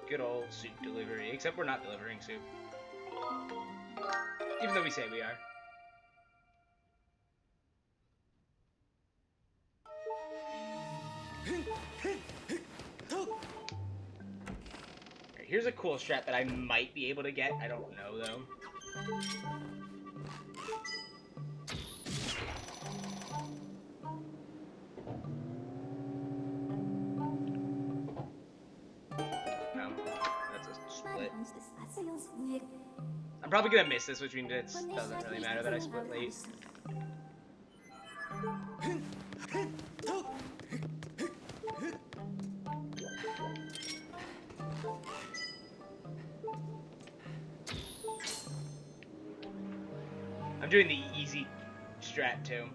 A: Good old soup delivery, except we're not delivering soup. Even though we say we are. Right, here's a cool strat that I might be able to get. I don't know, though. I'm probably gonna miss this, which means it doesn't really matter that I split late. I'm doing the easy strat too.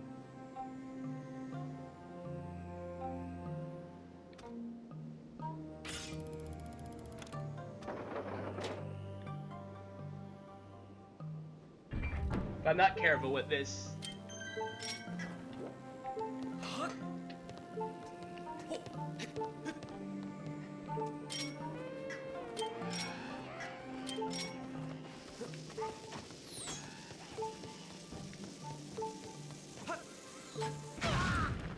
A: If I'm not careful with this.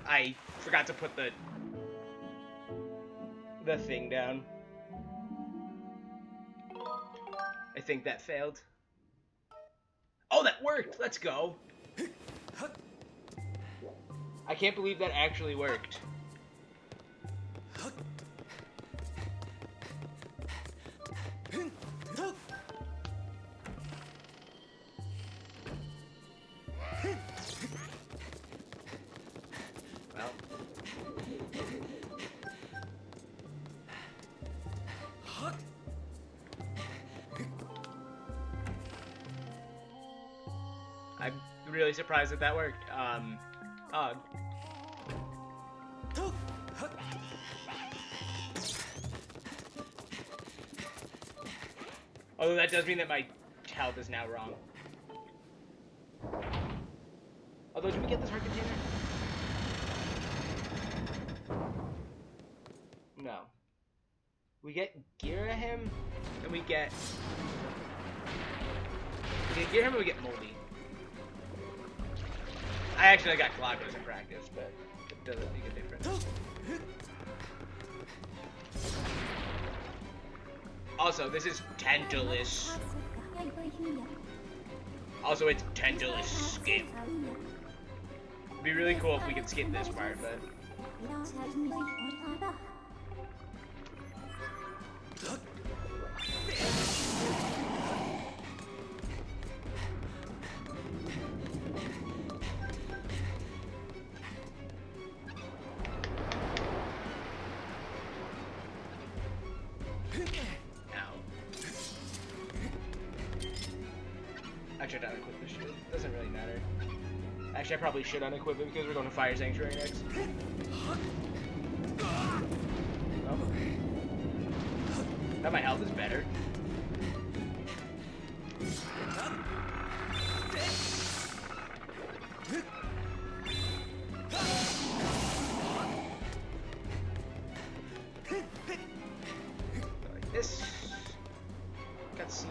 A: I forgot to put the thing down. I think that failed. Oh, that worked! Let's go! I can't believe that actually worked. Well. I'm really surprised that that worked. Odd. Although that does mean that my health is now wrong. Although, did we get this heart container? No. We get Girahim, and we get Girahim, and we get Moldy. I actually got Galactus in practice, but it doesn't make a difference. Also, this is Tantalus. Also, it's Tantalus skip. It'd be really cool if we could skip this part, but... Actually, I don't unequip this shit. Doesn't really matter. Actually, I probably should unequip it because we're going to Fire Sanctuary next. Oh. Now my health is better. Like this. Cutscene.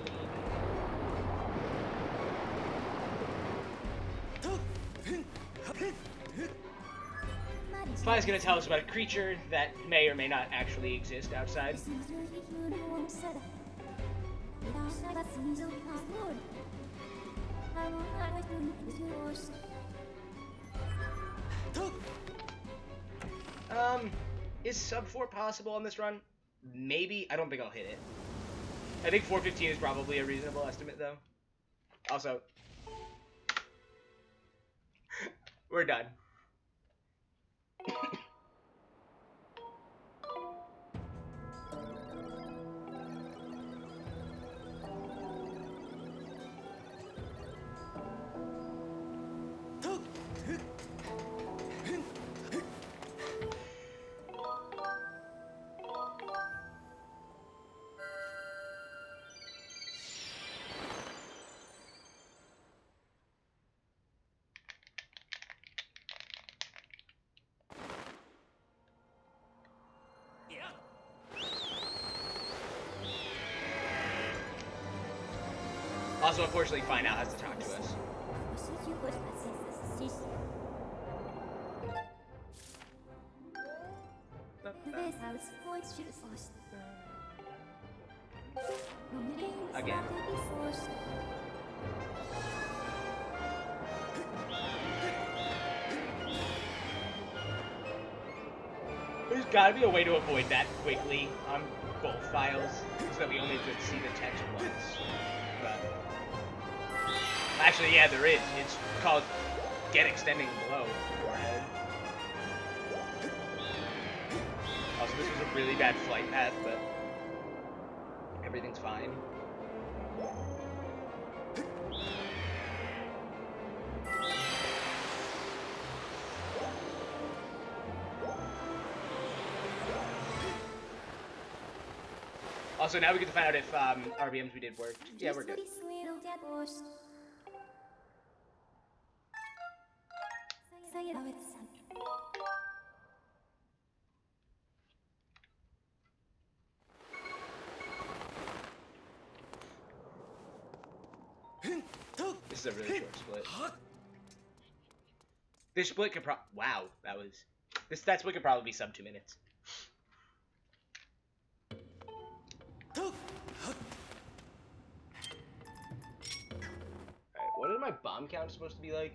A: Fly's gonna tell us about a creature that may or may not actually exist outside. Is sub 4 possible on this run? Maybe. I don't think I'll hit it. I think 415 is probably a reasonable estimate, though. Also, we're done. Also, unfortunately, Fine now has to talk to us. Again. There's gotta be a way to avoid that quickly on both files, so that we only just see the text once. But actually, yeah, there is. It's called Get Extending Blow. Forehead. Also, this was a really bad flight path, but everything's fine. Also, now we get to find out if RBMs we did work. Yeah, we're good. This is a really short split. This split could wow, that split could probably be sub 2 minutes. Alright, what is my bomb count supposed to be like?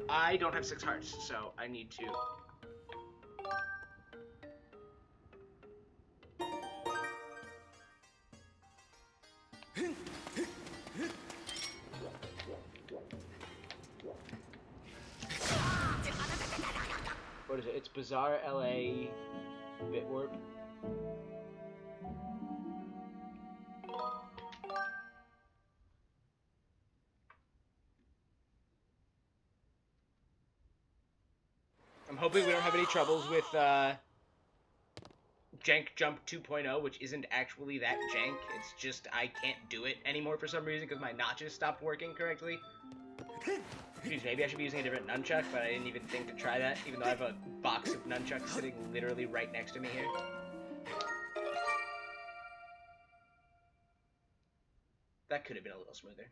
A: I don't have 6 hearts, so I need to... What is it? It's Bizarre LA Bitwarp. I'm hoping we don't have any troubles with Jank Jump 2.0, which isn't actually that jank. It's just I can't do it anymore for some reason because my notches stopped working correctly. Jeez, maybe I should be using a different nunchuck, but I didn't even think to try that, even though I have a box of nunchucks sitting literally right next to me here. That could have been a little smoother.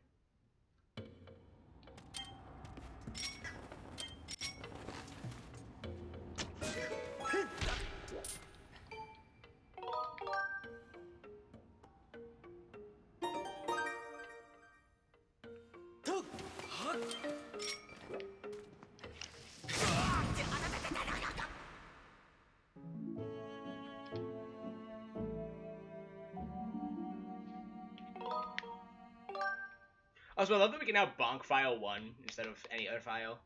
A: Also, I love that we can now bonk file 1 instead of any other file.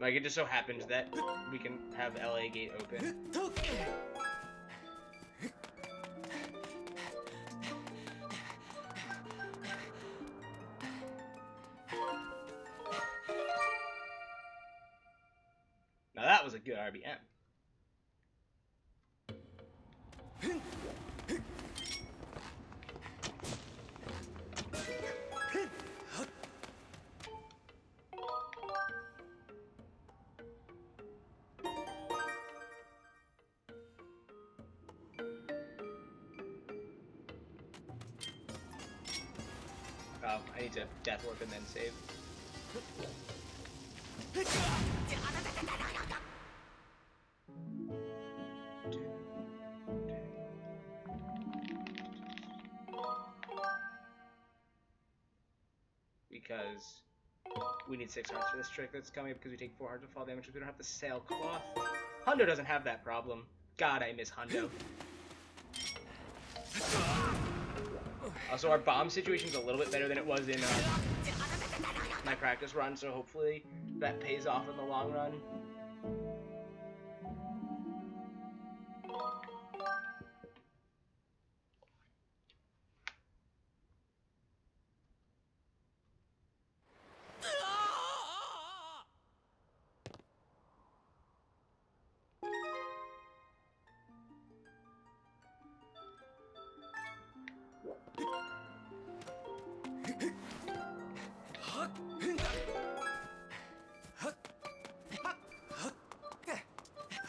A: Like, it just so happens that we can have LA gate open. Now that was a good RBM. Oh, I need to death warp and then save. Because we need 6 hearts for this trick that's coming because we take 4 hearts of fall damage because we don't have to sail cloth. Hundo doesn't have that problem. God, I miss Hundo. Also, our bomb situation's a little bit better than it was in my practice run, so hopefully that pays off in the long run.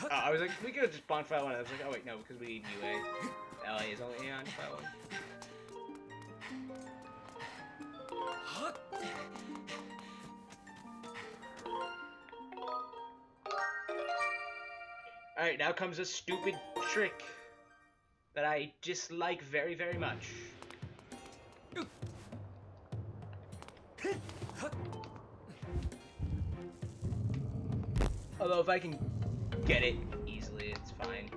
A: I was like, we could have just bonked file 1. I was like, oh wait, no, because we need UA. LA is only on file 1. Alright, now comes a stupid trick that I dislike very, very much. Although if I can get it easily, it's fine.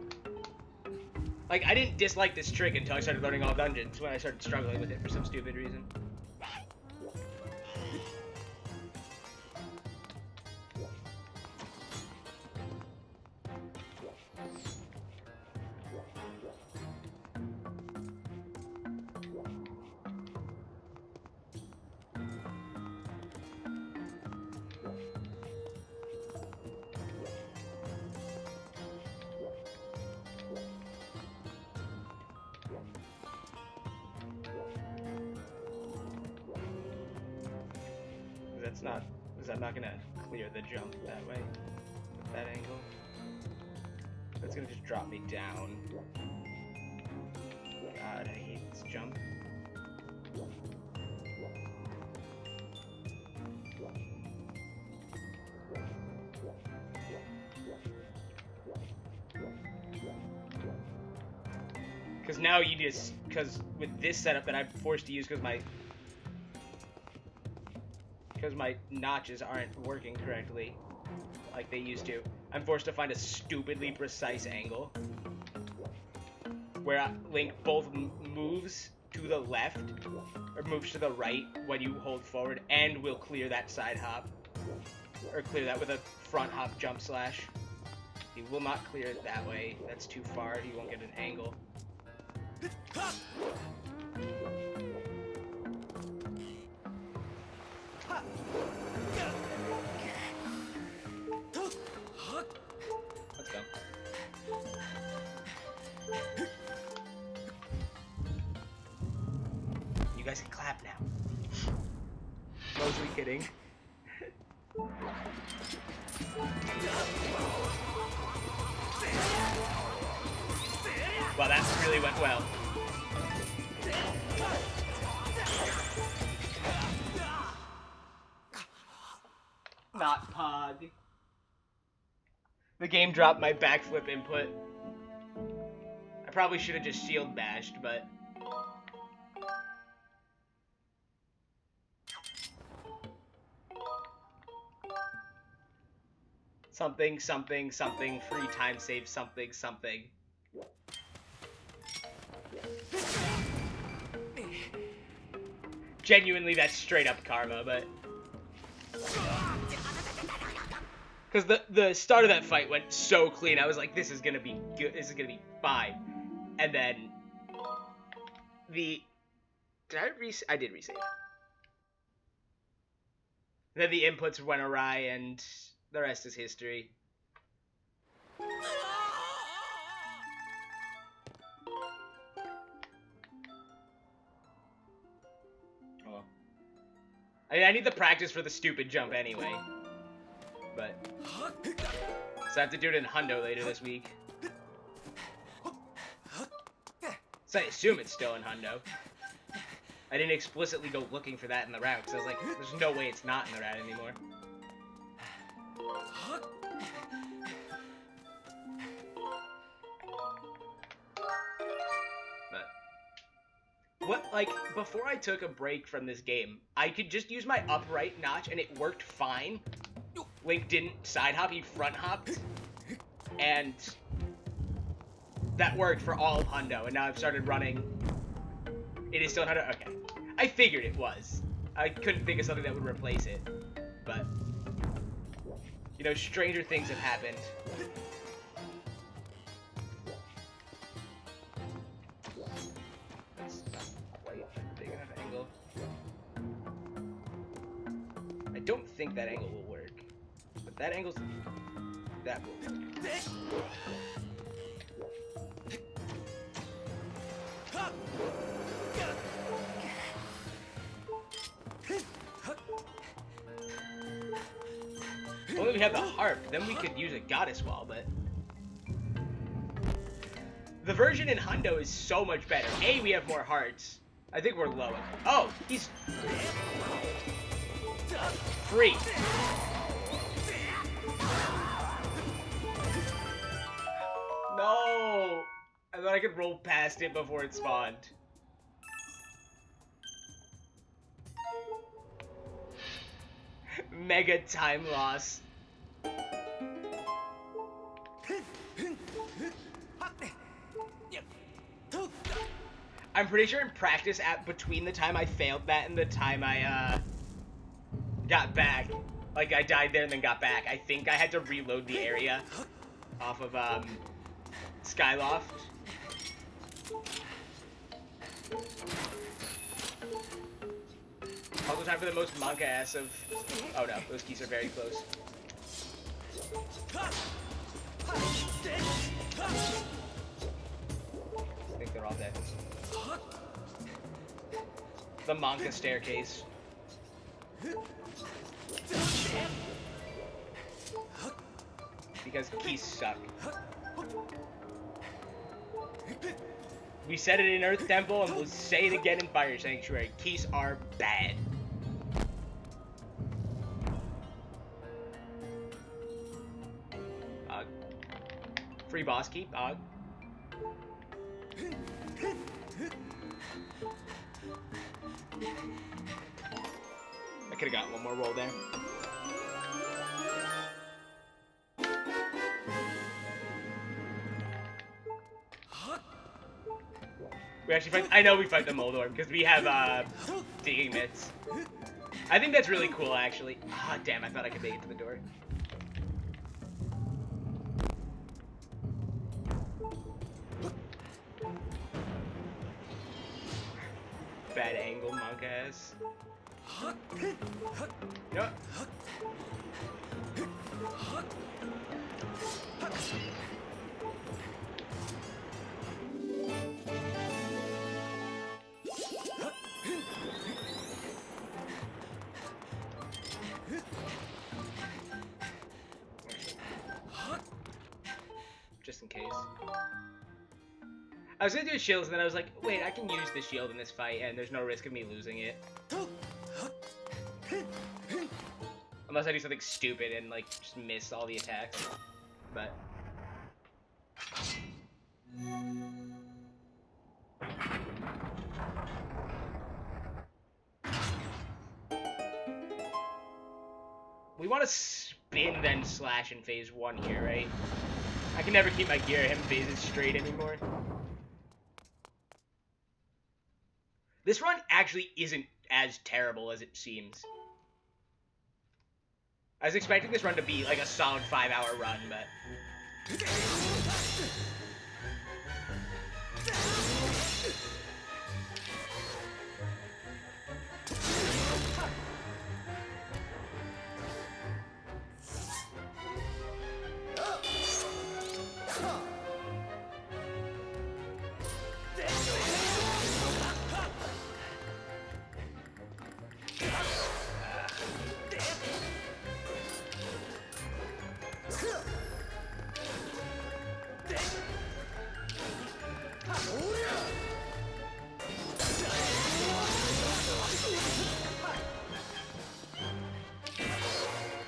A: Like, I didn't dislike this trick until I started learning all dungeons, when I started struggling with it for some stupid reason. Is that not gonna clear the jump that way? With that angle? That's gonna just drop me down. God, I hate this jump. Because now you just, because with this setup that I'm forced to use because my notches aren't working correctly like they used to, I'm forced to find a stupidly precise angle where Link both moves to the left or moves to the right when you hold forward and will clear that side hop or clear that with a front hop jump slash. He will not clear it that way. That's too far. He won't get an angle. guys can clap now. Mostly kidding. Wow, that really went well. Not Pog. The game dropped my backflip input. I probably should have just shield bashed, but... Something, something, something, free time save, something, something. Genuinely, that's straight up karma, but... Because the start of that fight went so clean, I was like, this is gonna be good, this is gonna be fine. And then... Did I did resave. Then the inputs went awry, and the rest is history. Oh. I need the practice for the stupid jump anyway. But... So I have to do it in Hundo later this week. So I assume it's still in Hundo. I didn't explicitly go looking for that in the route, because I was like, there's no way it's not in the route anymore. But... What, like, before I took a break from this game, I could just use my upright notch, and it worked fine. Link didn't side hop, he front hopped. And... that worked for all of Hundo, and now I've started running. It is still Hundo? Okay. I figured it was. I couldn't think of something that would replace it. But, you know, stranger things have happened. That's not quite a big enough angle. I don't think that angle will work. But that angle's... that will work. Only we have the harp, then we could use a goddess wall, but... The version in Hundo is so much better. A, we have more hearts. I think we're low. Oh, he's... free. No! I thought I could roll past it before it spawned. Mega time loss. I'm pretty sure in practice, between the time I failed that and the time I got back, like I died there and then got back, I think I had to reload the area off of Skyloft. Also time for the most monk ass of... Oh no, those keys are very close. I think they're all dead. The Monka staircase. Because keys suck. We said it in Earth Temple and we'll say it again in Fire Sanctuary. Keys are bad. Free boss key, Og. I could have got one more roll there. We actually fight. I know we fight the Moldorm because we have digging mitts. I think that's really cool, actually. Ah, damn! I thought I could make it to the door. Bad angle, monk ass. You know what? Just in case. I was gonna do a shield, and then I was like, wait, I can use the shield in this fight, and there's no risk of me losing it. Unless I do something stupid and, like, just miss all the attacks. But... we want to spin, then slash in phase 1 here, right? I can never keep my gear him phases straight anymore. This run actually isn't as terrible as it seems. I was expecting this run to be like a solid 5-hour run, but...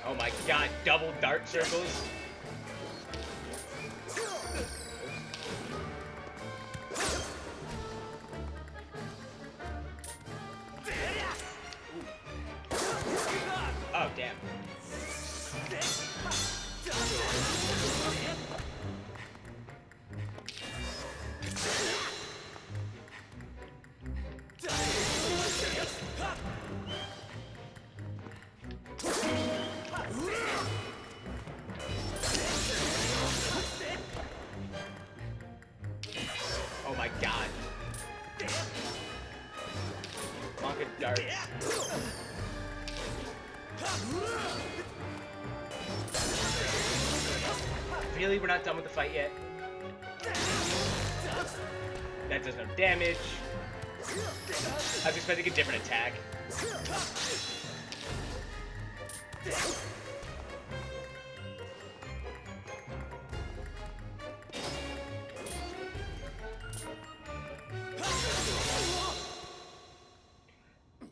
A: oh my god, double dart circles. Oh, damn. Oh my god. Monka darts. Really? We're not done with the fight yet? That does no damage. I was expecting a different attack.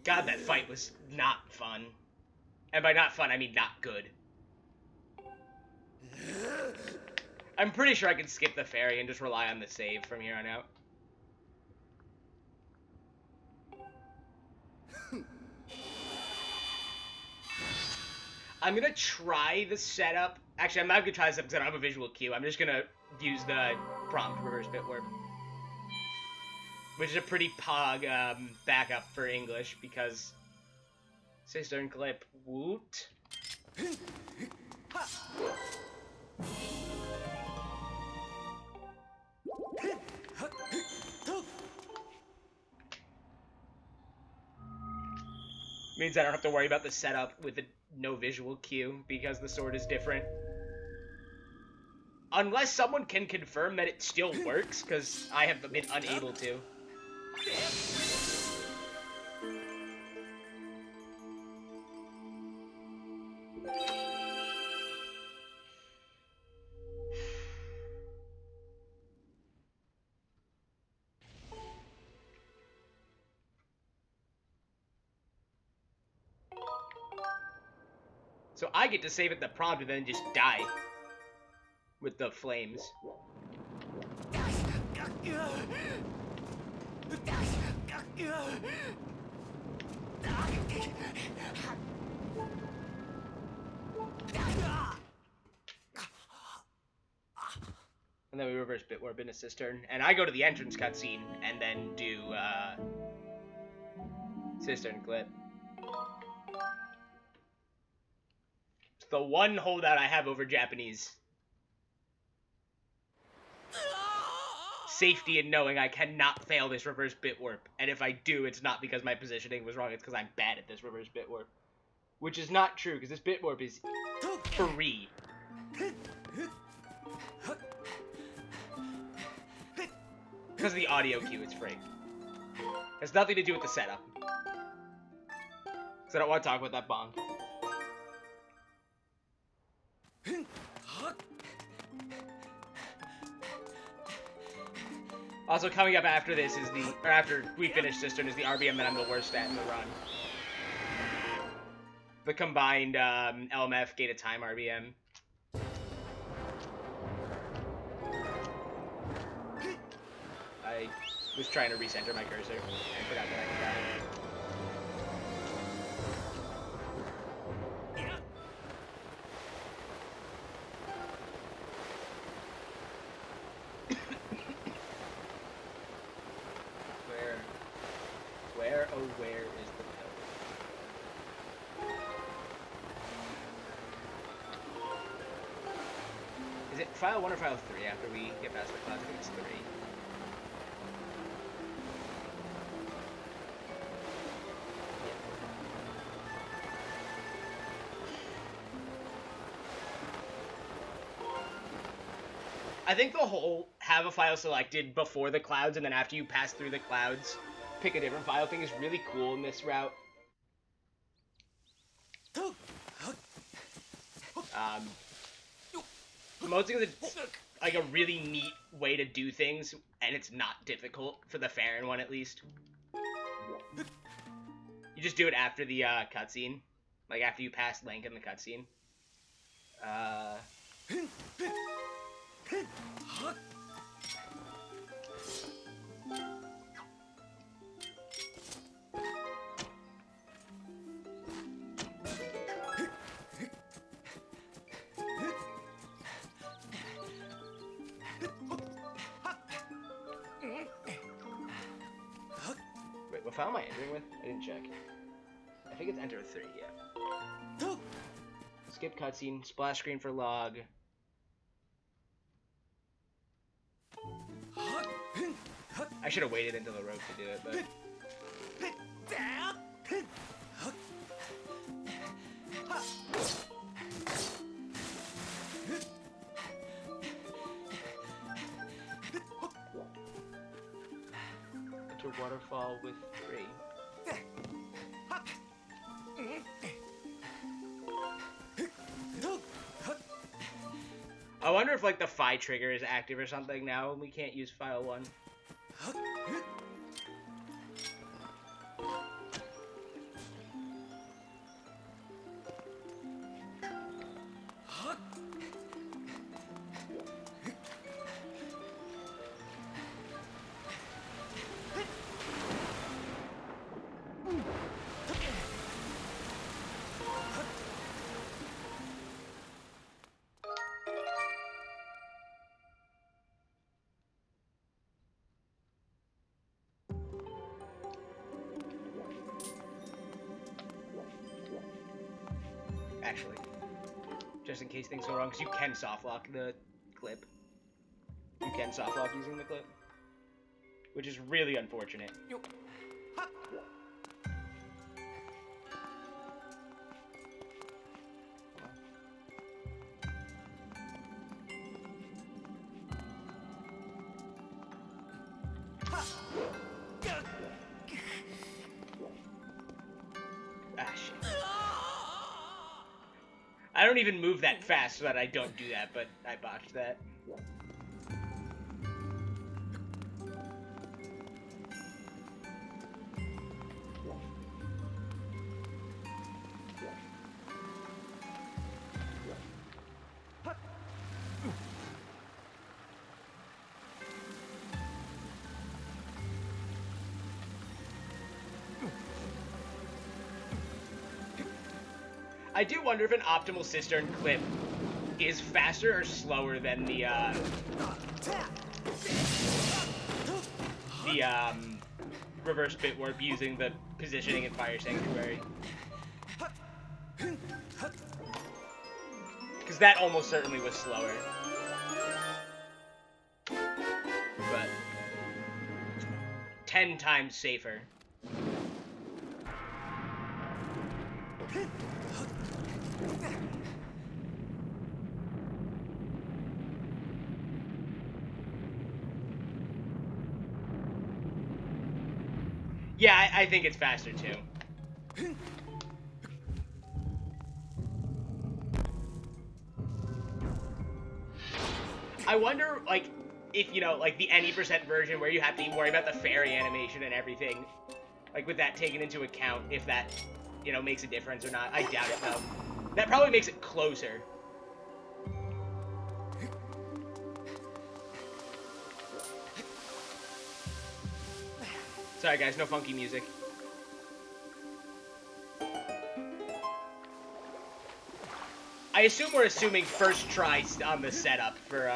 A: God, that fight was not fun. And by not fun, I mean not good. I'm pretty sure I can skip the ferry and just rely on the save from here on out. I'm gonna try the setup. Actually, I'm not gonna try this because I don't have a visual cue. I'm just gonna use the prompt reverse bit warp. Which is a pretty pog backup for English because sister and clip woot. Means I don't have to worry about the setup with no visual cue because the sword is different. Unless someone can confirm that it still works, because I have been unable to. So I get to save at the prompt and then just die with the flames. And then we reverse bit warp into Cistern. And I go to the entrance cutscene and then do Cistern clip. It's the one holdout I have over Japanese. Safety in knowing I cannot fail this reverse bit warp. And if I do, it's not because my positioning was wrong, it's because I'm bad at this reverse bit warp. Which is not true, because this bit warp is free. Because of the audio cue, it's free. It has nothing to do with the setup. Because I don't want to talk about that bong. Also, coming up after this is after we finish Cistern is the RBM that I'm the worst at in the run. The combined LMF Gate of Time RBM. I was trying to recenter my cursor and forgot that I could die. Where, oh where is the pill? Is it file 1 or file 3 after we get past the clouds? I think it's 3. I think the whole have a file selected before the clouds and then after you pass through the clouds, pick a different file thing is really cool in this route. Mostly it's like a really neat way to do things, and it's not difficult for the Farron one at least. You just do it after the cutscene, like after you pass Link in the cutscene. Wait, what file am I entering with? I didn't check. I think it's enter 3, yeah. Skip cutscene, splash screen for log. I should have waited until the rope to do it, but... Enter waterfall with 3. I wonder if, like, the phi trigger is active or something now, and we can't use file 1. Actually, just in case things go wrong, because you can softlock the clip. You can softlock using the clip, which is really unfortunate. I don't even move that fast so that I don't do that, but I botched that. I do wonder if an optimal cistern clip is faster or slower than the reverse bit warp using the positioning and fire sanctuary. Because that almost certainly was slower. But 10 times safer. Yeah, I think it's faster too. I wonder, like, if, you know, like, the any % version where you have to worry about the fairy animation and everything, like, with that taken into account, if that, you know, makes a difference or not. I doubt it, though. That probably makes it closer. Sorry, guys, no funky music. I assume we're assuming first try on the setup for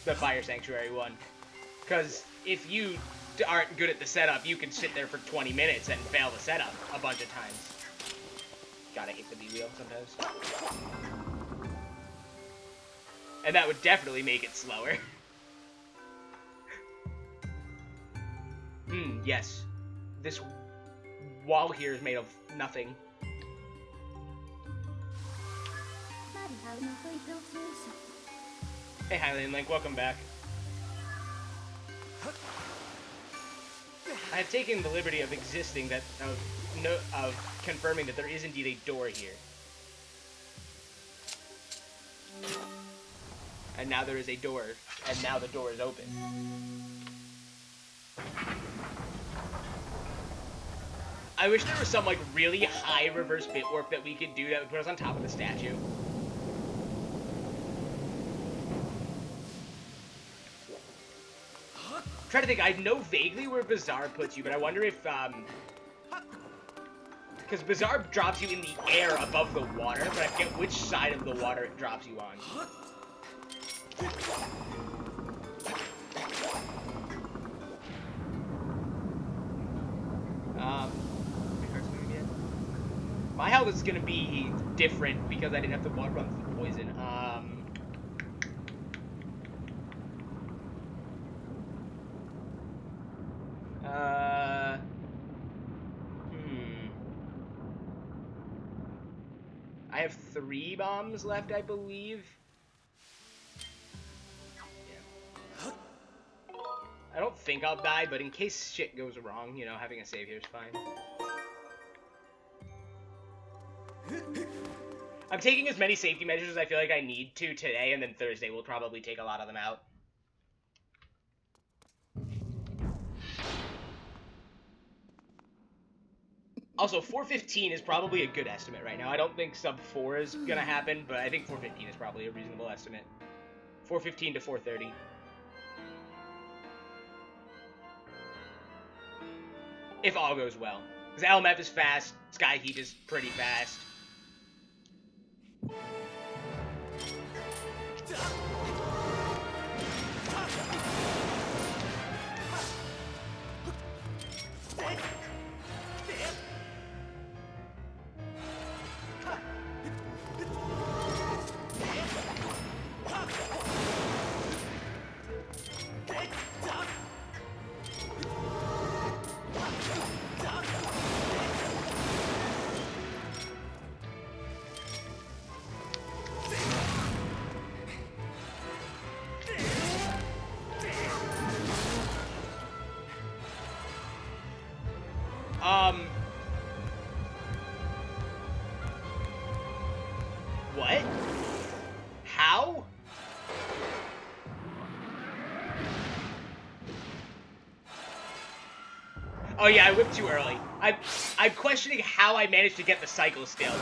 A: the Fire Sanctuary one. Because if you aren't good at the setup, you can sit there for 20 minutes and fail the setup a bunch of times. Gotta hate the B-wheel sometimes. And that would definitely make it slower. Yes. This wall here is made of nothing. Hey, Hylian Link, welcome back. I have taken the liberty of confirming that there is indeed a door here. And now there is a door, and now the door is open. I wish there was some, like, really high reverse bit warp that we could do that would put us on top of the statue. I'm trying to think, I know vaguely where Bazaar puts you, but I wonder if, because Bazaar drops you in the air above the water, but I forget which side of the water it drops you on. My health is gonna be different because I didn't have to run through poison. I have 3 bombs left, I believe. Yeah. I don't think I'll die, but in case shit goes wrong, you know, having a save here is fine. I'm taking as many safety measures as I feel like I need to today, and then Thursday we'll probably take a lot of them out. Also, 415 is probably a good estimate right now. I don't think sub 4 is gonna happen, but I think 415 is probably a reasonable estimate. 415 to 430. If all goes well. Because LMF is fast, Sky Heat is pretty fast. What? How? Oh yeah, I whipped too early. I'm questioning how I managed to get the cycle still.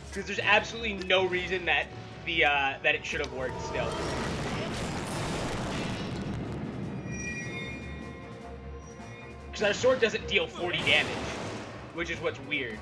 A: Because there's absolutely no reason that that it should have worked still. Because our sword doesn't deal 40 damage, which is what's weird.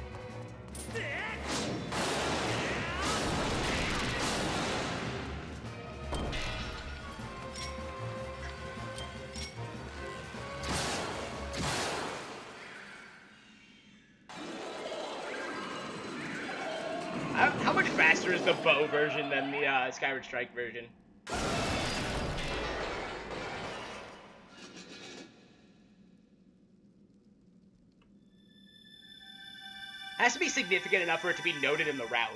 A: How much faster is the bow version than the Skyward Strike version? Has to be significant enough for it to be noted in the route.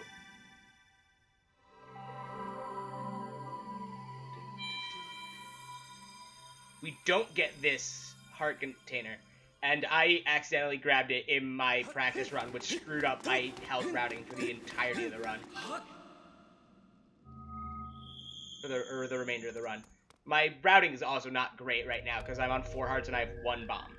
A: We don't get this heart container. And I accidentally grabbed it in my practice run, which screwed up my health routing for the entirety of the run. for the remainder of the run. My routing is also not great right now because I'm on 4 hearts and I have 1 bomb.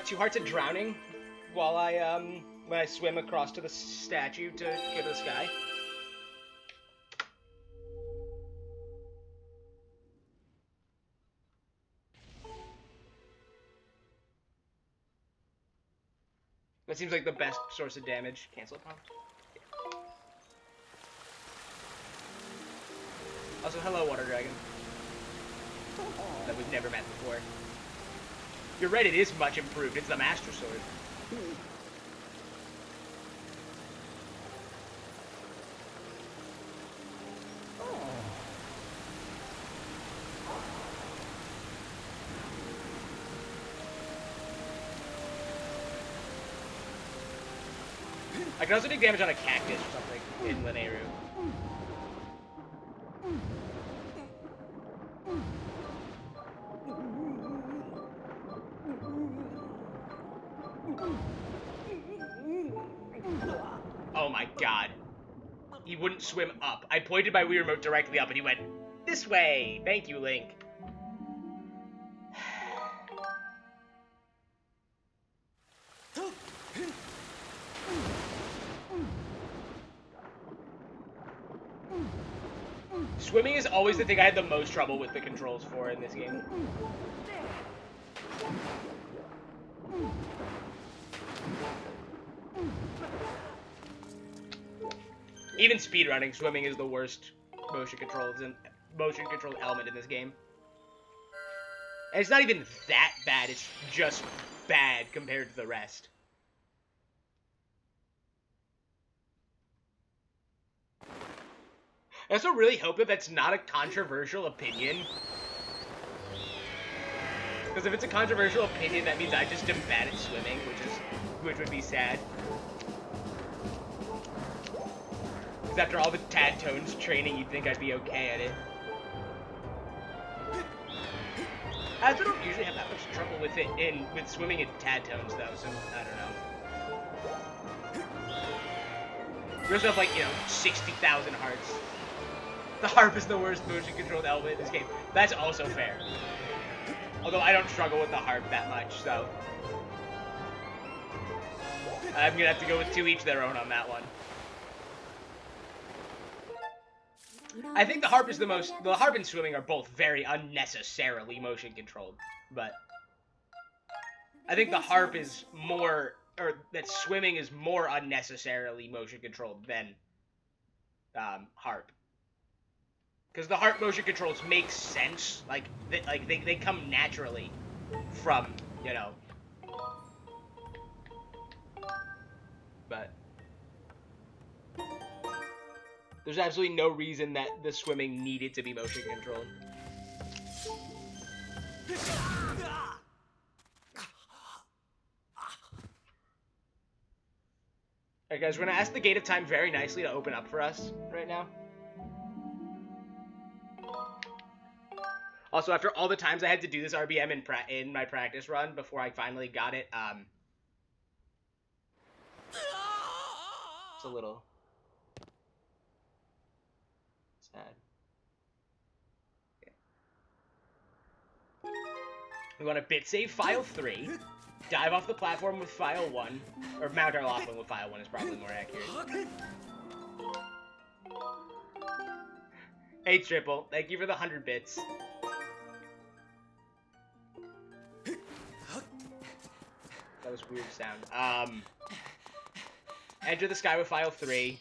A: 2 hearts of drowning while when I swim across to the statue to go to the sky. That seems like the best source of damage. Cancel it, prompt. Also, hello, Water Dragon. That we've never met before. You're right, it is much improved. It's the Master Sword. I can also take damage on a cactus or something in Linearu. Oh my god. He wouldn't swim up. I pointed my Wii Remote directly up and he went, this way! Thank you, Link. Swimming is always the thing I had the most trouble with the controls for in this game. Even speedrunning, swimming is the worst motion controlled element in this game. And it's not even that bad, it's just bad compared to the rest. I also really hope that that's not a controversial opinion. Because if it's a controversial opinion, that means I just am bad at swimming, which would be sad. Because after all the Tad Tones training, you'd think I'd be okay at it. I also don't usually have that much trouble with it with swimming in Tad Tones though, so I don't know. We also have like, 60,000 hearts. The harp is the worst motion-controlled element in this game. That's also fair. Although I don't struggle with the harp that much, so... I'm gonna have to go with 2 each their own on that one. I think the harp is the harp and swimming are both very unnecessarily motion-controlled, but... I think the harp is more... or that swimming is more unnecessarily motion-controlled than... harp. Because the harp motion controls make sense, they come naturally from, But there's absolutely no reason that the swimming needed to be motion controlled. Alright guys, we're gonna ask the Gate of Time very nicely to open up for us right now. Also, after all the times I had to do this RBM in my practice run before I finally got it, it's a little sad. Okay. We want to bit save file 3, dive off the platform with file 1, or mount our Laughlin with file 1 is probably more accurate. Hey Triple, thank you for the 100 bits. That was weird sound. Enter the sky with file 3.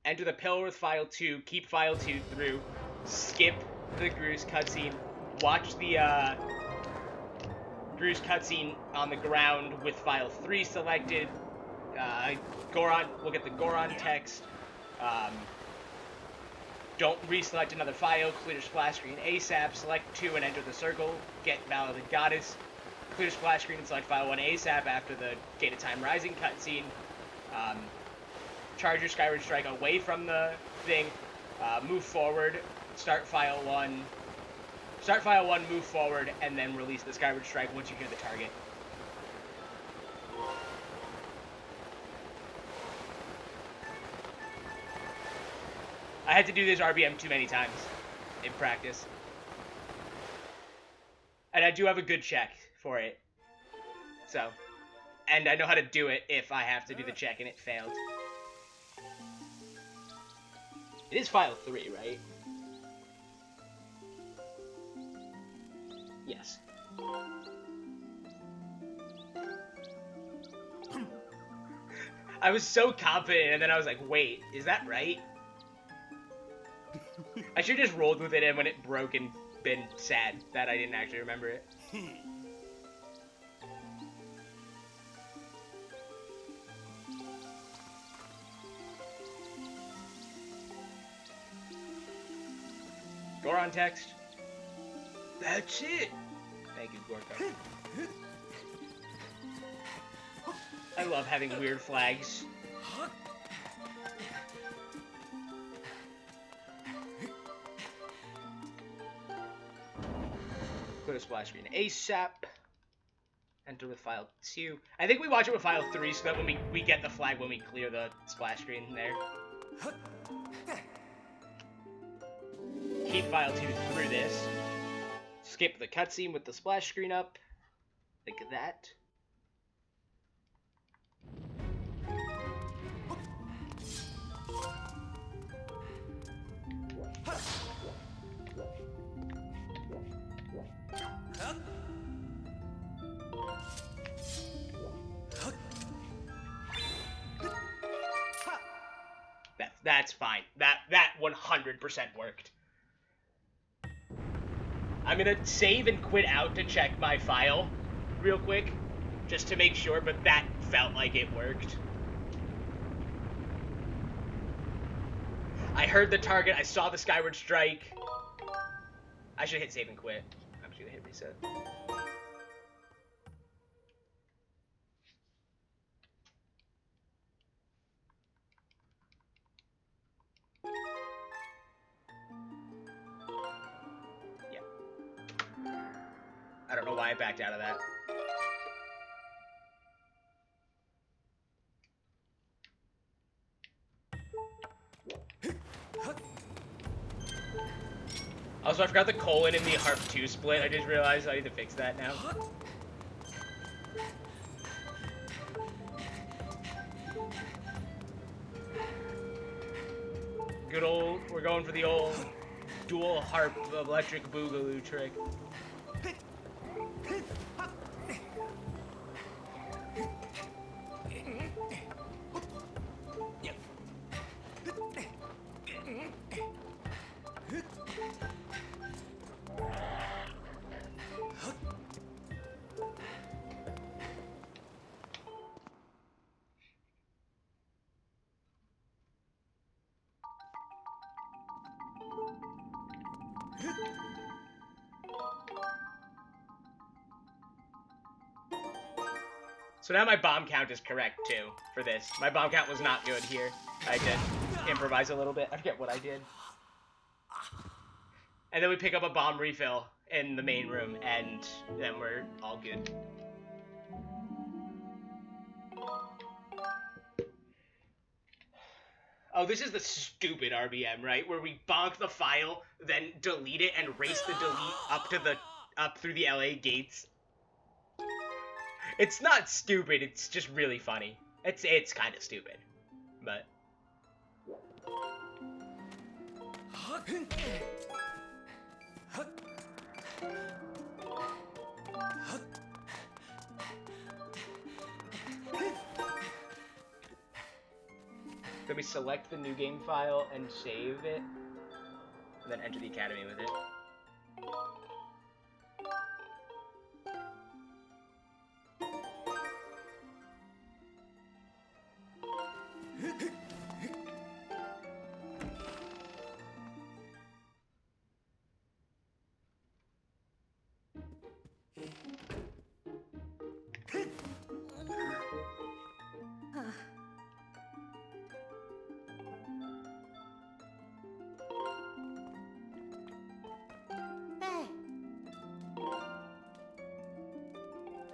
A: Enter the pillar with file 2. Keep file 2 through. Skip the Gru's cutscene. Watch the Gru's cutscene on the ground with file 3 selected. Goron. We'll get the Goron text. Don't reselect another file, clear the splash screen ASAP, select 2 and enter the circle, get Validated Goddess, clear splash screen and select file 1 ASAP after the Gate of Time Rising cutscene, charge your Skyward Strike away from the thing, move forward, start file 1, Start file 1, move forward, and then release the Skyward Strike once you hear the target. I had to do this RBM too many times in practice. And I do have a good check for it. So, and I know how to do it if I have to do the check and it failed. It is file 3, right? Yes. I was so confident, and then I was like, wait, is that right? I should have just rolled with it, and when it broke and been sad that I didn't actually remember it. Goron text. That's it. Thank you, Gorka. I love having weird flags. Go to splash screen ASAP. Enter with file 2. I think we watch it with file 3 so that when we get the flag when we clear the splash screen there. Keep file 2 through this. Skip the cutscene with the splash screen up. Like that. That's fine. That 100% worked. I'm gonna save and quit out to check my file real quick, just to make sure, but that felt like it worked. I heard the target, I saw the Skyward Strike. I should hit save and quit. I'm just gonna hit reset. I don't know why I backed out of that. Also, I forgot the colon in the Harp 2 split. I just realized I need to fix that now. Good old, we're going for the old dual harp electric boogaloo trick. So now my bomb count is correct, too, for this. My bomb count was not good here. I did improvise a little bit. I forget what I did. And then we pick up a bomb refill in the main room, and then we're all good. Oh, this is the stupid RBM, right? Where we bonk the file, then delete it, and race the delete up through the LA gates. It's not stupid, it's just really funny. It's kind of stupid, but... Then we select the new game file and save it, and then enter the academy with it.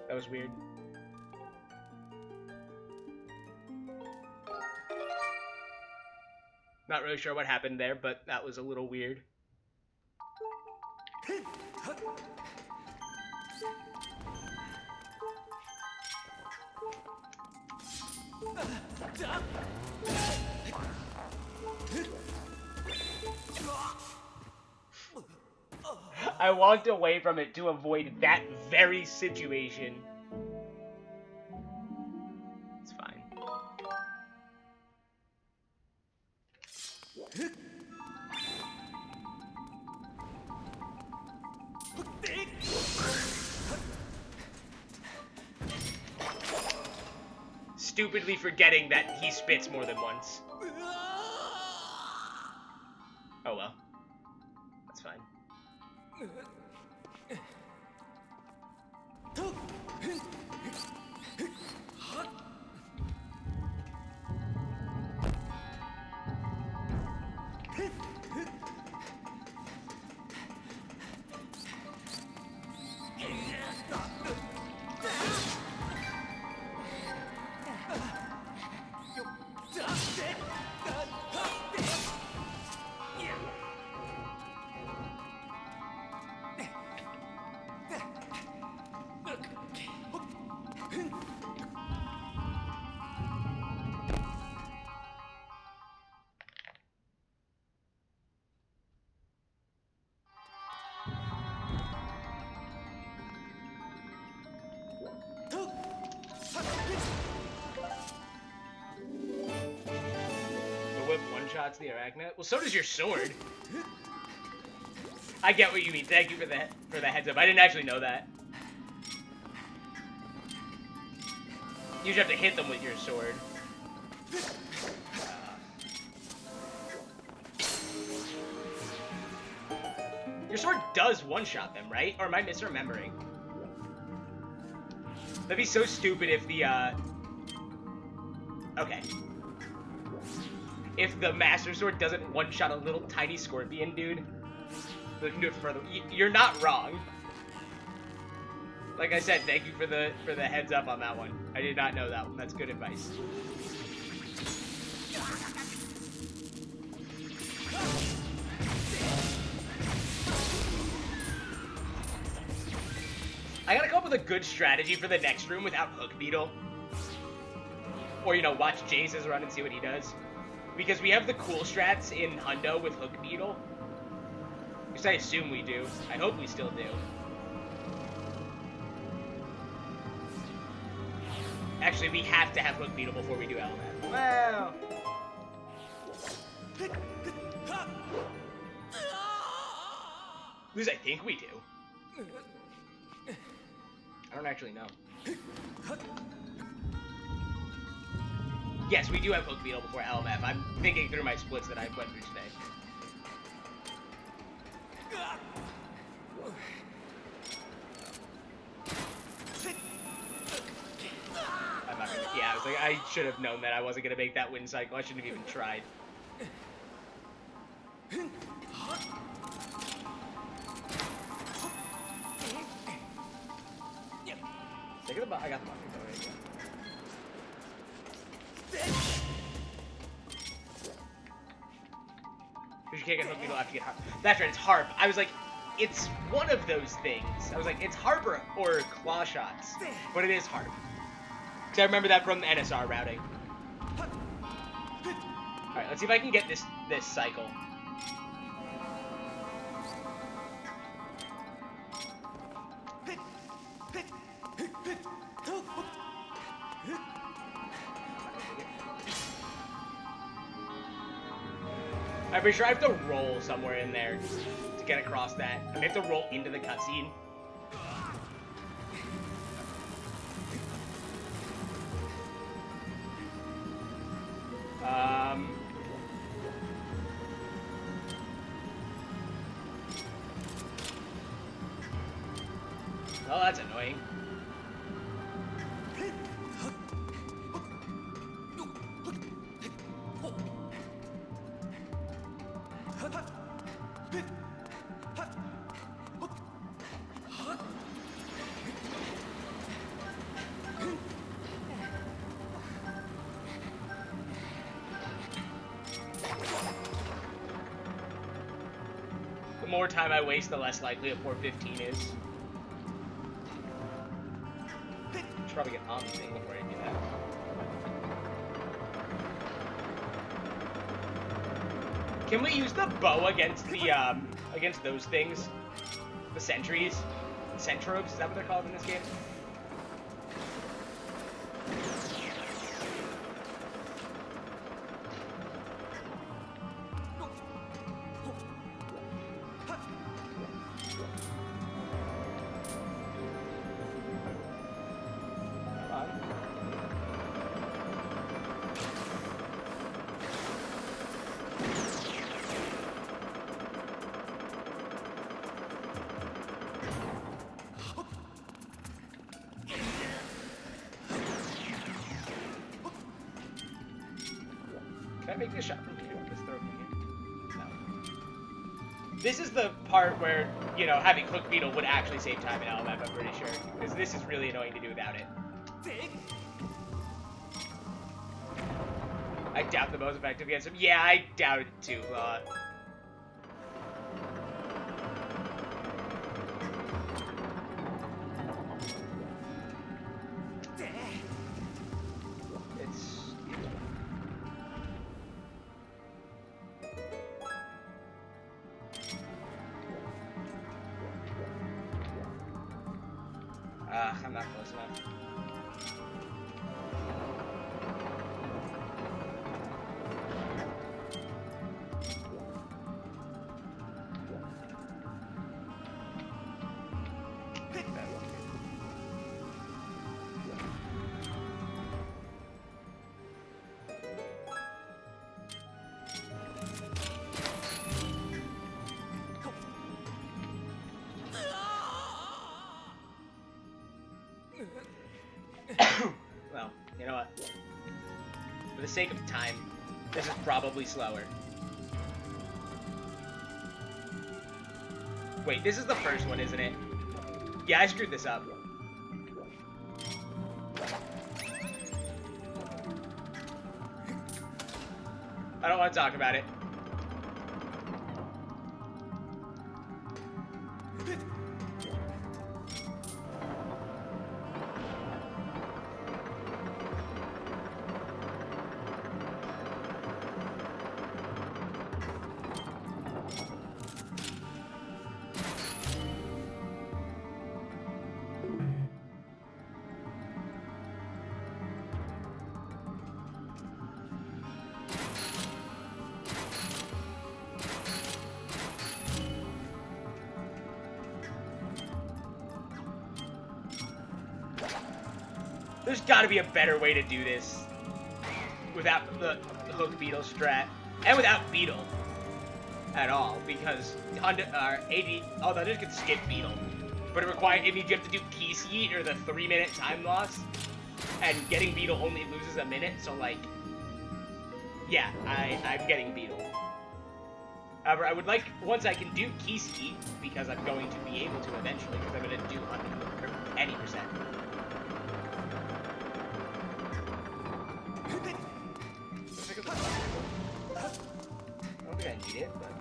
A: That was weird. Not really sure what happened there, but that was a little weird. I walked away from it to avoid that very situation. It's fine. Stupidly forgetting that he spits more than once. Oh well. That's fine. Shots the arachnid. Well, so does your sword. I get what you mean. Thank you for the heads up. I didn't actually know that. You just have to hit them with your sword. Your sword does one-shot them, right? Or am I misremembering? That'd be so stupid if the okay. If the Master Sword doesn't one-shot a little tiny scorpion dude, they can do it further. You're not wrong. Like I said, thank you for the heads up on that one. I did not know that one. That's good advice. I gotta come up with a good strategy for the next room without Hook Beetle. Or, you know, watch Jace's run and see what he does. Because we have the cool strats in Hundo with Hook Beetle. At least I assume we do. I hope we still do. Actually, we have to have Hook Beetle before we do Element. Wow. At least I think we do. I don't actually know. Yes, we do have Hook Beetle before LMF. I'm thinking through my splits that I went through today. I'm not gonna, yeah, I was like, I should have known that I wasn't gonna make that win cycle. I shouldn't have even tried. Take the I got the buffers already. Because you can't get Hook Beetle after you get Harp. That's right, it's Harp. I was like, it's one of those things. I was like, it's Harp or Claw Shots. But it is Harp. Because I remember that from the NSR routing. Alright, let's see if I can get this cycle. I'm pretty sure I have to roll somewhere in there to get across that. I have to roll into the cutscene. Well, that's annoying. The more time I waste, the less likely a 415 is. Should probably get on the thing before I do that. Can we use the bow against the against those things? The sentries? Centrobes, is that what they're called in this game? Can I make this shot from here? This throw from here? No. This is the part where, you know, having Hook Beetle would actually save time in LMF, I'm pretty sure. Because this is really annoying to do without it. I doubt the most effective against him. Yeah, I doubt it too. I'm not close enough. Well, you know what? For the sake of time, this is probably slower. Wait, this is the first one, isn't it? Yeah, I screwed this up. I don't want to talk about it. There's gotta be a better way to do this without the Hook Beetle strat, and without Beetle at all, because Honda, AD, oh, they just can skip Beetle, but it means you have to do Peace Yeet, or the 3-minute time loss, and getting Beetle only loses a minute, so like, yeah, I'm getting Beetle. However, I would like, once I can do Peace Yeet, because I'm going to be able to eventually, because I'm going to do 100%. I don't think I need it, but...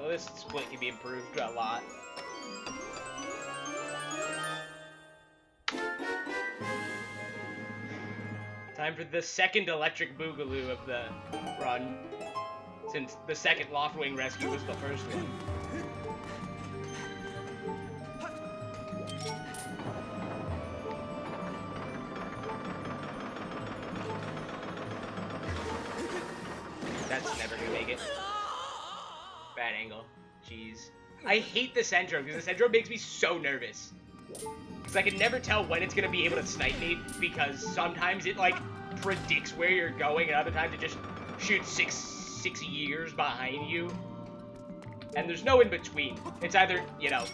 A: This split can be improved a lot. Time for the second electric boogaloo of the run, since the second Loftwing rescue was the first one. That's never gonna make it. Bad angle. Jeez. I hate the Centro, because the Centro makes me so nervous. Because I can never tell when it's going to be able to snipe me, because sometimes it, like, predicts where you're going, and other times it just shoots 6 years behind you. And there's no in between. It's either, you know,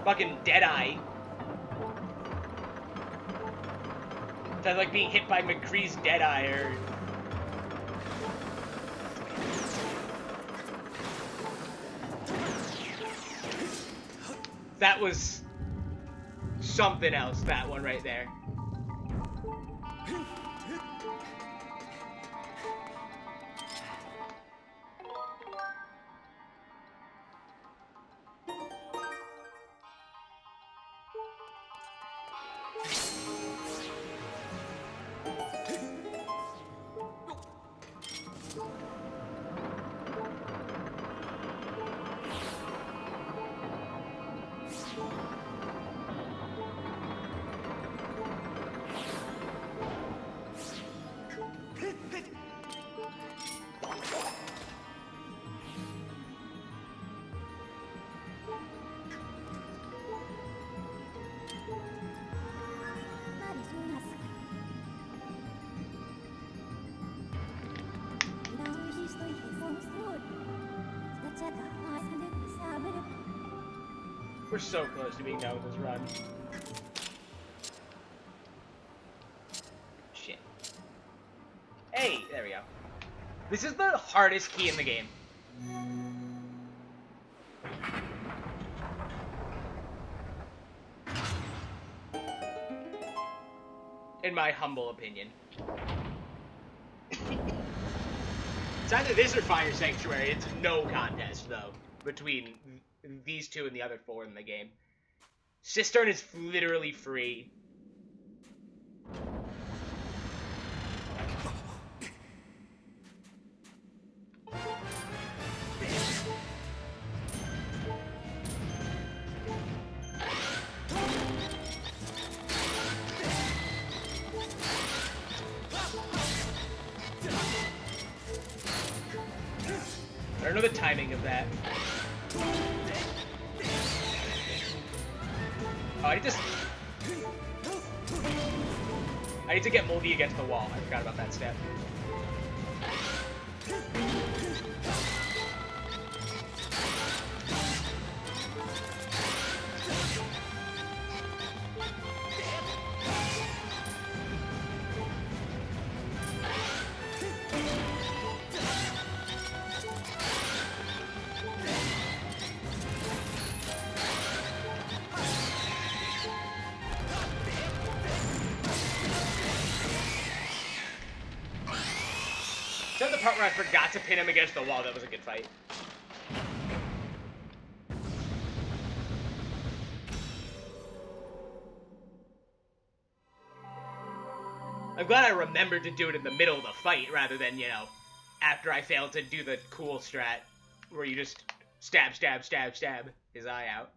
A: fucking Deadeye. It's either like being hit by McCree's Deadeye or... That was something else, that one right there. We're so close to being done with this run. Shit. Hey, there we go. This is the hardest key in the game. In my humble opinion. It's either this or Fire Sanctuary. It's no contest, though, between these two and the other 4 in the game. Cistern is literally free. I don't know the timing of that. Oh, I need to get Moldy against the wall. I forgot about that step. Except the part where I forgot to pin him against the wall. That was a good fight. I'm glad I remembered to do it in the middle of the fight rather than, you know, after I failed to do the cool strat where you just stab, stab, stab, stab his eye out.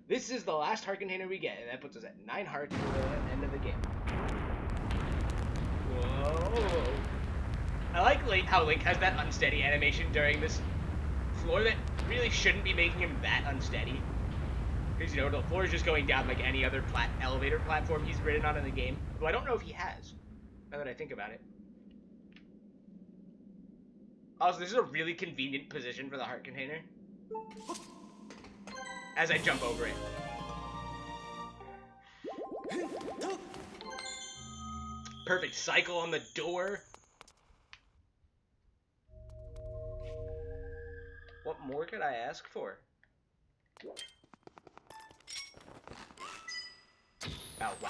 A: This is the last heart container we get, and that puts us at 9 hearts for the end of the game. Whoa. I like how Link has that unsteady animation during this floor that really shouldn't be making him that unsteady. Because, you know, the floor is just going down like any other elevator platform he's ridden on in the game. Though I don't know if he has, now that I think about it. Also, this is a really convenient position for the heart container. As I jump over it. Perfect cycle on the door. What more could I ask for? Oh, wow.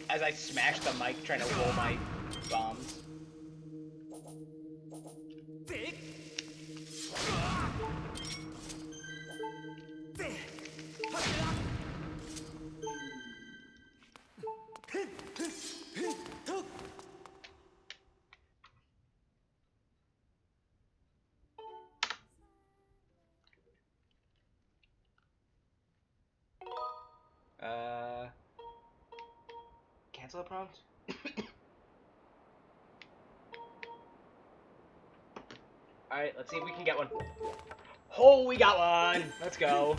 A: As I smash the mic trying to roll my bombs. cancel a prompt? Alright, let's see if we can get one. Oh, we got one! Let's go.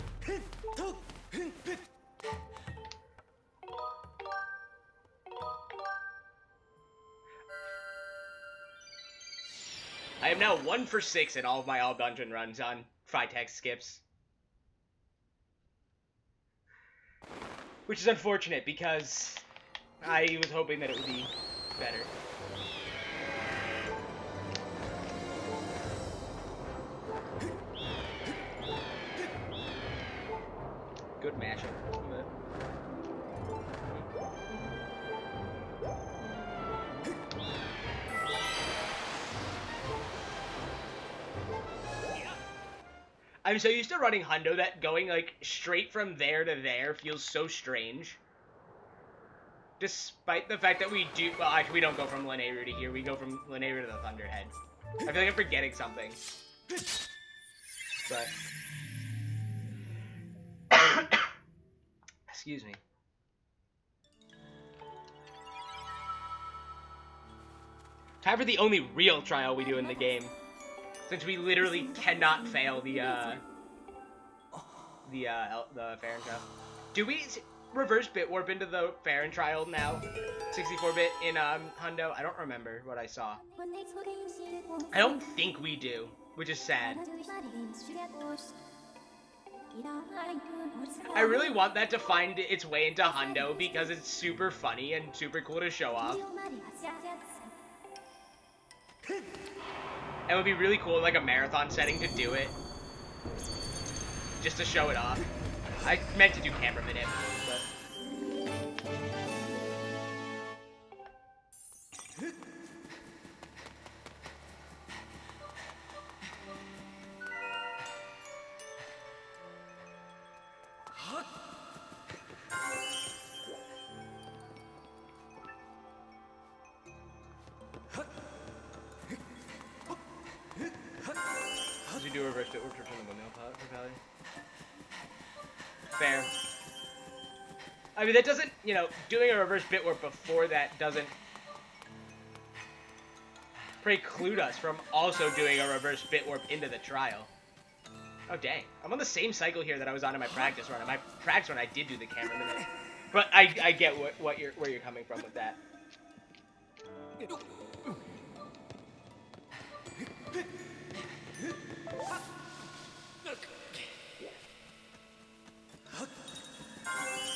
A: I am now 1 for 6 in all of my all dungeon runs on Freitext skips. Which is unfortunate because I was hoping that it would be better. Good mashup. I'm so used to running Hundo that going, like, straight from there to there feels so strange. Despite the fact that we do... Well, actually, we don't go from Lanayru to here. We go from Lanayru to the Thunderhead. I feel like I'm forgetting something. But... Excuse me. Time for the only real trial we do in the game. Since we literally cannot fail the Farron trial. Do we reverse bit warp into the Farron trial now? 64-bit in Hundo? I don't remember what I saw. I don't think we do, which is sad. I really want that to find its way into Hundo because it's super funny and super cool to show off. It would be really cool in, like, a marathon setting to do it. Just to show it off. I meant to do camera minute, but... do a reverse bit warp to return the windmill propeller. Fair. I mean, that doesn't, you know, doing a reverse bit warp before that doesn't preclude us from also doing a reverse bit warp into the trial. Oh, dang. I'm on the same cycle here that I was on in my practice run. In my practice run, I did do the camera minute. But I get where you're coming from with that.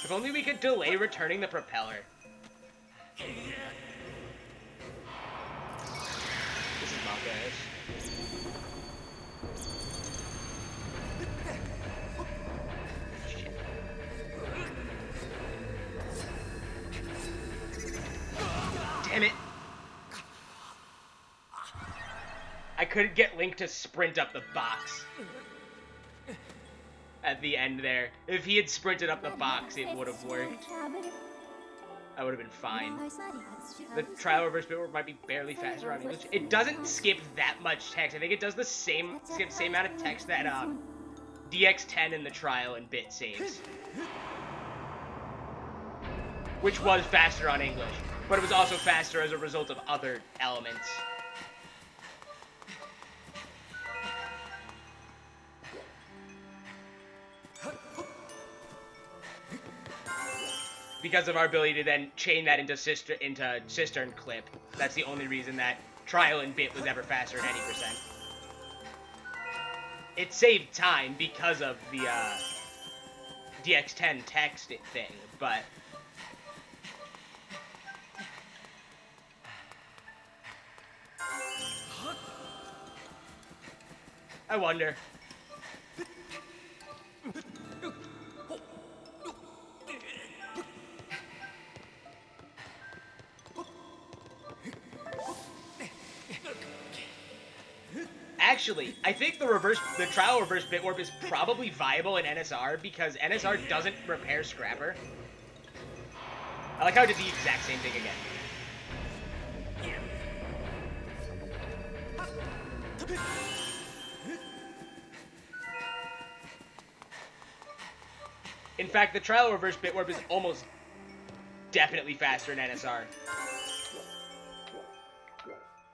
A: If only we could delay returning the propeller. This is Monka-ish. Damn it! I couldn't get Link to sprint up the box. At the end there. If he had sprinted up the box, it would have worked. I would have been fine. The trial reverse bit warp might be barely faster on English. It doesn't skip that much text. I think it does the same amount of text that DX10 in the trial and bit saves. Which was faster on English. But it was also faster as a result of other elements. Because of our ability to then chain that into cistern clip. That's the only reason that trial and bit was ever faster at any percent. It saved time because of the DX10 text thing, but I wonder. Actually, I think the trial reverse bit warp is probably viable in NSR because NSR doesn't repair Scrapper. I like how I did the exact same thing again. In fact, the trial reverse bit warp is almost definitely faster in NSR.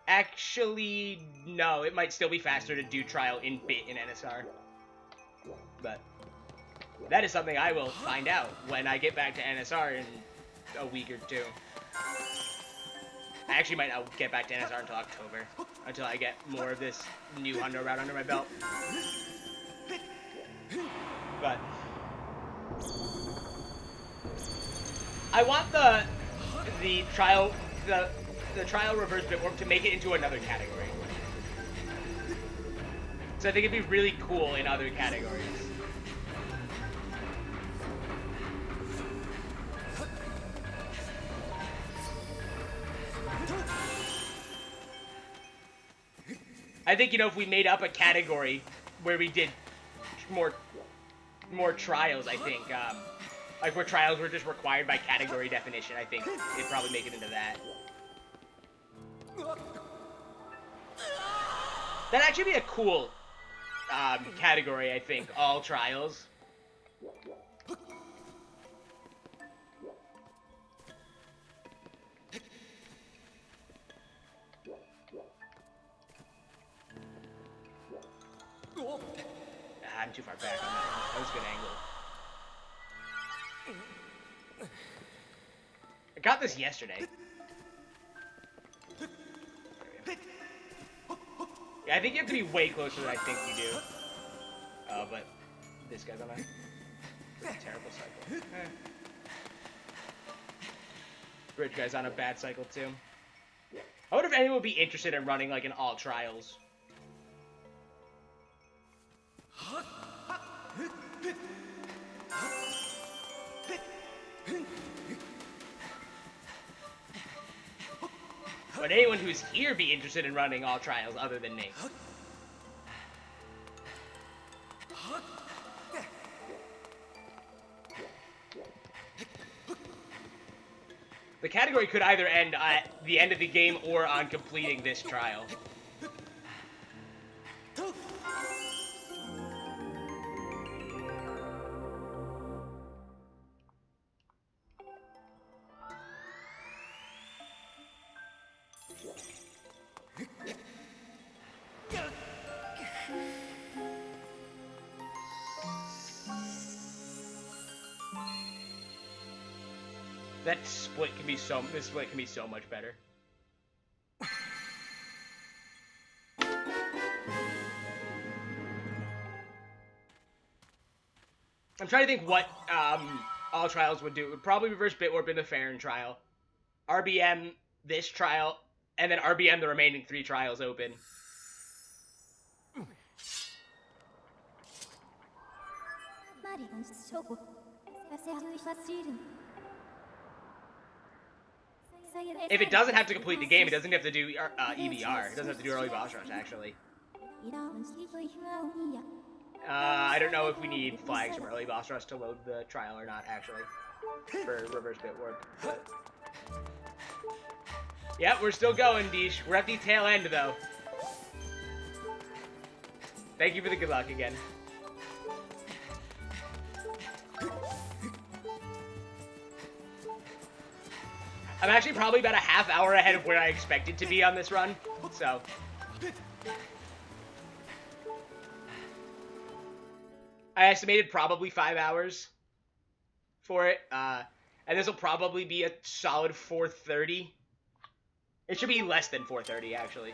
A: Actually, no, it might still be faster to do trial in bit in NSR. But that is something I will find out when I get back to NSR in a week or two. I actually might not get back to NSR until October, until I get more of this new Hundo route under my belt. But I want the trial reverse bitwarp to make it into another category. So I think it'd be really cool in other categories. I think, you know, if we made up a category where we did more trials, I think, like where trials were just required by category definition, I think it'd probably make it into that. That'd actually be a cool category, I think, all trials. I'm too far back on that one. That was a good angle. I got this yesterday. Yeah, I think you have to be way closer than I think you do. Oh, but this guy's on a terrible cycle. Bridge guy's on a bad cycle too. I wonder if anyone would be interested in running like an all trials. Would anyone who's here be interested in running all trials other than me? The category could either end at the end of the game or on completing this trial. This split can be so much better. I'm trying to think what all trials would do. It would probably reverse bitwarp into Farron trial, RBM this trial, and then RBM the remaining 3 trials open. If it doesn't have to complete the game, it doesn't have to do EBR. It doesn't have to do early boss rush, actually. I don't know if we need flags from early boss rush to load the trial or not, actually, for reverse bitwarp. But yeah, we're still going, Deesh. We're at the tail end, though. Thank you for the good luck again. I'm actually probably about a half hour ahead of where I expected to be on this run, so. I estimated probably 5 hours for it, and this will probably be a solid 4:30. It should be less than 4:30, actually,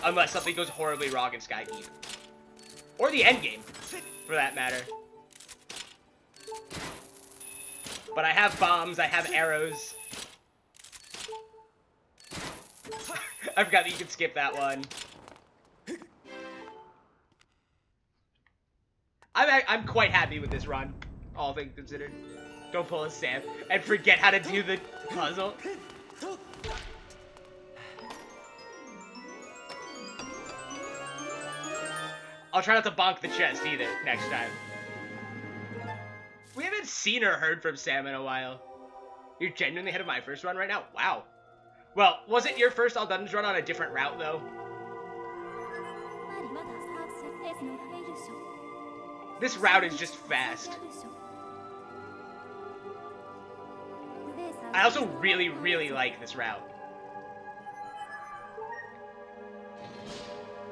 A: unless something goes horribly wrong in Skykeep. Or the endgame, for that matter. But I have bombs, I have arrows. I forgot that you could skip that one. I'm quite happy with this run, all things considered. Don't pull a Sam and forget how to do the puzzle. I'll try not to bonk the chest either next time. We haven't seen or heard from Sam in a while. You're genuinely ahead of my first run right now? Wow. Well, was it your first All Dungeons run on a different route, though? This route is just fast. I also really, really like this route.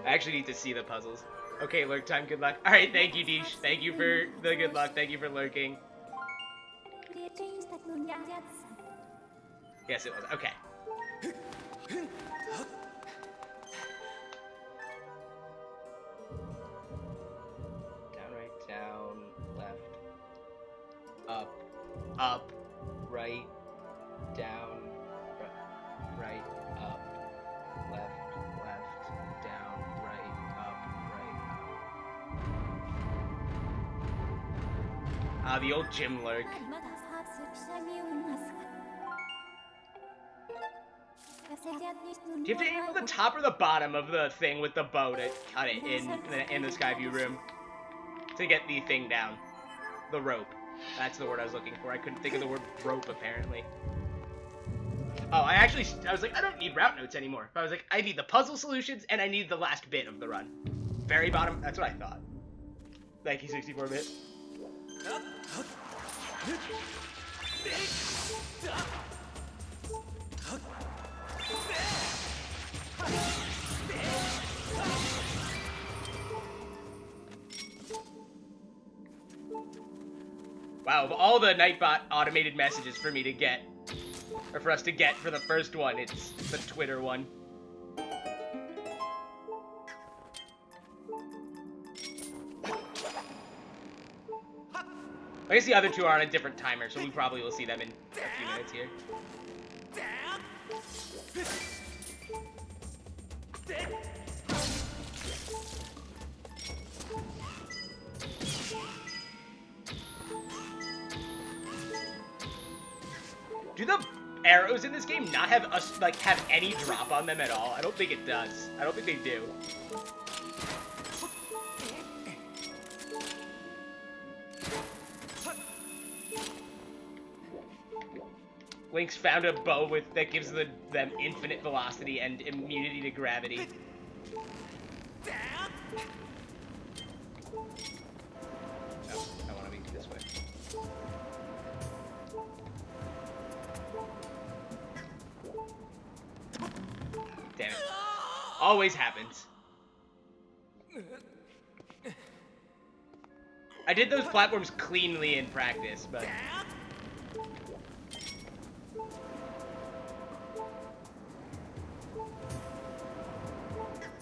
A: I actually need to see the puzzles. Okay, lurk time, good luck. Alright, thank you, Deesh. Thank you for the good luck. Thank you for lurking. Yes, it was. Okay. Down, right, down, left. Up, right, down, right, up, left, down, right, up, right, up. Ah, the old gym lurk. Do you have to aim for the top or the bottom of the thing with the bow to cut it in the Skyview room? To get the thing down. The rope. That's the word I was looking for. I couldn't think of the word rope, apparently. Oh, I was like, I don't need route notes anymore. But I was like, I need the puzzle solutions, and I need the last bit of the run. Very bottom, that's what I thought. Thank you, 64-bit. Wow, of all the Nightbot automated messages for me to get, or for us to get for the first one, it's the Twitter one. I guess the other two are on a different timer, so we probably will see them in a few minutes here. Do the arrows in this game not have have any drop on them at all? I don't think it does. I don't think they do. Link's found a bow that gives them infinite velocity and immunity to gravity. Oh, I want to be this way. Damn it. Always happens. I did those platforms cleanly in practice, but...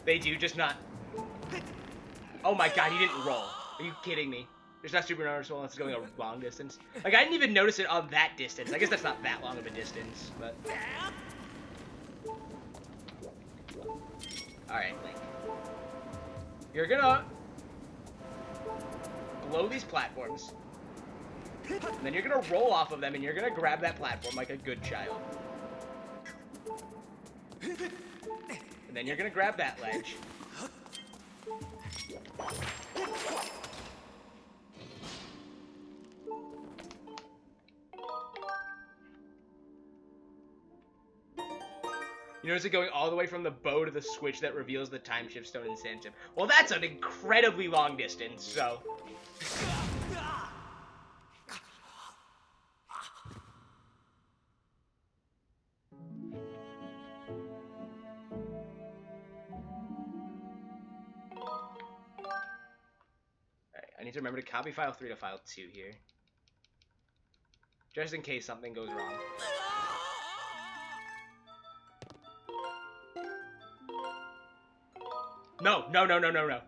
A: They do, just not... Oh my god, he didn't roll. Are you kidding me? There's not super noticeable unless it's going a long distance. Like, I didn't even notice it on that distance. I guess that's not that long of a distance, but... Alright, Link. You're gonna... blow these platforms. And then you're gonna roll off of them, and you're gonna grab that platform like a good child. And then you're gonna grab that ledge. You notice it going all the way from the bow to the switch that reveals the time shift stone in Sand Chip. Well, that's an incredibly long distance, so... I need to remember to copy file 3 to file 2 here. Just in case something goes wrong. No, no, no, no, no, no.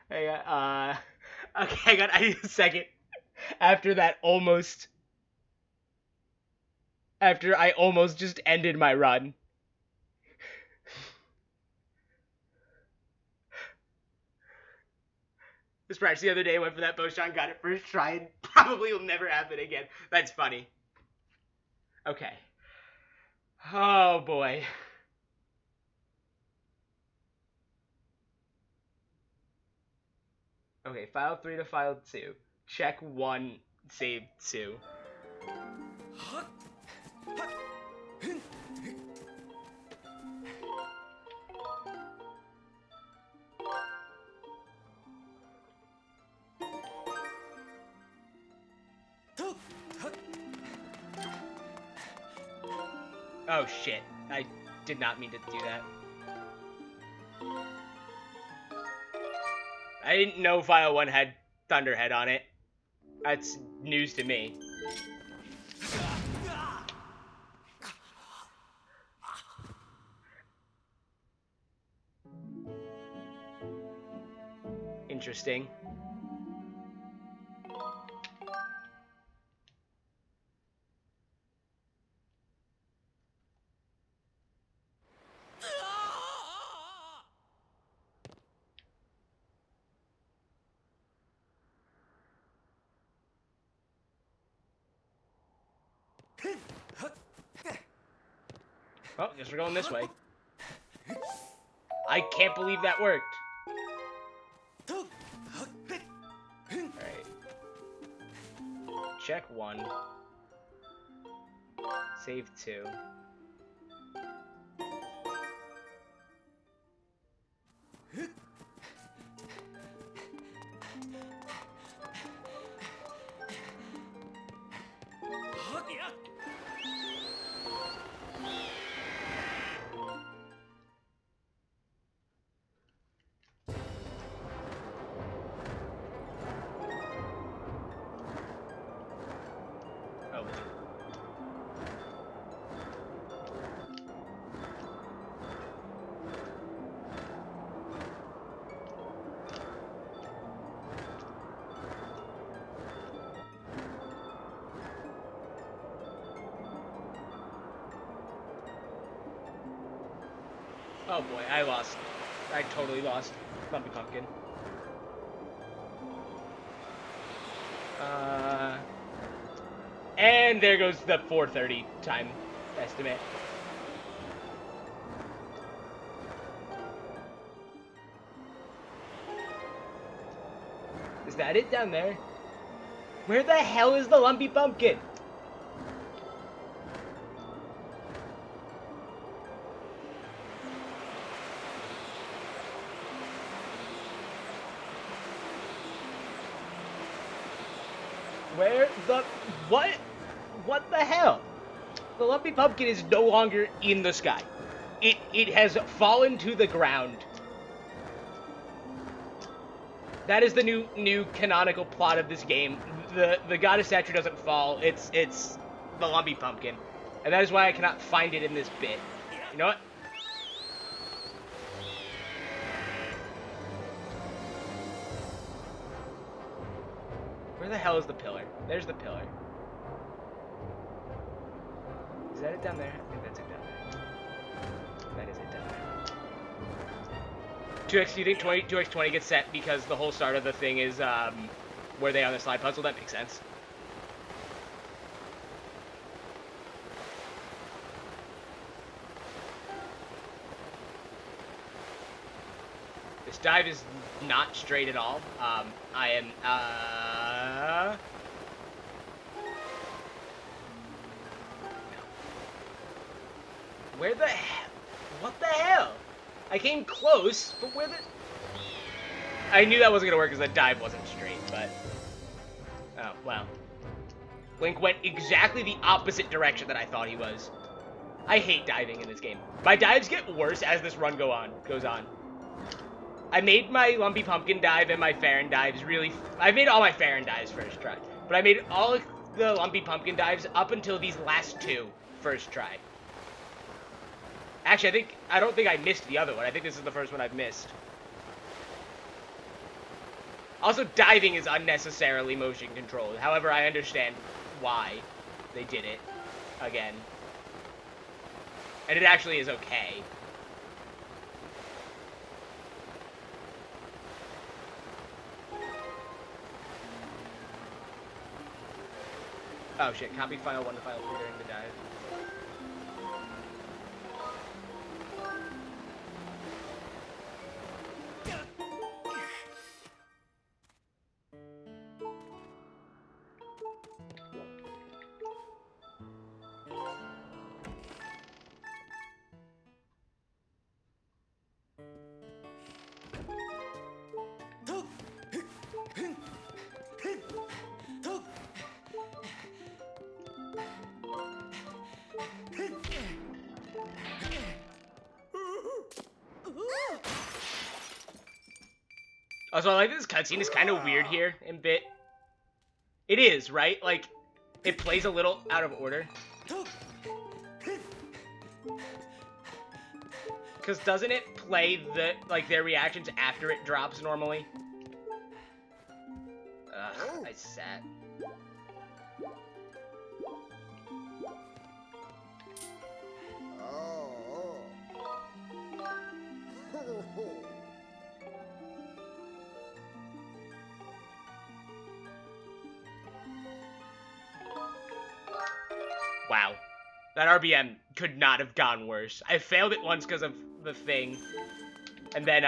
A: Hey, okay, I need a second. After I almost just ended my run. This practice the other day, went for that bow shot, got it first try, and probably will never happen again. That's funny. Okay. Oh boy. Okay, file 3 to file 2. Check 1, save 2. Oh shit, I did not mean to do that. I didn't know File 1 had Thunderhead on it. That's news to me. Interesting. Oh, guess we're going this way. I can't believe that worked. Alright. Check 1. Save 2. Oh boy, I lost. I totally lost. Lumpy Pumpkin. And there goes the 4:30 time estimate. Is that it down there? Where the hell is the Lumpy Pumpkin? Where the... What? What the hell? The Lumpy Pumpkin is no longer in the sky. It has fallen to the ground. That is the new canonical plot of this game. The goddess statue doesn't fall. It's the Lumpy Pumpkin. And that is why I cannot find it in this bit. You know what? Where the hell is the pillar? There's the pillar. Is that it down there? I think that's it down there. That is it down there. 2x, you think 2x20 gets set because the whole start of the thing is where they are on the slide puzzle? That makes sense. This dive is not straight at all. I am, Where the hell? What the hell? I came close, but where the... I knew that wasn't gonna work because that dive wasn't straight, but... Oh, wow. Link went exactly the opposite direction that I thought he was. I hate diving in this game. My dives get worse as this run goes on. I made my Lumpy Pumpkin dive and my Farron dives really... I made all my Farron dives first try. But I made all of the Lumpy Pumpkin dives up until these last two first try. Actually, I don't think I missed the other one. I think this is the first one I've missed. Also, diving is unnecessarily motion controlled. However, I understand why they did it again. And it actually is okay. Oh shit, copy file 1 to file 3 during the dive. Also, I like this cutscene is kind of weird here in bit. It is, right? Like, it plays a little out of order. Because doesn't it play their reactions after it drops normally? Ugh, I sat. Wow. That RBM could not have gone worse. I failed it once because of the thing. And then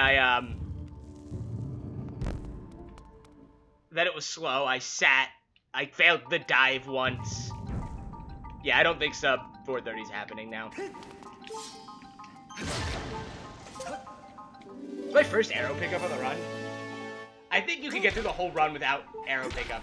A: then it was slow. I sat. I failed the dive once. Yeah, I don't think sub 430 is happening now. It's my first arrow pickup on the run. I think you can get through the whole run without arrow pickup.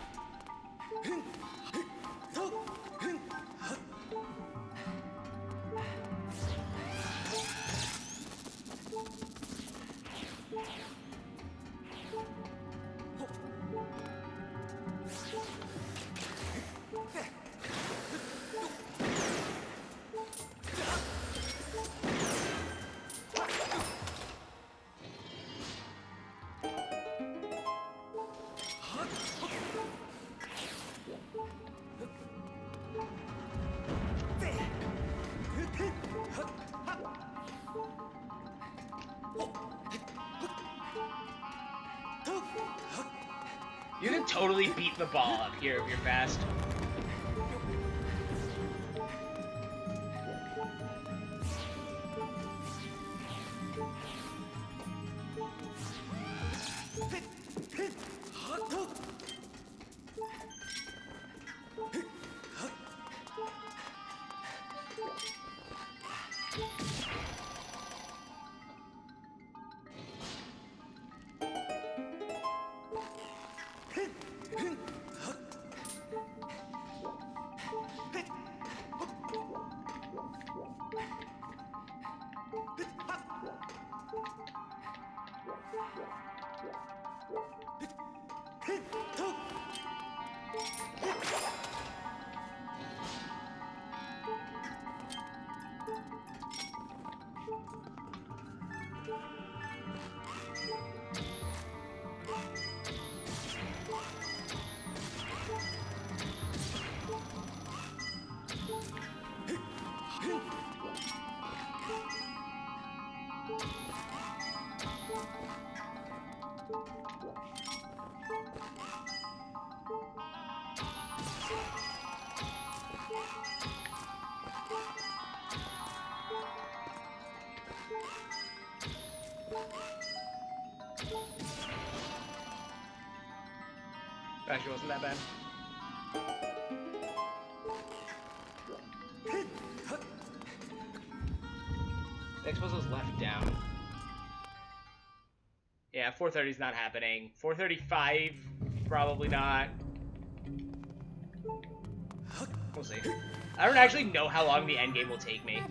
A: You can totally beat the ball up here if you're fast. Actually, wasn't that bad. Next puzzle's left down. Yeah, 430 is not happening. 435, probably not. We'll see. I don't actually know how long the endgame will take me.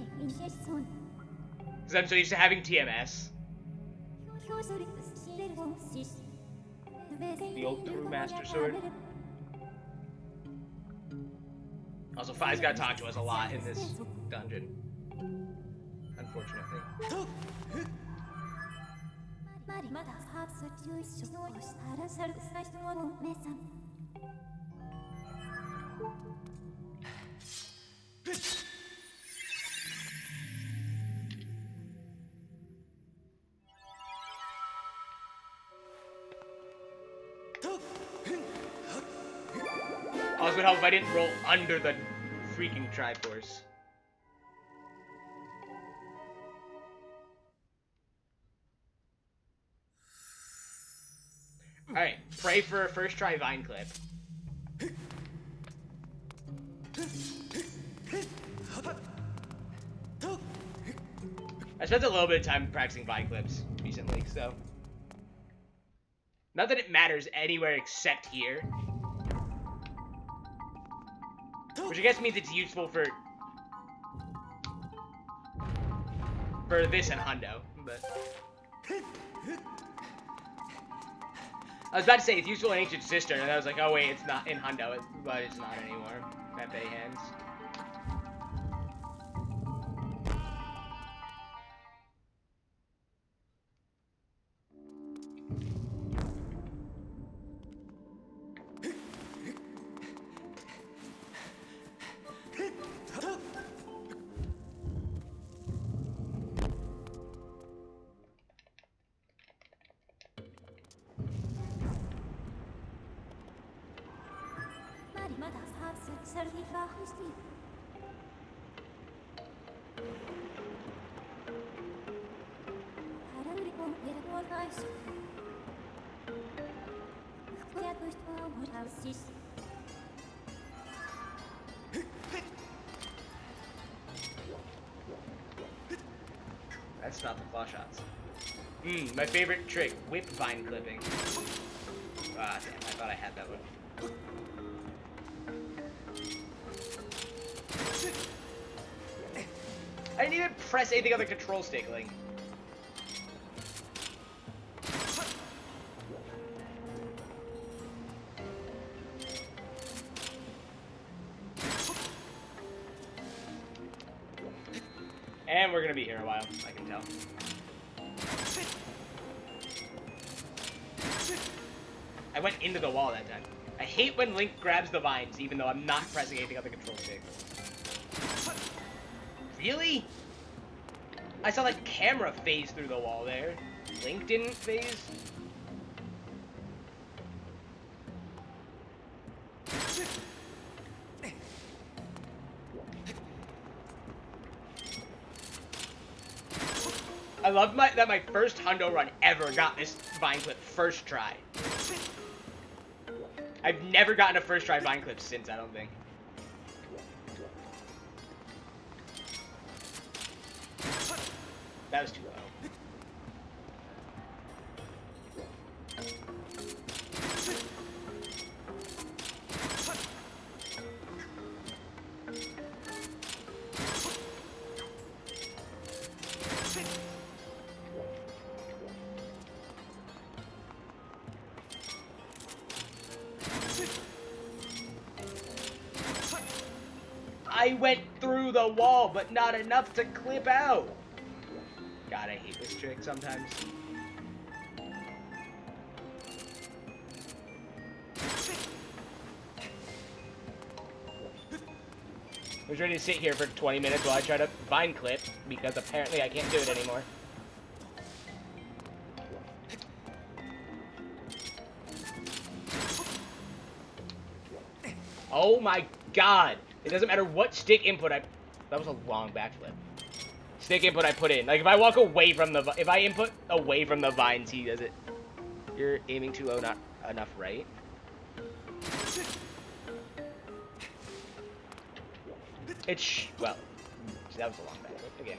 A: Because I'm so used to having TMS. The old True Master Sword. Also, Fi's got to talk to us a lot in this dungeon. Unfortunately. Also, it would help if I didn't roll under the freaking Triforce. Alright, pray for a first try Vine Clip. I spent a little bit of time practicing Vine Clips recently, so... Not that it matters anywhere except here. Which I guess means it's useful for this and Hundo, but... I was about to say it's useful in Ancient Cistern, and I was like, oh wait, it's not in Hundo, but it's not anymore. Pepe hands. That's not the claw shots. My favorite trick, whip vine clipping. Ah, damn, I thought I had that one. I didn't even press anything on the control stick, like. And we're gonna be here a while, I can tell. I went into the wall that time. I hate when Link grabs the vines, even though I'm not pressing anything on the control stick. Really? I saw that camera phase through the wall there. Link didn't phase? I love that my first Hundo run ever got this vine clip first try. I've never gotten a first try vine clip since, I don't think. That was too low. I went through the wall, but not enough to clip out. God, I hate this trick sometimes. I was ready to sit here for 20 minutes while I try to vine clip, because apparently I can't do it anymore. Oh my god! It doesn't matter what stick input I... That was a long backflip. Stick input I put in. Like, if I walk away from the... If I input away from the vines, he does it. You're aiming too low, not enough right. It's... Well, that was a long backflip. Again.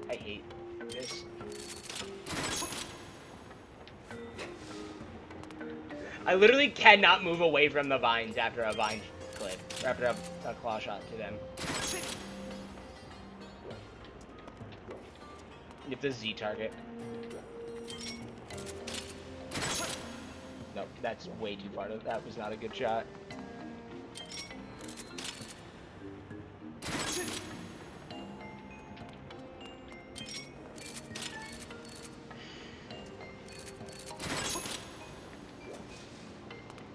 A: I hate this. I literally cannot move away from the vines after a vine clip, or after a claw shot to them. You have to Z target. Nope, that's way too far. That was not a good shot.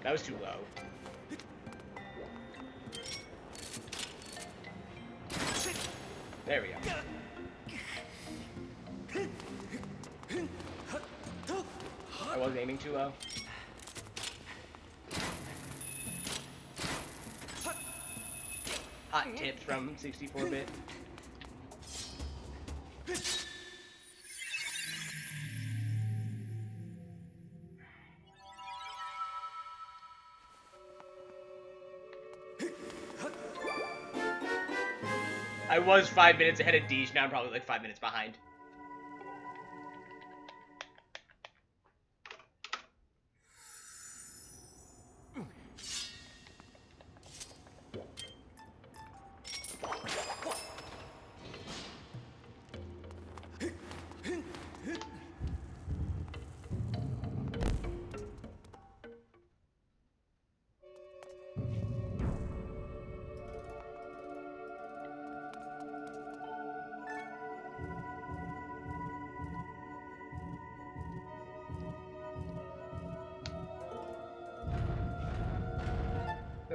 A: That was too low. There we go. I was aiming too low. Hot tips from 64-bit. I was 5 minutes ahead of Deej, now I'm probably like 5 minutes behind.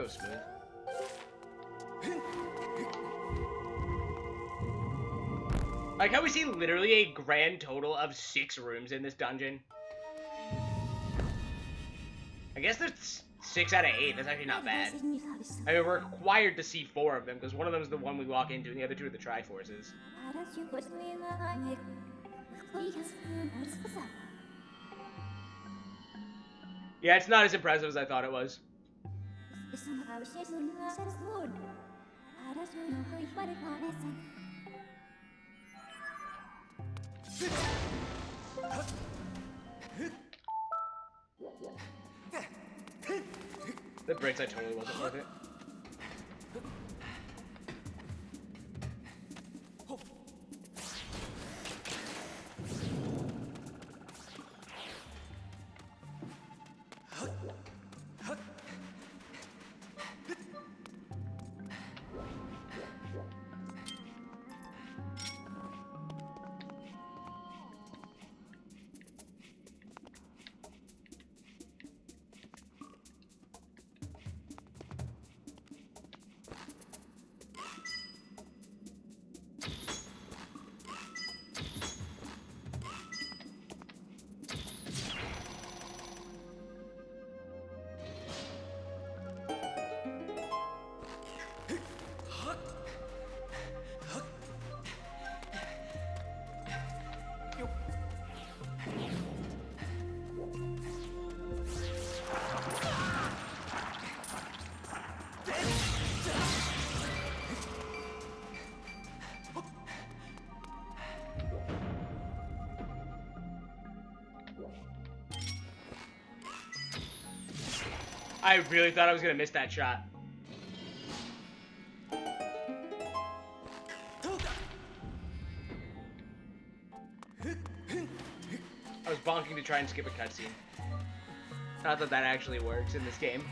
A: go smooth. Like how we see literally a grand total of 6 rooms in this dungeon. I guess there's 6 out of 8. That's actually not bad. I mean, we're required to see 4 of them because one of them is the one we walk into and the other 2 are the Triforces. Yeah, it's not as impressive as I thought it was. The bricks, I totally wasn't worth it. I really thought I was gonna miss that shot. I was bonking to try and skip a cutscene. Not that that actually works in this game.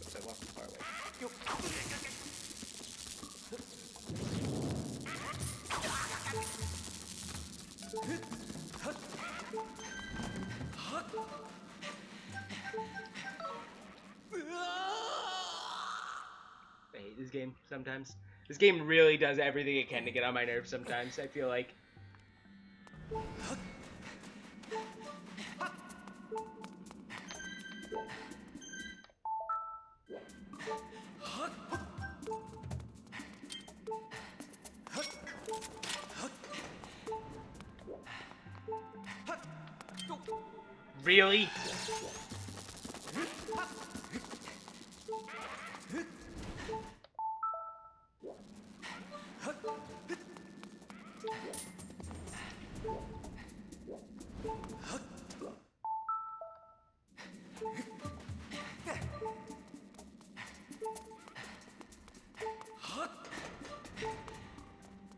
A: Oops, I walked too far away. I hate this game sometimes. This game really does everything it can to get on my nerves sometimes, I feel like. Really?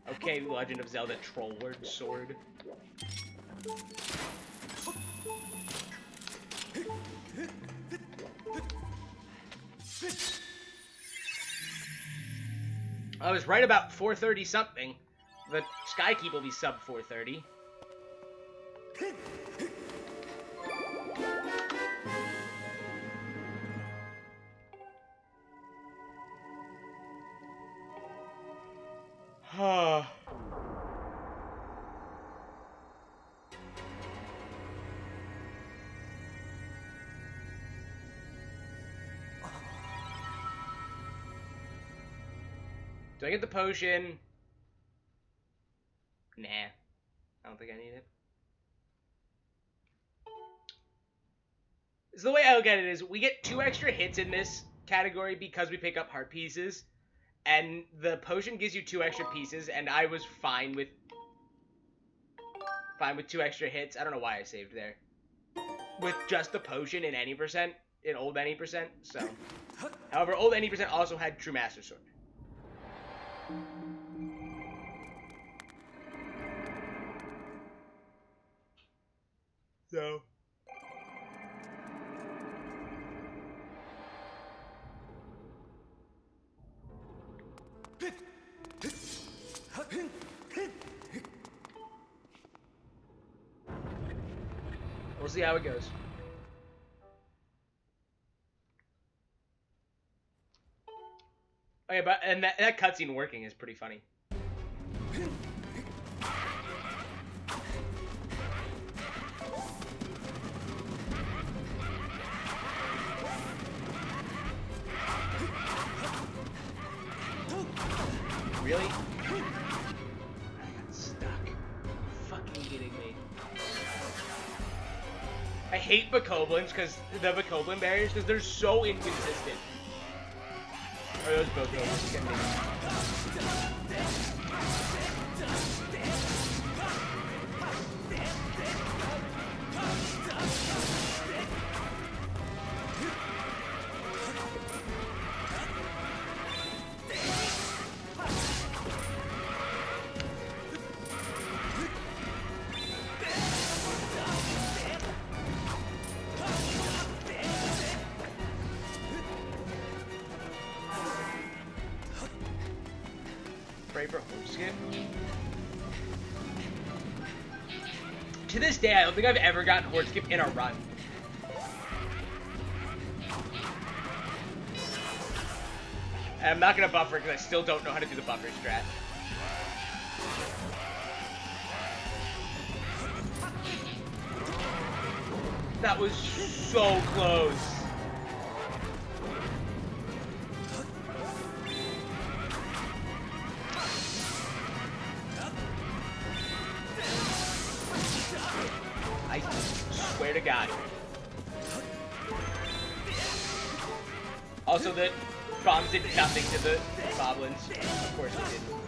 A: Okay, Legend of Zelda Trollward Sword. I was right about 430 something. The Skykeep will be sub 430. Do I get the potion? Nah. I don't think I need it. So the way I look at it is, we get 2 extra hits in this category because we pick up heart pieces. And the potion gives you 2 extra pieces, and I was fine with 2 extra hits. I don't know why I saved there. With just the potion in any percent, in old any percent, so. However, old any percent also had True Master Sword. So. see how it goes. Okay, but and that cutscene working is pretty funny. Really? I got stuck. Are you fucking kidding me? I hate Bokoblins because the Bokoblin barriers because they're so inconsistent. Are those Bokoblins? To this day, I don't think I've ever gotten Horde Skip in a run. And I'm not going to buffer because I still don't know how to do the buffer strat. That was so close. I swear to God. Also, the bombs did nothing to the goblins. Of course it didn't.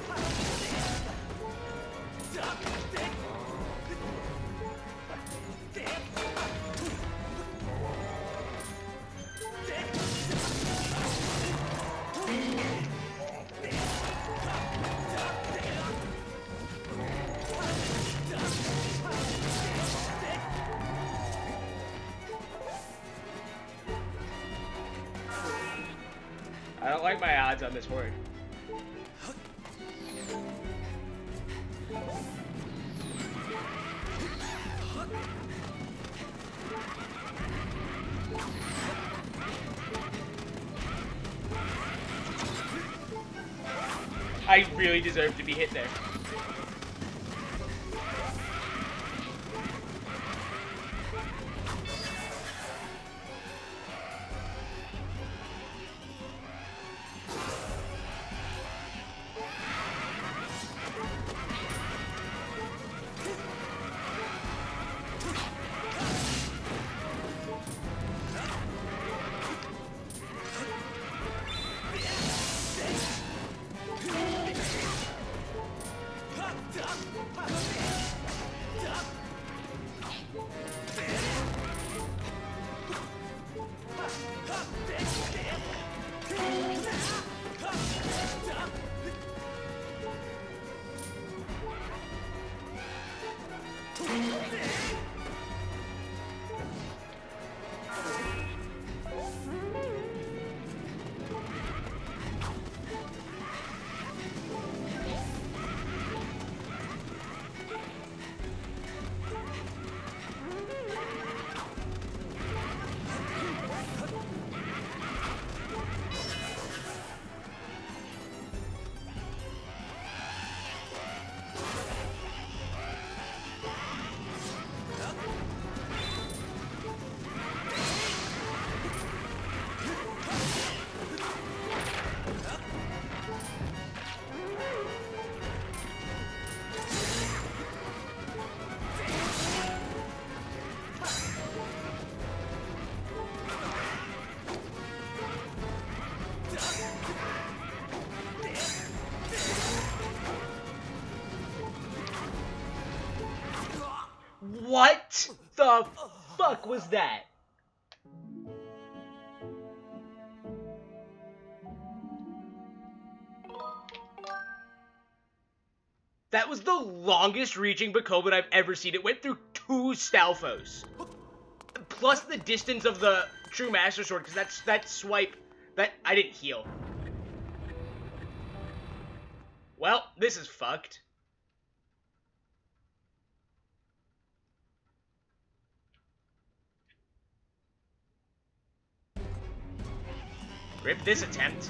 A: I don't like my odds on this horde. I really deserve to be hit there. What the fuck was that? That was the longest reaching Bokoblin I've ever seen. It went through 2 Stalfos. Plus the distance of the True Master Sword, because that swipe, I didn't heal. Well, this is fucked. Rip this attempt.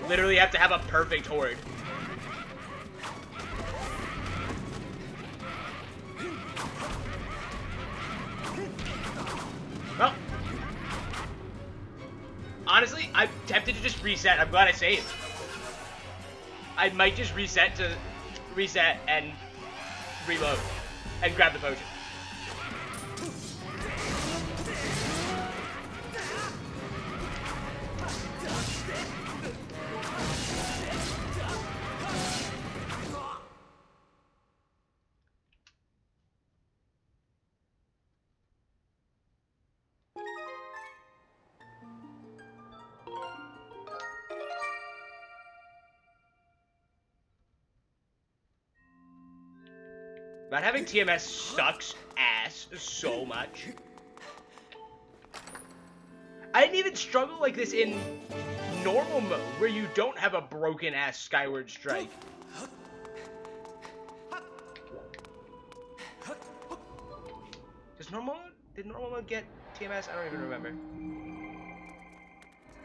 A: Literally have to have a perfect horde. Well, honestly, I'm tempted to just reset. I'm glad I saved. I might just reset and reload and grab the potion. But having TMS sucks ass so much. I didn't even struggle like this in normal mode, where you don't have a broken ass Skyward strike. Did normal mode get TMS? I don't even remember.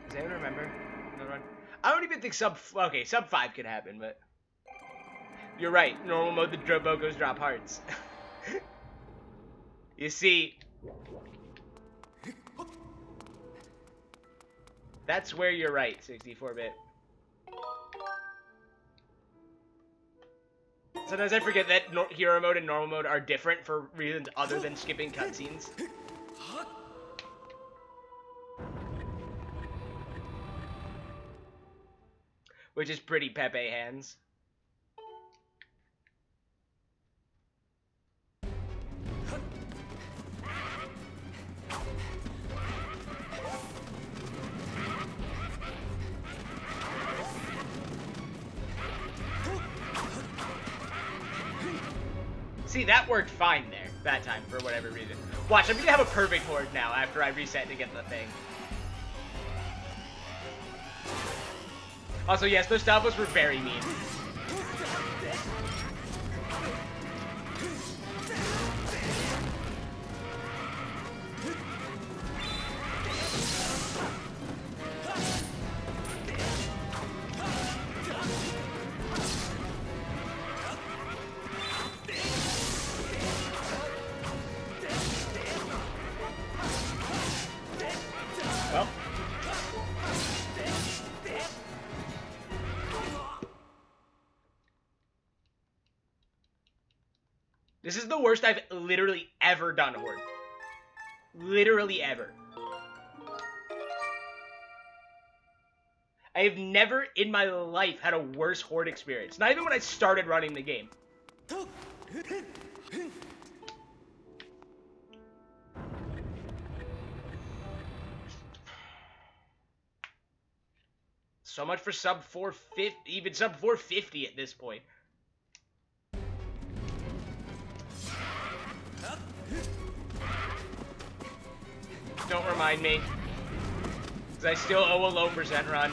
A: Does anyone remember? Another one? I don't even think sub 5 could happen, but you're right. Normal mode, the Drobogos drop hearts. You see, that's where you're right, 64-bit. Sometimes I forget that hero mode and normal mode are different for reasons other than skipping cutscenes. Which is pretty Pepe hands. See, that worked fine there, that time, for whatever reason. Watch, I'm gonna have a perfect horde now after I reset to get the thing. Also, yes, those salvos were very mean. Well. This is the worst I've literally ever done, horde. Literally ever. I have never in my life had a worse horde experience. Not even when I started running the game. So much for sub 450, even sub 450 at this point. Don't remind me, because I still owe a low percent run.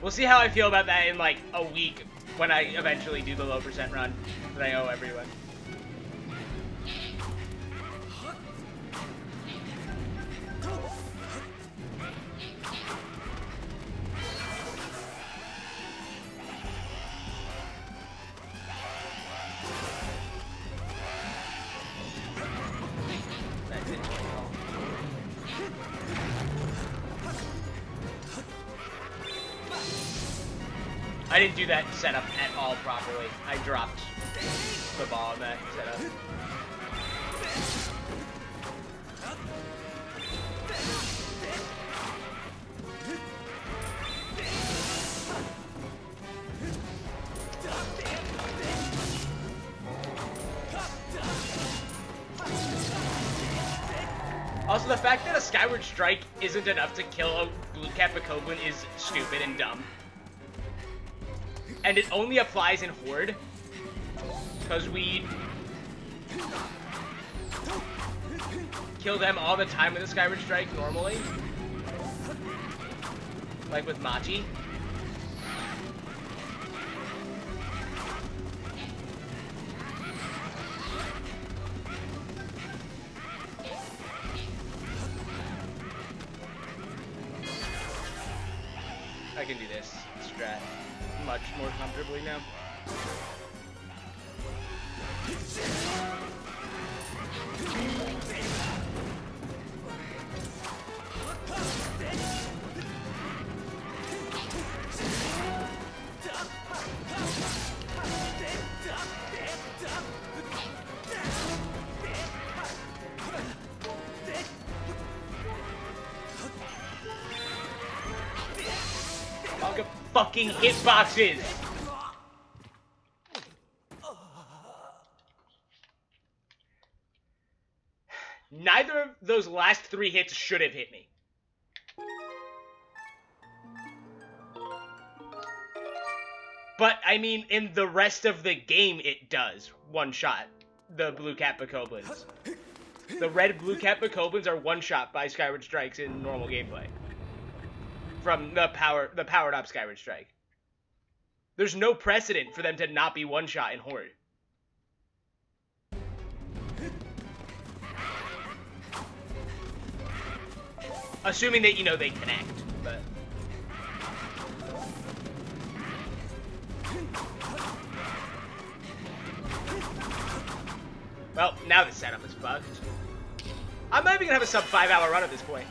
A: We'll see how I feel about that in like a week when I eventually do the low percent run that I owe everyone. I didn't do that setup at all properly. I dropped the ball on that setup. Also, the fact that a Skyward Strike isn't enough to kill a Blue Kappa Koblin is stupid and dumb. And it only applies in Horde. Because we kill them all the time with a Skyward Strike normally. Like with Machi. I can do this strat much more comfortably now. Fucking hitboxes! Neither of those last 3 hits should have hit me. But, I mean, in the rest of the game, it does. One-shot the Blue Kappa Koblins. The red Blue Kappa Koblins are one-shot by Skyward Strikes in normal gameplay. From the powered-up Skyward Strike. There's no precedent for them to not be one-shot in Horde. Assuming that, you know, they connect, but... Well, now the setup is fucked. I'm not even gonna have a sub 5-hour run at this point.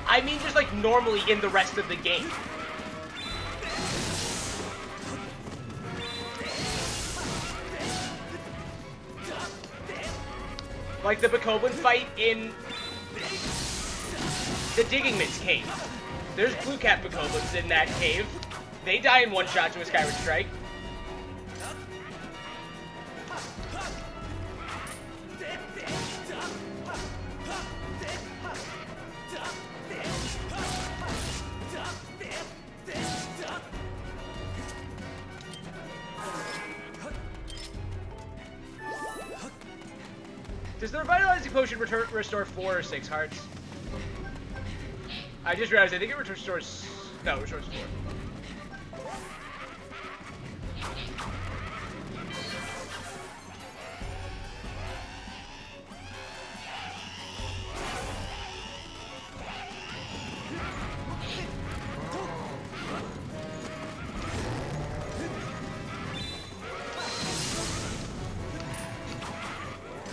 A: I mean just like normally in the rest of the game. Like the Bokoblin fight in the Digging Mit's cave. There's Blue Cat Bokoblins in that cave. They die in one shot to a Skyward Strike. Does the Revitalizing Potion restore 4 or 6 hearts? I just realized I think it restores... No, it restores 4.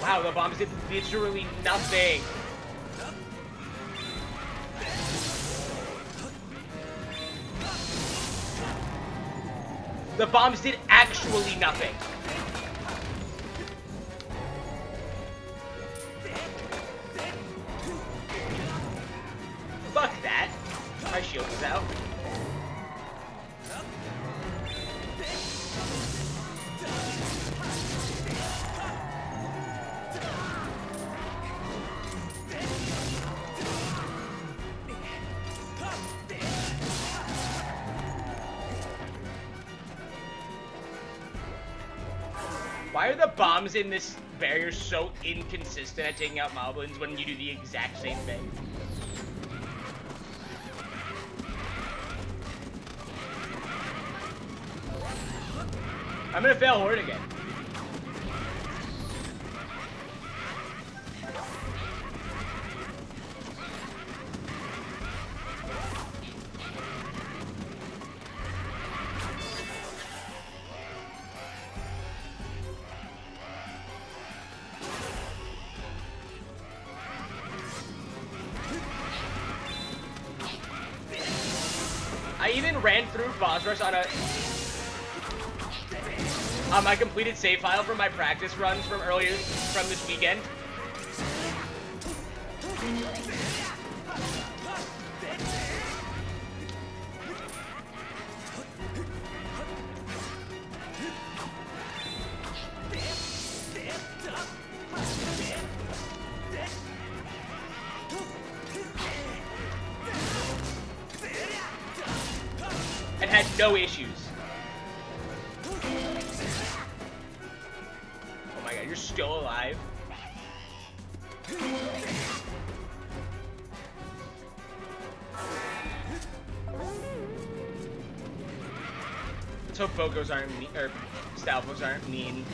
A: Wow, the bombs did literally nothing. The bombs did actually nothing. Fuck that. My shield is out. Why are the bombs in this barrier so inconsistent at taking out moblins when you do the exact same thing? I'm gonna fail Horde again. I even ran through boss rush on my completed save file from my practice runs from earlier from this weekend. no issues. Oh my god, you're still alive? Let's hope Bokos aren't mean, or Stalfos aren't mean.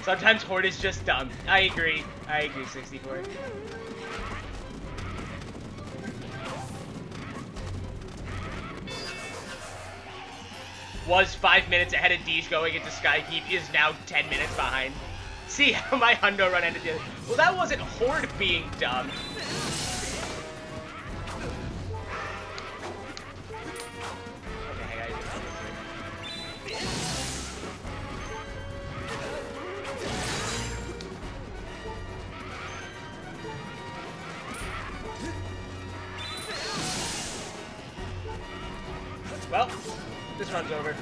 A: Sometimes Horde is just dumb. I agree, 64. Was 5 minutes ahead of Deej going into Skykeep, is now 10 minutes behind. See how my Hundo run ended the other. Well, that wasn't Horde being dumb. Okay, I gotta do this. Well, this run's over.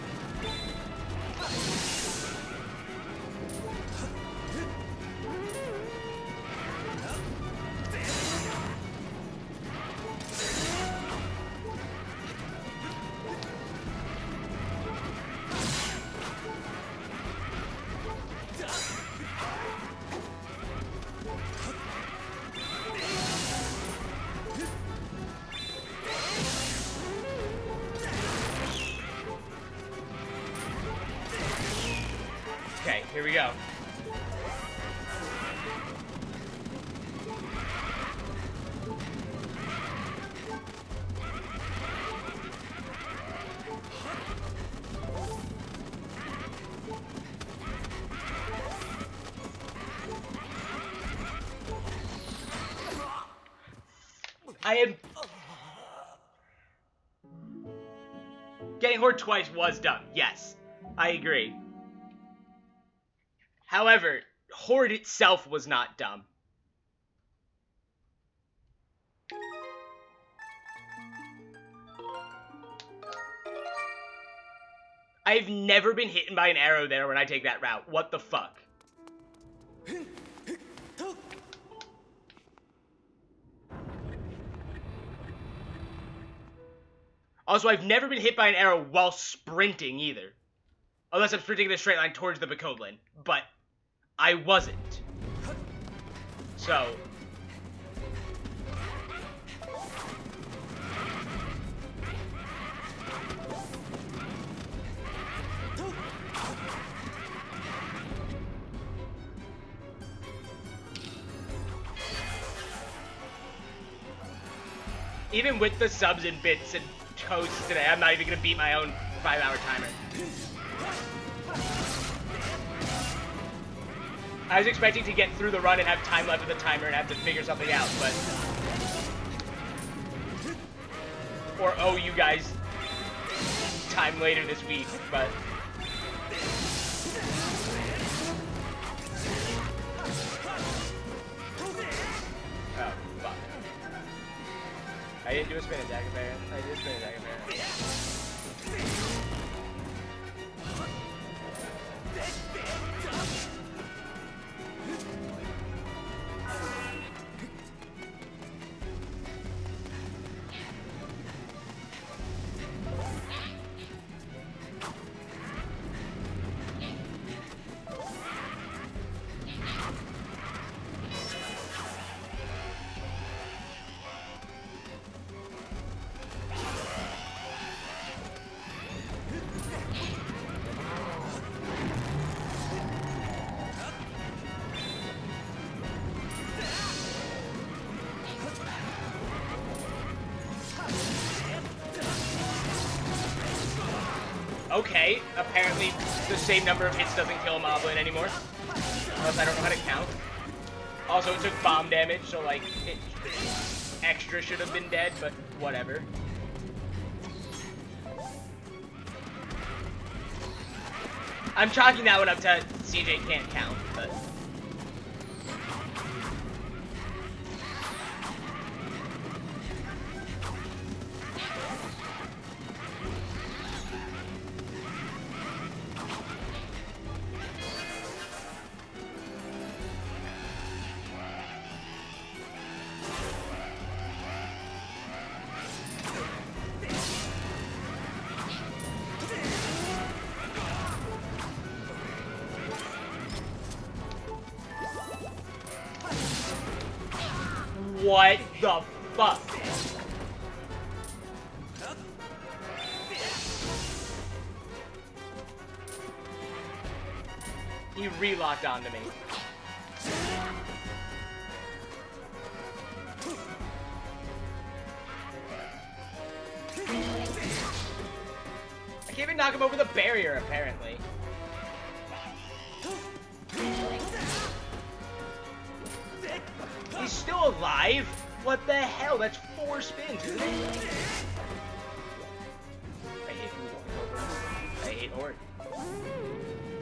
A: Okay, here we go. I am... Getting Horde twice was dumb. Yes, I agree. However, Horde itself was not dumb. I've never been hit by an arrow there when I take that route. What the fuck? Also, I've never been hit by an arrow while sprinting either. Unless I'm sprinting in a straight line towards the Bakoblin. But I wasn't. So... Even with the subs and bits and toasts today, I'm not even gonna beat my own 5-hour timer. I was expecting to get through the run and have time left of the timer and have to figure something out, but... Or owe you guys time later this week, but... Oh, fuck. I didn't do a spin attack apparent. I did a spin attack apparent. Okay, apparently the same number of hits doesn't kill a Moblin anymore. Unless I don't know how to count. Also, it took bomb damage, so like, it extra should have been dead, but whatever. I'm chalking that one up to CJ can't count, but... What the fuck? He relocked onto me. I can't even knock him over the barrier, apparently. He's still alive? What the hell? That's 4 spins, isn't it? I hate Horde.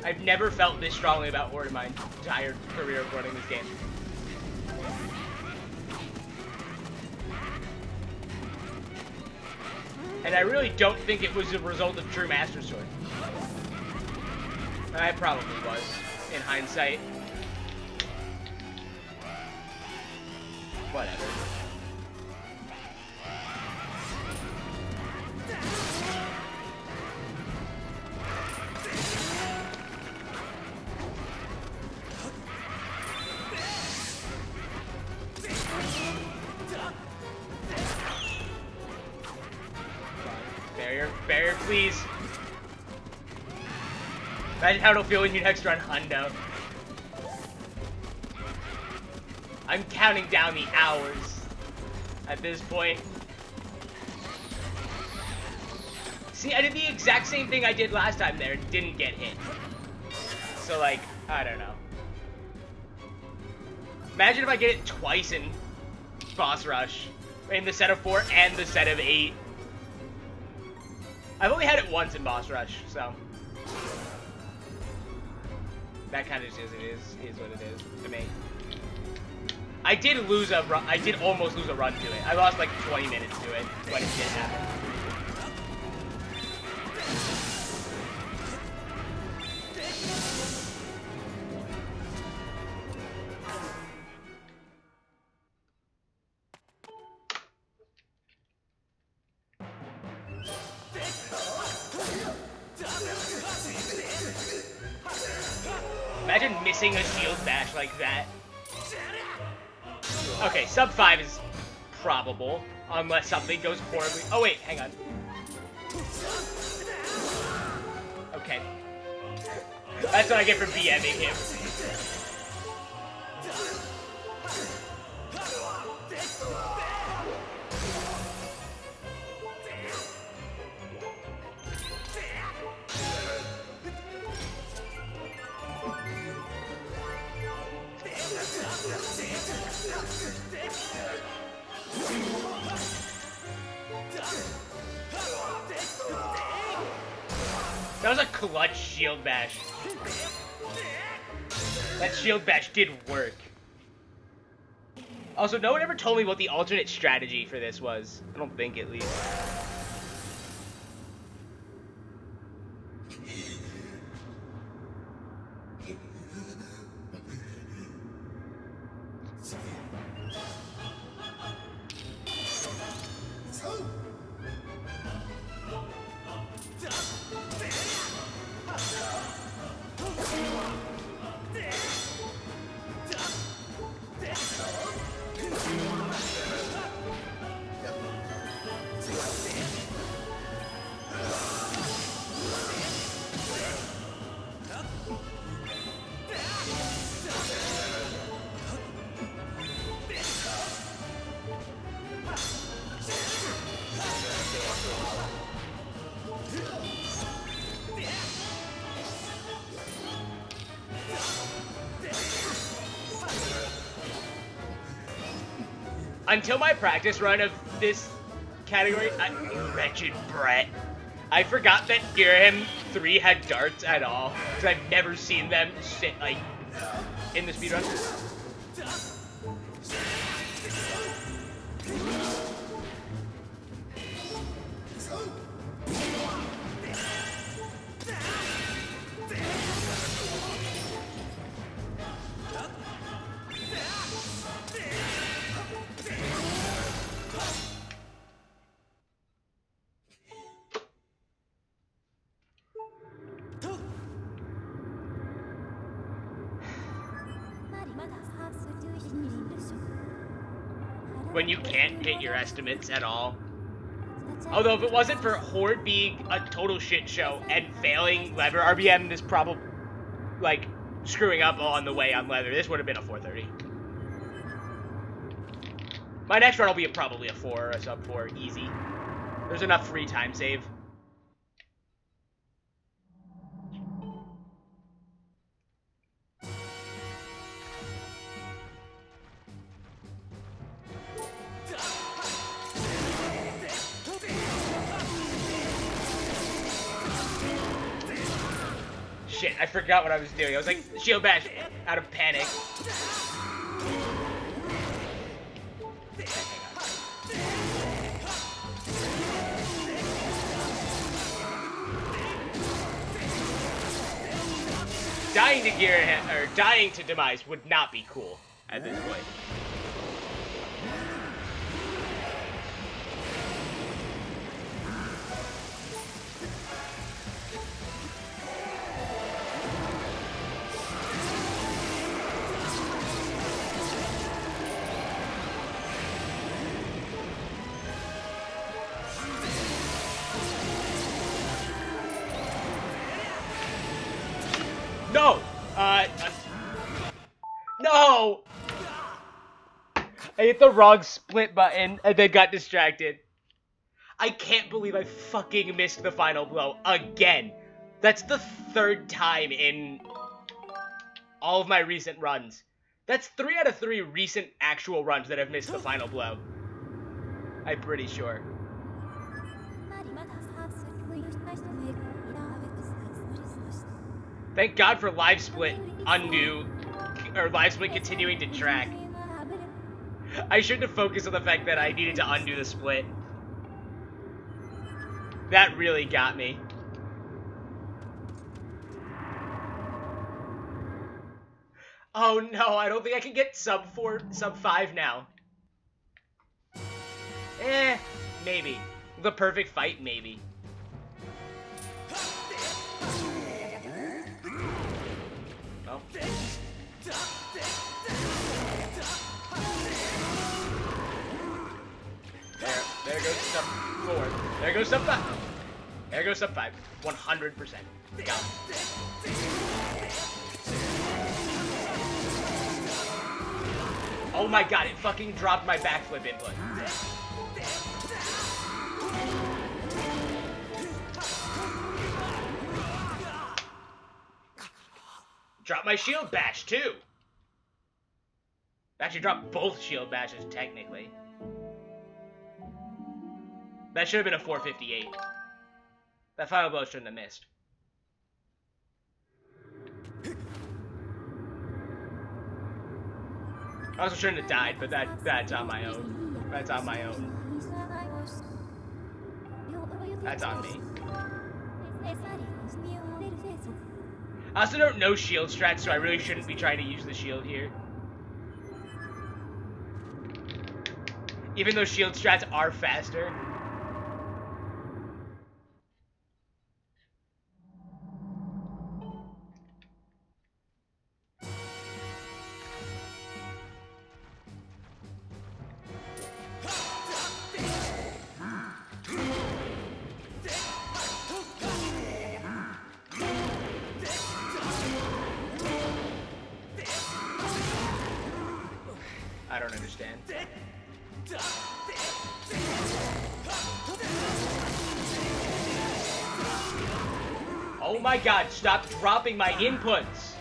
A: I've never felt this strongly about Horde in my entire career of running this game. And I really don't think it was a result of True Master Sword. I probably was, in hindsight. Whatever. Barrier, please. Imagine how it'll feel when you next run Hundo. I'm counting down the hours at this point. See, I did the exact same thing I did last time there and didn't get hit. So, like, I don't know. Imagine if I get it twice in Boss Rush. In the set of 4 and the set of 8. I've only had it once in Boss Rush, so that kind of is what it is to me. I did almost lose a run to it. I lost like 20 minutes to it when it did happen. Imagine missing a shield bash like that. Okay, sub 5 is probable, unless something goes horribly. Oh wait, hang on. Okay. That's what I get for BMing him. That was a clutch shield bash. That shield bash did work. Also, no one ever told me what the alternate strategy for this was. I don't think, at least. Until my practice run of this category, wretched Brett. I forgot that Girahim 3 had darts at all, because I've never seen them sit, like, in the speedrun. when you can't hit your estimates at all. Although if it wasn't for Horde being a total shit show and failing leather RBM, this probably, like, screwing up on the way on leather, this would have been a 430. My next run will be probably a 4 or a sub 4, easy. There's enough free time save. Shit, I forgot what I was doing. I was like, shield bash out of panic. Dying to gear or dying to demise would not be cool at this point. No! No! I hit the wrong split button and then got distracted. I can't believe I fucking missed the final blow again. That's the 3rd time in all of my recent runs. That's 3 out of 3 recent actual runs that have missed the final blow. I'm pretty sure. Thank God for live split undo, or live split continuing to track. I shouldn't have focused on the fact that I needed to undo the split. That really got me. Oh no, I don't think I can get sub 5 now. Maybe. The perfect fight, maybe. Oh. There goes sub 4. There goes sub 5. There goes sub 5. 100%. Got it. Oh my god, it fucking dropped my backflip input. Drop my shield bash, too. Actually, drop both shield bashes, technically. That should have been a 458. That final blow shouldn't have missed. I also shouldn't have died, but that's on my own. That's on my own. That's on me. I also don't know shield strats, so I really shouldn't be trying to use the shield here. Even though shield strats are faster. I don't understand. Oh my god, stop dropping my inputs!